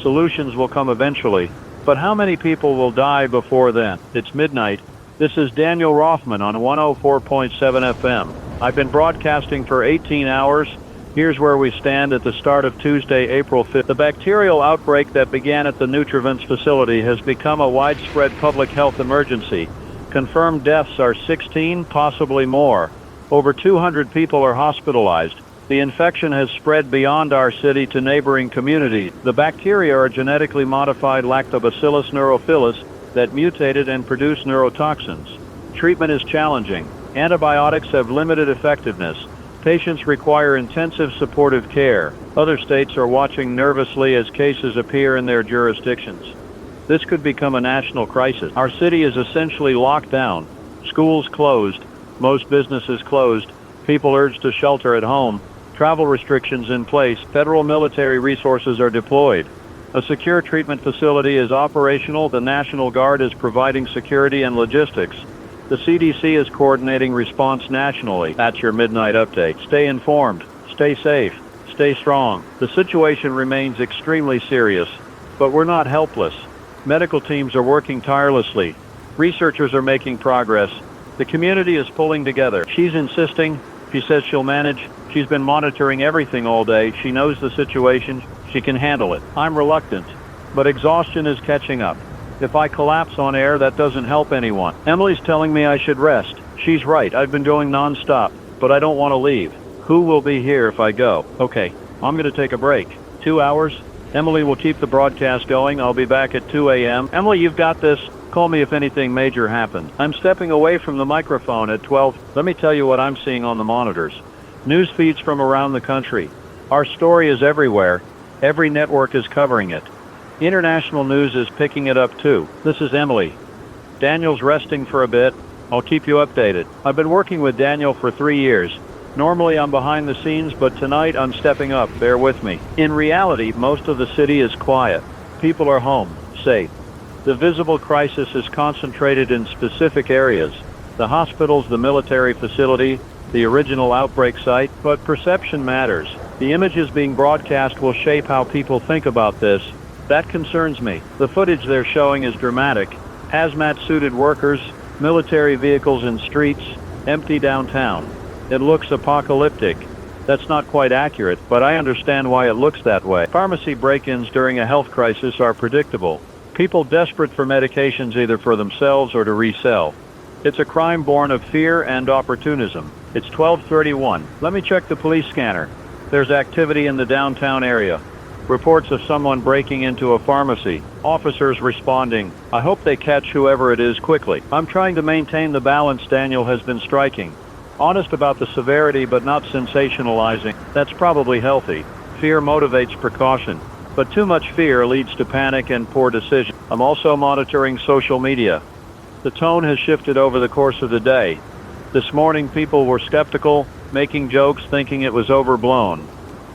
Solutions will come eventually. But how many people will die before then? It's midnight. This is Daniel Rothman on 104.7 FM. I've been broadcasting for 18 hours. Here's where we stand at the start of Tuesday, April 5th. The bacterial outbreak that began at the Nutrivance facility has become a widespread public health emergency. Confirmed deaths are 16, possibly more. Over 200 people are hospitalized. The infection has spread beyond our city to neighboring communities. The bacteria are genetically modified Lactobacillus neurophilus that mutated and produce neurotoxins. Treatment is challenging. Antibiotics have limited effectiveness. Patients require intensive supportive care. Other states are watching nervously as cases appear in their jurisdictions. This could become a national crisis. Our city is essentially locked down. Schools closed. Most businesses closed. People urged to shelter at home. Travel restrictions in place. Federal military resources are deployed. A secure treatment facility is operational. The National Guard is providing security and logistics. The CDC is coordinating response nationally. That's your midnight update. Stay informed. Stay safe. Stay strong. The situation remains extremely serious, but we're not helpless. Medical teams are working tirelessly. Researchers are making progress. The community is pulling together. She's insisting. She says she'll manage. She's been monitoring everything all day. She knows the situation. She can handle it. I'm reluctant, but exhaustion is catching up. If I collapse on air, that doesn't help anyone. Emily's telling me I should rest. She's right. I've been going nonstop, but I don't want to leave. Who will be here if I go? Okay, I'm going to take a break. 2 hours. Emily will keep the broadcast going. I'll be back at 2 a.m. Emily, you've got this. Call me if anything major happens. I'm stepping away from the microphone at 12. Let me tell you what I'm seeing on the monitors. News feeds from around the country. Our story is everywhere. Every network is covering it. International news is picking it up too. This is Emily. Daniel's resting for a bit. I'll keep you updated. I've been working with Daniel for 3 years. Normally I'm behind the scenes, but tonight I'm stepping up. Bear with me. In reality, most of the city is quiet. People are home, safe. The visible crisis is concentrated in specific areas. The hospitals, the military facility, the original outbreak site, but perception matters. The images being broadcast will shape how people think about this. That concerns me. The footage they're showing is dramatic. Hazmat-suited workers, military vehicles in streets, empty downtown. It looks apocalyptic. That's not quite accurate, but I understand why it looks that way. Pharmacy break-ins during a health crisis are predictable. People desperate for medications either for themselves or to resell. It's a crime born of fear and opportunism. It's 12:31. Let me check the police scanner. There's activity in the downtown area. Reports of someone breaking into a pharmacy. Officers responding. I hope they catch whoever it is quickly. I'm trying to maintain the balance Daniel has been striking. Honest about the severity but not sensationalizing. That's probably healthy. Fear motivates precaution. But too much fear leads to panic and poor decisions. I'm also monitoring social media. The tone has shifted over the course of the day. This morning people were skeptical, making jokes thinking it was overblown.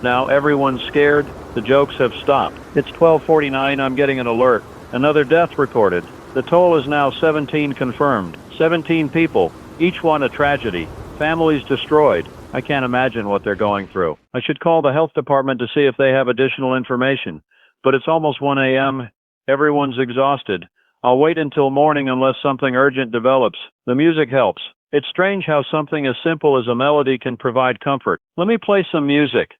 Now everyone's scared. The jokes have stopped. It's 12:49. I'm getting an alert. Another death reported. The toll is now 17 confirmed. 17 people, each one a tragedy. Families destroyed. I can't imagine what they're going through. I should call the health department to see if they have additional information. But it's almost 1 a.m. Everyone's exhausted. I'll wait until morning unless something urgent develops. The music helps. It's strange how something as simple as a melody can provide comfort. Let me play some music.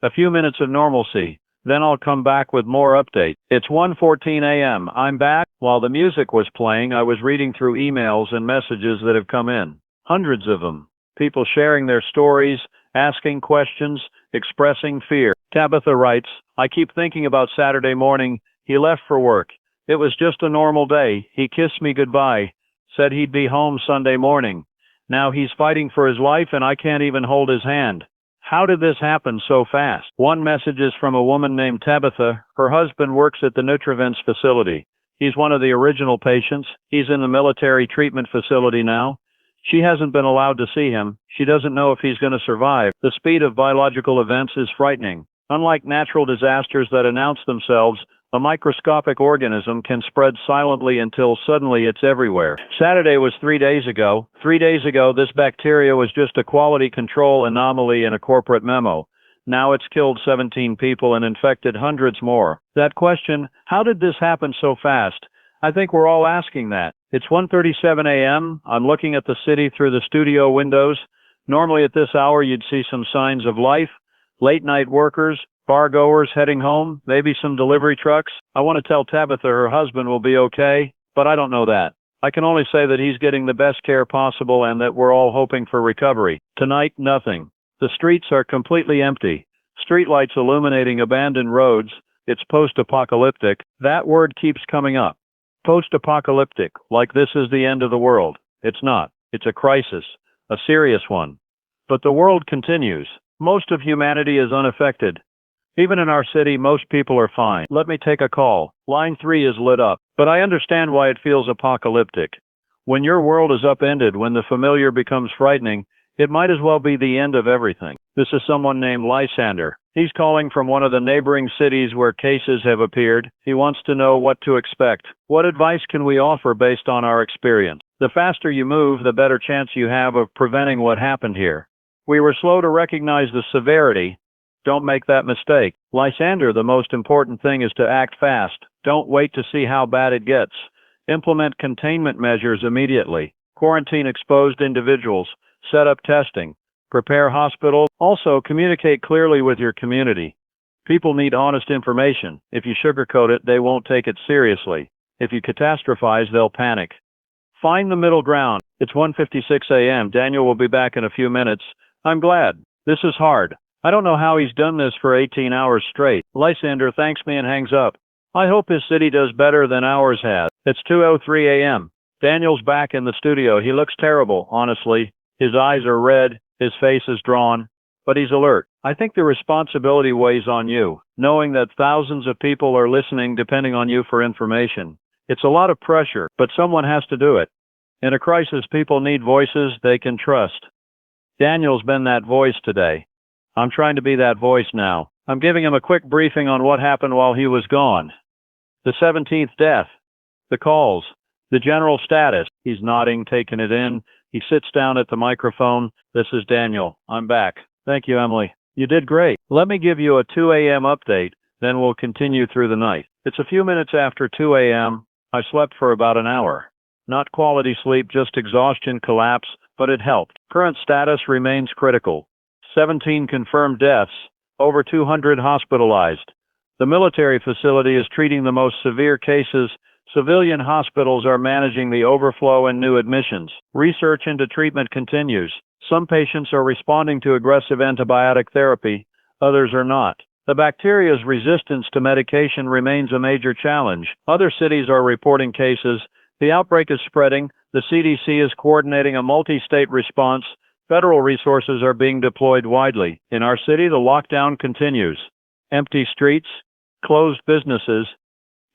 A few minutes of normalcy. Then I'll come back with more updates. It's 1:14 a.m. I'm back. While the music was playing, I was reading through emails and messages that have come in. Hundreds of them. People sharing their stories, asking questions, expressing fear. Tabitha writes, I keep thinking about Saturday morning. He left for work. It was just a normal day. He kissed me goodbye. Said he'd be home Sunday morning. Now he's fighting for his life and I can't even hold his hand. How did this happen so fast? One message is from a woman named Tabitha. Her husband works at the Nutrivents facility. He's one of the original patients. He's in the military treatment facility now. She hasn't been allowed to see him. She doesn't know if he's going to survive. The speed of biological events is frightening. Unlike natural disasters that announce themselves, a microscopic organism can spread silently until suddenly it's everywhere. Saturday was 3 days ago. 3 days ago, this bacteria was just a quality control anomaly in a corporate memo. Now it's killed 17 people and infected hundreds more. That question, how did this happen so fast? I think we're all asking that. It's 1:37 a.m. I'm looking at the city through the studio windows. Normally at this hour you'd see some signs of life, late night workers, bar goers heading home, maybe some delivery trucks. I want to tell Tabitha her husband will be okay, but I don't know that. I can only say that he's getting the best care possible and that we're all hoping for recovery. Tonight, nothing. The streets are completely empty. Streetlights illuminating abandoned roads. It's post-apocalyptic. That word keeps coming up. Post-apocalyptic, like this is the end of the world. It's not. It's a crisis, a serious one. But the world continues. Most of humanity is unaffected. Even in our city, most people are fine. Let me take a call. Line 3 is lit up. But I understand why it feels apocalyptic. When your world is upended, when the familiar becomes frightening, it might as well be the end of everything. This is someone named Lysander. He's calling from one of the neighboring cities where cases have appeared. He wants to know what to expect. What advice can we offer based on our experience? The faster you move, the better chance you have of preventing what happened here. We were slow to recognize the severity. Don't make that mistake. Lysander, the most important thing is to act fast. Don't wait to see how bad it gets. Implement containment measures immediately. Quarantine exposed individuals. Set up testing. Prepare hospitals. Also, communicate clearly with your community. People need honest information. If you sugarcoat it, they won't take it seriously. If you catastrophize, they'll panic. Find the middle ground. It's 1:56 a.m. Daniel will be back in a few minutes. I'm glad. This is hard. I don't know how he's done this for 18 hours straight. Lysander thanks me and hangs up. I hope his city does better than ours has. It's 2:03 a.m. Daniel's back in the studio. He looks terrible, honestly. His eyes are red, his face is drawn, but he's alert. I think the responsibility weighs on you, knowing that thousands of people are listening depending on you for information. It's a lot of pressure, but someone has to do it. In a crisis, people need voices they can trust. Daniel's been that voice today. I'm trying to be that voice now. I'm giving him a quick briefing on what happened while he was gone. The 17th death. The calls. The general status. He's nodding, taking it in. He sits down at the microphone. This is Daniel. I'm back. Thank you, Emily. You did great. Let me give you a 2 a.m. update, then we'll continue through the night. It's a few minutes after 2 a.m. I slept for about an hour. Not quality sleep, just exhaustion, collapse, but it helped. Current status remains critical. 17 confirmed deaths, over 200 hospitalized. The military facility is treating the most severe cases. Civilian hospitals are managing the overflow and new admissions. Research into treatment continues. Some patients are responding to aggressive antibiotic therapy, others are not. The bacteria's resistance to medication remains a major challenge. Other cities are reporting cases. The outbreak is spreading. The CDC is coordinating a multi-state response. Federal resources are being deployed widely. In our city, the lockdown continues. Empty streets, closed businesses,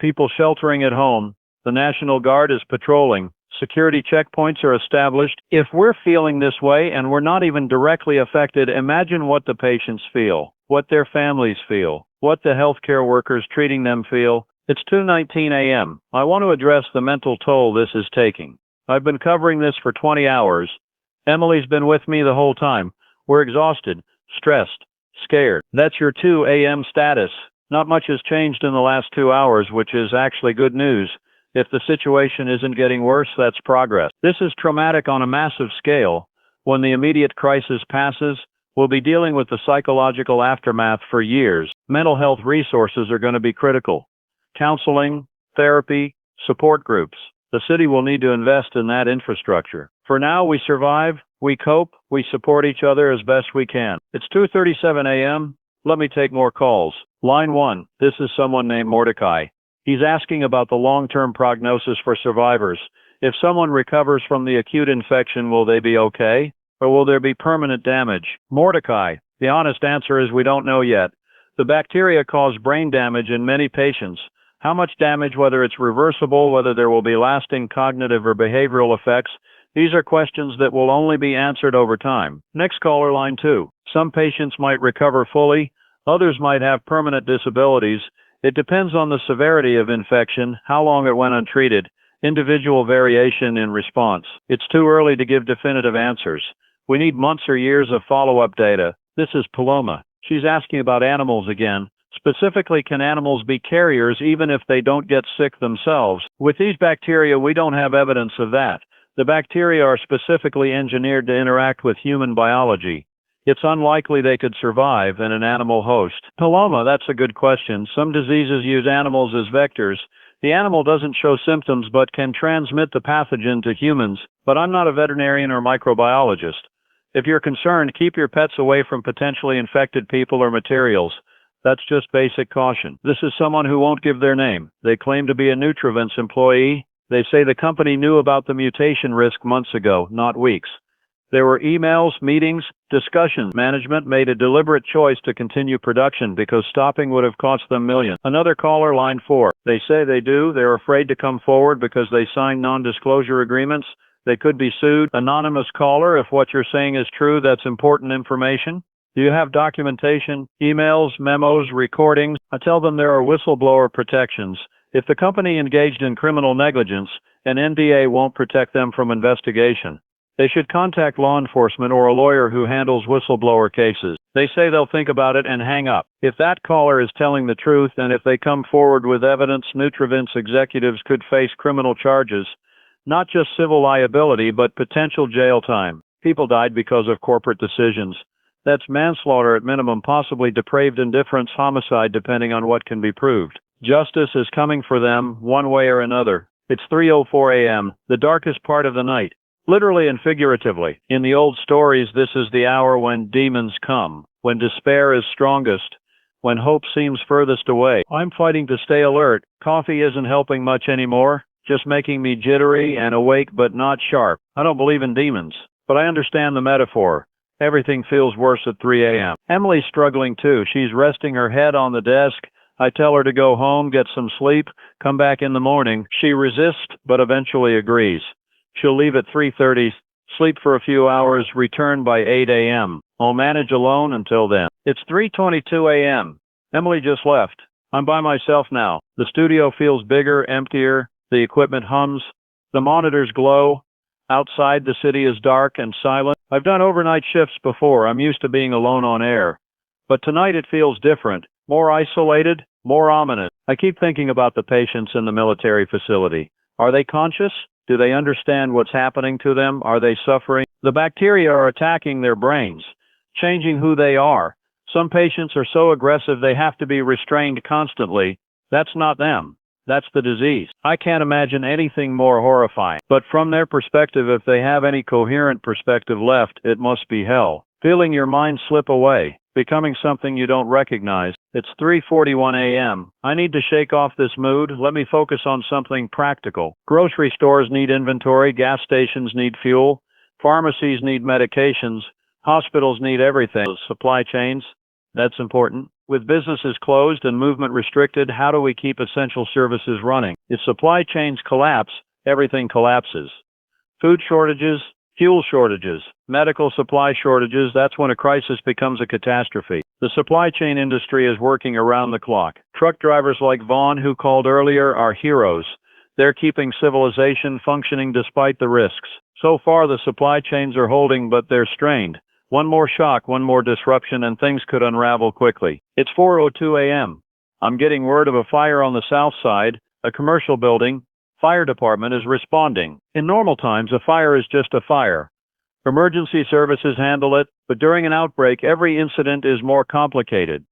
people sheltering at home. The National Guard is patrolling. Security checkpoints are established. If we're feeling this way and we're not even directly affected, imagine what the patients feel, what their families feel, what the healthcare workers treating them feel. It's 2:19 a.m. I want to address the mental toll this is taking. I've been covering this for 20 hours. Emily's been with me the whole time. We're exhausted, stressed, scared. That's your 2 a.m. status. Not much has changed in the last 2 hours, which is actually good news. If the situation isn't getting worse, that's progress. This is traumatic on a massive scale. When the immediate crisis passes, we'll be dealing with the psychological aftermath for years. Mental health resources are going to be critical. Counseling, therapy, support groups. The city will need to invest in that infrastructure. For now, we survive, we cope, we support each other as best we can. It's 2:37 a.m. Let me take more calls. Line 1. This is someone named Mordecai. He's asking about the long-term prognosis for survivors. If someone recovers from the acute infection, will they be okay? Or will there be permanent damage? Mordecai, the honest answer is we don't know yet. The bacteria cause brain damage in many patients. How much damage, whether it's reversible, whether there will be lasting cognitive or behavioral effects, these are questions that will only be answered over time. Next caller, line 2. Some patients might recover fully, others might have permanent disabilities. It depends on the severity of infection, how long it went untreated, individual variation in response. It's too early to give definitive answers. We need months or years of follow-up data. This is Paloma. She's asking about animals again. Specifically, can animals be carriers even if they don't get sick themselves? With these bacteria, we don't have evidence of that. The bacteria are specifically engineered to interact with human biology. It's unlikely they could survive in an animal host. Paloma, that's a good question. Some diseases use animals as vectors. The animal doesn't show symptoms but can transmit the pathogen to humans. But I'm not a veterinarian or microbiologist. If you're concerned, keep your pets away from potentially infected people or materials. That's just basic caution. This is someone who won't give their name. They claim to be a Nutrivance employee. They say the company knew about the mutation risk months ago, not weeks. There were emails, meetings, discussions. Management made a deliberate choice to continue production because stopping would have cost them millions. Another caller, line 4. They say they do. They're afraid to come forward because they signed non-disclosure agreements. They could be sued. Anonymous caller, if what you're saying is true, that's important information. Do you have documentation, emails, memos, recordings? I tell them there are whistleblower protections. If the company engaged in criminal negligence, an NDA won't protect them from investigation. They should contact law enforcement or a lawyer who handles whistleblower cases. They say they'll think about it and hang up. If that caller is telling the truth and if they come forward with evidence, Nutrivance executives could face criminal charges, not just civil liability, but potential jail time. People died because of corporate decisions. That's manslaughter at minimum, possibly depraved indifference, homicide, depending on what can be proved. Justice is coming for them, one way or another. It's 3:04 a.m., the darkest part of the night. Literally and figuratively. In the old stories, this is the hour when demons come, when despair is strongest, when hope seems furthest away. I'm fighting to stay alert. Coffee isn't helping much anymore, just making me jittery and awake but not sharp. I don't believe in demons, but I understand the metaphor. Everything feels worse at 3 a.m. Emily's struggling too. She's resting her head on the desk. I tell her to go home, get some sleep, come back in the morning. She resists, but eventually agrees. She'll leave at 3:30, sleep for a few hours, return by 8 a.m. I'll manage alone until then. It's 3:22 a.m. Emily just left. I'm by myself now. The studio feels bigger, emptier. The equipment hums. The monitors glow. Outside, the city is dark and silent. I've done overnight shifts before. I'm used to being alone on air. But tonight it feels different, more isolated, more ominous. I keep thinking about the patients in the military facility. Are they conscious? Do they understand what's happening to them? Are they suffering? The bacteria are attacking their brains, changing who they are. Some patients are so aggressive they have to be restrained constantly. That's not them. That's the disease. I can't imagine anything more horrifying. But from their perspective, if they have any coherent perspective left, it must be hell. Feeling your mind slip away, becoming something you don't recognize. It's 3:41 a.m. I need to shake off this mood. Let me focus on something practical. Grocery stores need inventory. Gas stations need fuel. Pharmacies need medications. Hospitals need everything. Supply chains, that's important. With businesses closed and movement restricted, how do we keep essential services running? If supply chains collapse, everything collapses. Food shortages, fuel shortages, medical supply shortages, that's when a crisis becomes a catastrophe. The supply chain industry is working around the clock. Truck drivers like Vaughn, who called earlier, are heroes. They're keeping civilization functioning despite the risks. So far, the supply chains are holding, but they're strained. One more shock, one more disruption, and things could unravel quickly. It's 4:02 a.m. I'm getting word of a fire on the south side, a commercial building. Fire department is responding. In normal times, a fire is just a fire. Emergency services handle it, but during an outbreak, every incident is more complicated.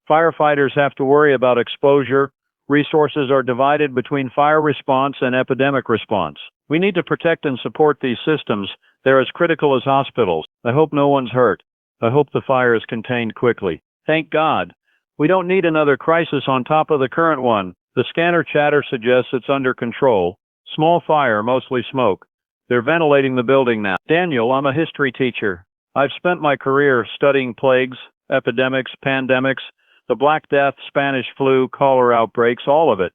Firefighters have to worry about exposure. Resources are divided between fire response and epidemic response. We need to protect and support these systems. They're as critical as hospitals. I hope no one's hurt. I hope the fire is contained quickly. Thank God. We don't need another crisis on top of the current one. The scanner chatter suggests it's under control. Small fire, mostly smoke. They're ventilating the building now. Daniel, I'm a history teacher. I've spent my career studying plagues, epidemics, pandemics, the Black Death, Spanish flu, cholera outbreaks, all of it.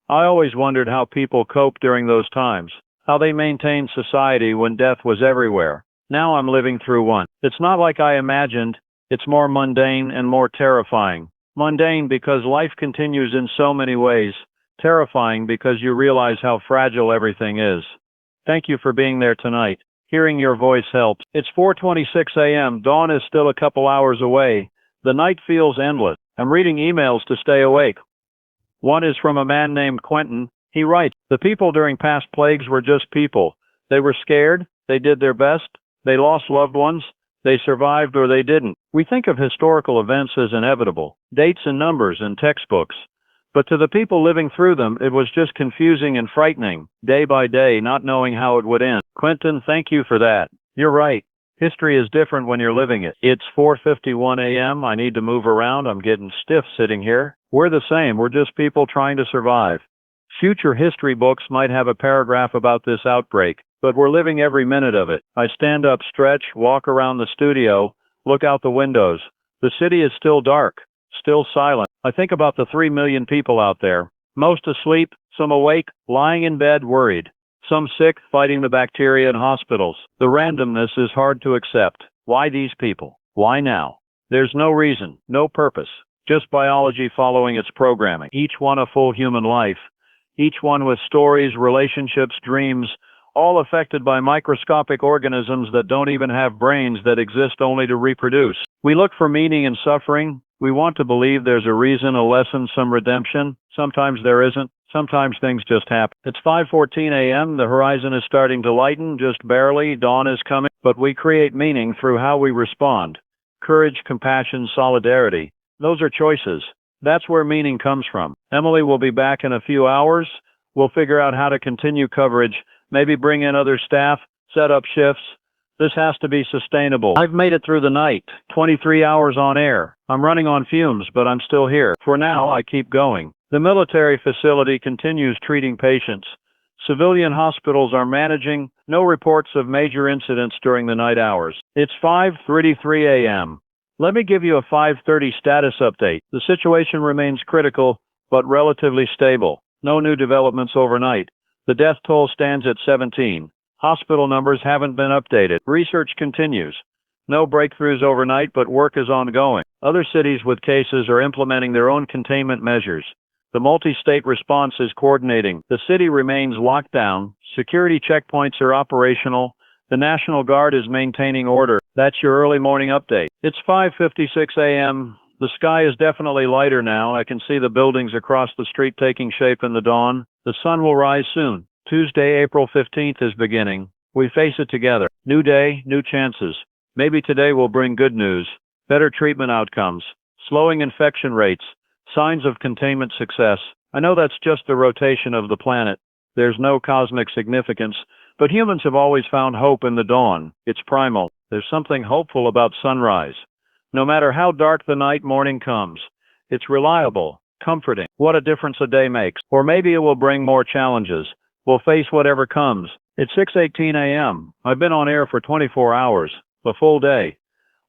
I always wondered how people coped during those times, how they maintained society when death was everywhere. Now I'm living through one. It's not like I imagined. It's more mundane and more terrifying. Mundane because life continues in so many ways. Terrifying because you realize how fragile everything is. Thank you for being there tonight. Hearing your voice helps. It's 4:26 a.m. Dawn is still a couple hours away. The night feels endless. I'm reading emails to stay awake. One is from a man named Quentin. He writes, "The people during past plagues were just people. They were scared. They did their best. They lost loved ones. They survived or they didn't. We think of historical events as inevitable, dates and numbers in textbooks. But to the people living through them, it was just confusing and frightening, day by day, not knowing how it would end." Quentin, thank you for that. You're right. History is different when you're living it. It's 4:51 a.m. I need to move around. I'm getting stiff sitting here. We're the same. We're just people trying to survive. Future history books might have a paragraph about this outbreak, but we're living every minute of it. I stand up, stretch, walk around the studio, look out the windows. The city is still dark, still silent. I think about the 3 million people out there, most asleep, some awake, lying in bed worried, some sick, fighting the bacteria in hospitals. The randomness is hard to accept. Why these people? Why now? There's no reason, no purpose, just biology following its programming. Each one a full human life, each one with stories, relationships, dreams, all affected by microscopic organisms that don't even have brains, that exist only to reproduce. We look for meaning in suffering. We want to believe there's a reason, a lesson, some redemption. Sometimes there isn't. Sometimes things just happen. It's 5:14 a.m. The horizon is starting to lighten, just barely. Dawn is coming, but we create meaning through how we respond. Courage, compassion, solidarity. Those are choices. That's where meaning comes from. Emily will be back in a few hours. We'll figure out how to continue coverage, maybe bring in other staff, set up shifts. This has to be sustainable. I've made it through the night, 23 hours on air. I'm running on fumes, but I'm still here. For now, I keep going. The military facility continues treating patients. Civilian hospitals are managing. No reports of major incidents during the night hours. It's 5:33 a.m. Let me give you a 5:30 status update. The situation remains critical, but relatively stable. No new developments overnight. The death toll stands at 17. Hospital numbers haven't been updated. Research continues. No breakthroughs overnight, but work is ongoing. Other cities with cases are implementing their own containment measures. The multi-state response is coordinating. The city remains locked down. Security checkpoints are operational. The National Guard is maintaining order. That's your early morning update. It's 5:56 a.m. The sky is definitely lighter now. I can see the buildings across the street taking shape in the dawn. The sun will rise soon. Tuesday, April 15th is beginning. We face it together. New day, new chances. Maybe today will bring good news. Better treatment outcomes. Slowing infection rates. Signs of containment success. I know that's just the rotation of the planet. There's no cosmic significance, but humans have always found hope in the dawn. It's primal. There's something hopeful about sunrise. No matter how dark the night, morning comes. It's reliable, comforting. What a difference a day makes. Or maybe it will bring more challenges. We'll face whatever comes. It's 6:18 a.m. I've been on air for 24 hours, a full day.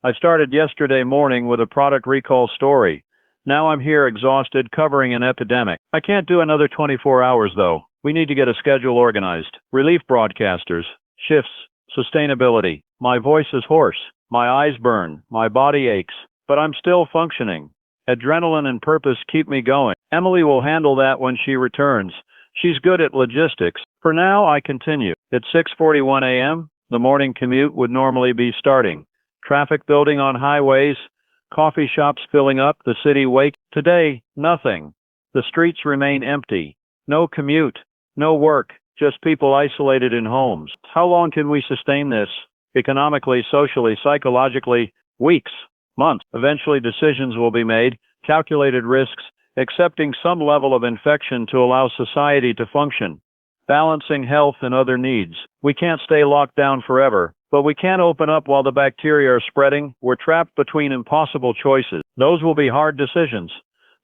I started yesterday morning with a product recall story. Now I'm here exhausted covering an epidemic. I can't do another 24 hours though. We need to get a schedule organized. Relief broadcasters, shifts, sustainability. My voice is hoarse. My eyes burn. My body aches. But I'm still functioning. Adrenaline and purpose keep me going. Emily will handle that when she returns. She's good at logistics. For now, I continue. It's 6:41 a.m. The morning commute would normally be starting. Traffic building on highways, coffee shops filling up, the city wake. Today, nothing. The streets remain empty. No commute, no work, just people isolated in homes. How long can we sustain this? Economically, socially, psychologically, weeks, months. Eventually decisions will be made, calculated risks, accepting some level of infection to allow society to function. Balancing health and other needs. We can't stay locked down forever, but we can't open up while the bacteria are spreading. We're trapped between impossible choices. Those will be hard decisions.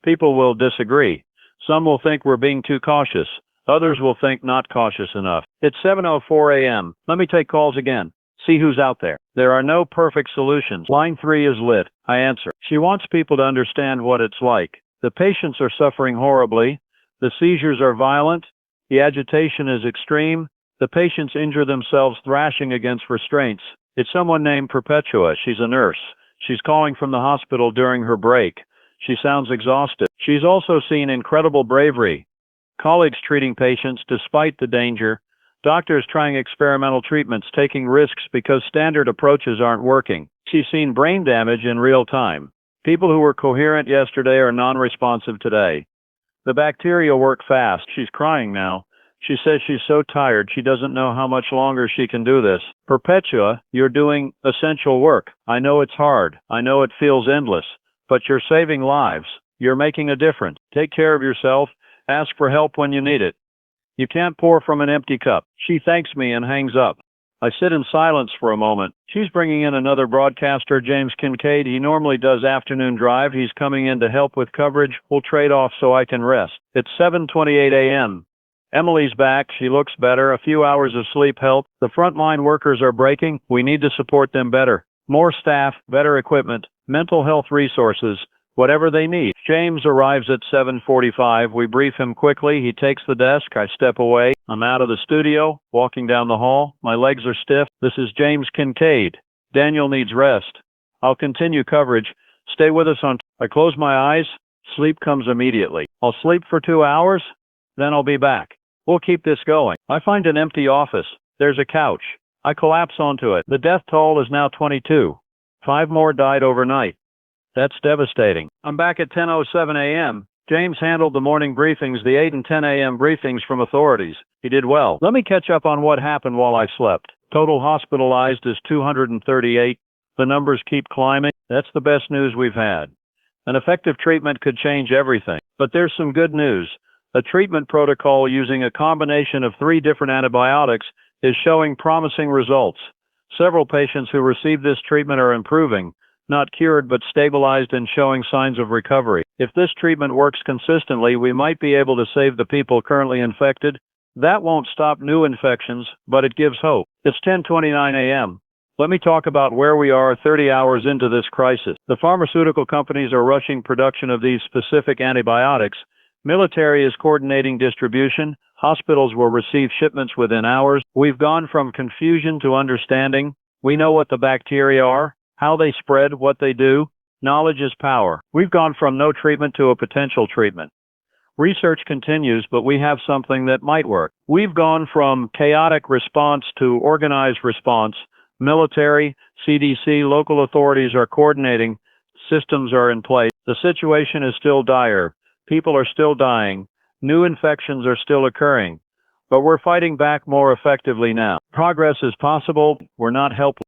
People will disagree. Some will think we're being too cautious. Others will think not cautious enough. It's 7:04 a.m. Let me take calls again. See who's out there. There are no perfect solutions. Line 3 is lit. I answer. She wants people to understand what it's like. The patients are suffering horribly. The seizures are violent. The agitation is extreme. The patients injure themselves thrashing against restraints. It's someone named Perpetua. She's a nurse. She's calling from the hospital during her break. She sounds exhausted. She's also seen incredible bravery. Colleagues treating patients despite the danger. Doctors trying experimental treatments, taking risks because standard approaches aren't working. She's seen brain damage in real time. People who were coherent yesterday are non-responsive today. The bacteria work fast. She's crying now. She says she's so tired she doesn't know how much longer she can do this. Perpetua, you're doing essential work. I know it's hard. I know it feels endless. But you're saving lives. You're making a difference. Take care of yourself. Ask for help when you need it. You can't pour from an empty cup. She thanks me and hangs up. I sit in silence for a moment. She's bringing in another broadcaster, James Kincaid. He normally does afternoon drive. He's coming in to help with coverage. We'll trade off so I can rest. It's 7:28 a.m. Emily's back. She looks better. A few hours of sleep help. The frontline workers are breaking. We need to support them better. More staff, better equipment, mental health resources, whatever they need. James arrives at 7:45. We brief him quickly. He takes the desk. I step away. I'm out of the studio, walking down the hall. My legs are stiff. This is James Kincaid. Daniel needs rest. I'll continue coverage. Stay with us on... I close my eyes. Sleep comes immediately. I'll sleep for 2 hours. Then I'll be back. We'll keep this going. I find an empty office. There's a couch. I collapse onto it. The death toll is now 22. 5 more died overnight. That's devastating. I'm back at 10:07 a.m. James handled the morning briefings, the 8 and 10 a.m. briefings from authorities. He did well. Let me catch up on what happened while I slept. Total hospitalized is 238. The numbers keep climbing. That's the best news we've had. An effective treatment could change everything. But there's some good news. A treatment protocol using a combination of 3 different antibiotics is showing promising results. Several patients who received this treatment are improving. Not cured but stabilized and showing signs of recovery. If this treatment works consistently, we might be able to save the people currently infected. That won't stop new infections, but it gives hope. It's 10:29 a.m. Let me talk about where we are 30 hours into this crisis. The pharmaceutical companies are rushing production of these specific antibiotics. Military is coordinating distribution. Hospitals will receive shipments within hours. We've gone from confusion to understanding. We know what the bacteria are, how they spread, what they do. Knowledge is power. We've gone from no treatment to a potential treatment. Research continues, but we have something that might work. We've gone from chaotic response to organized response. Military, CDC, local authorities are coordinating. Systems are in place. The situation is still dire. People are still dying. New infections are still occurring. But we're fighting back more effectively now. Progress is possible. We're not helpless.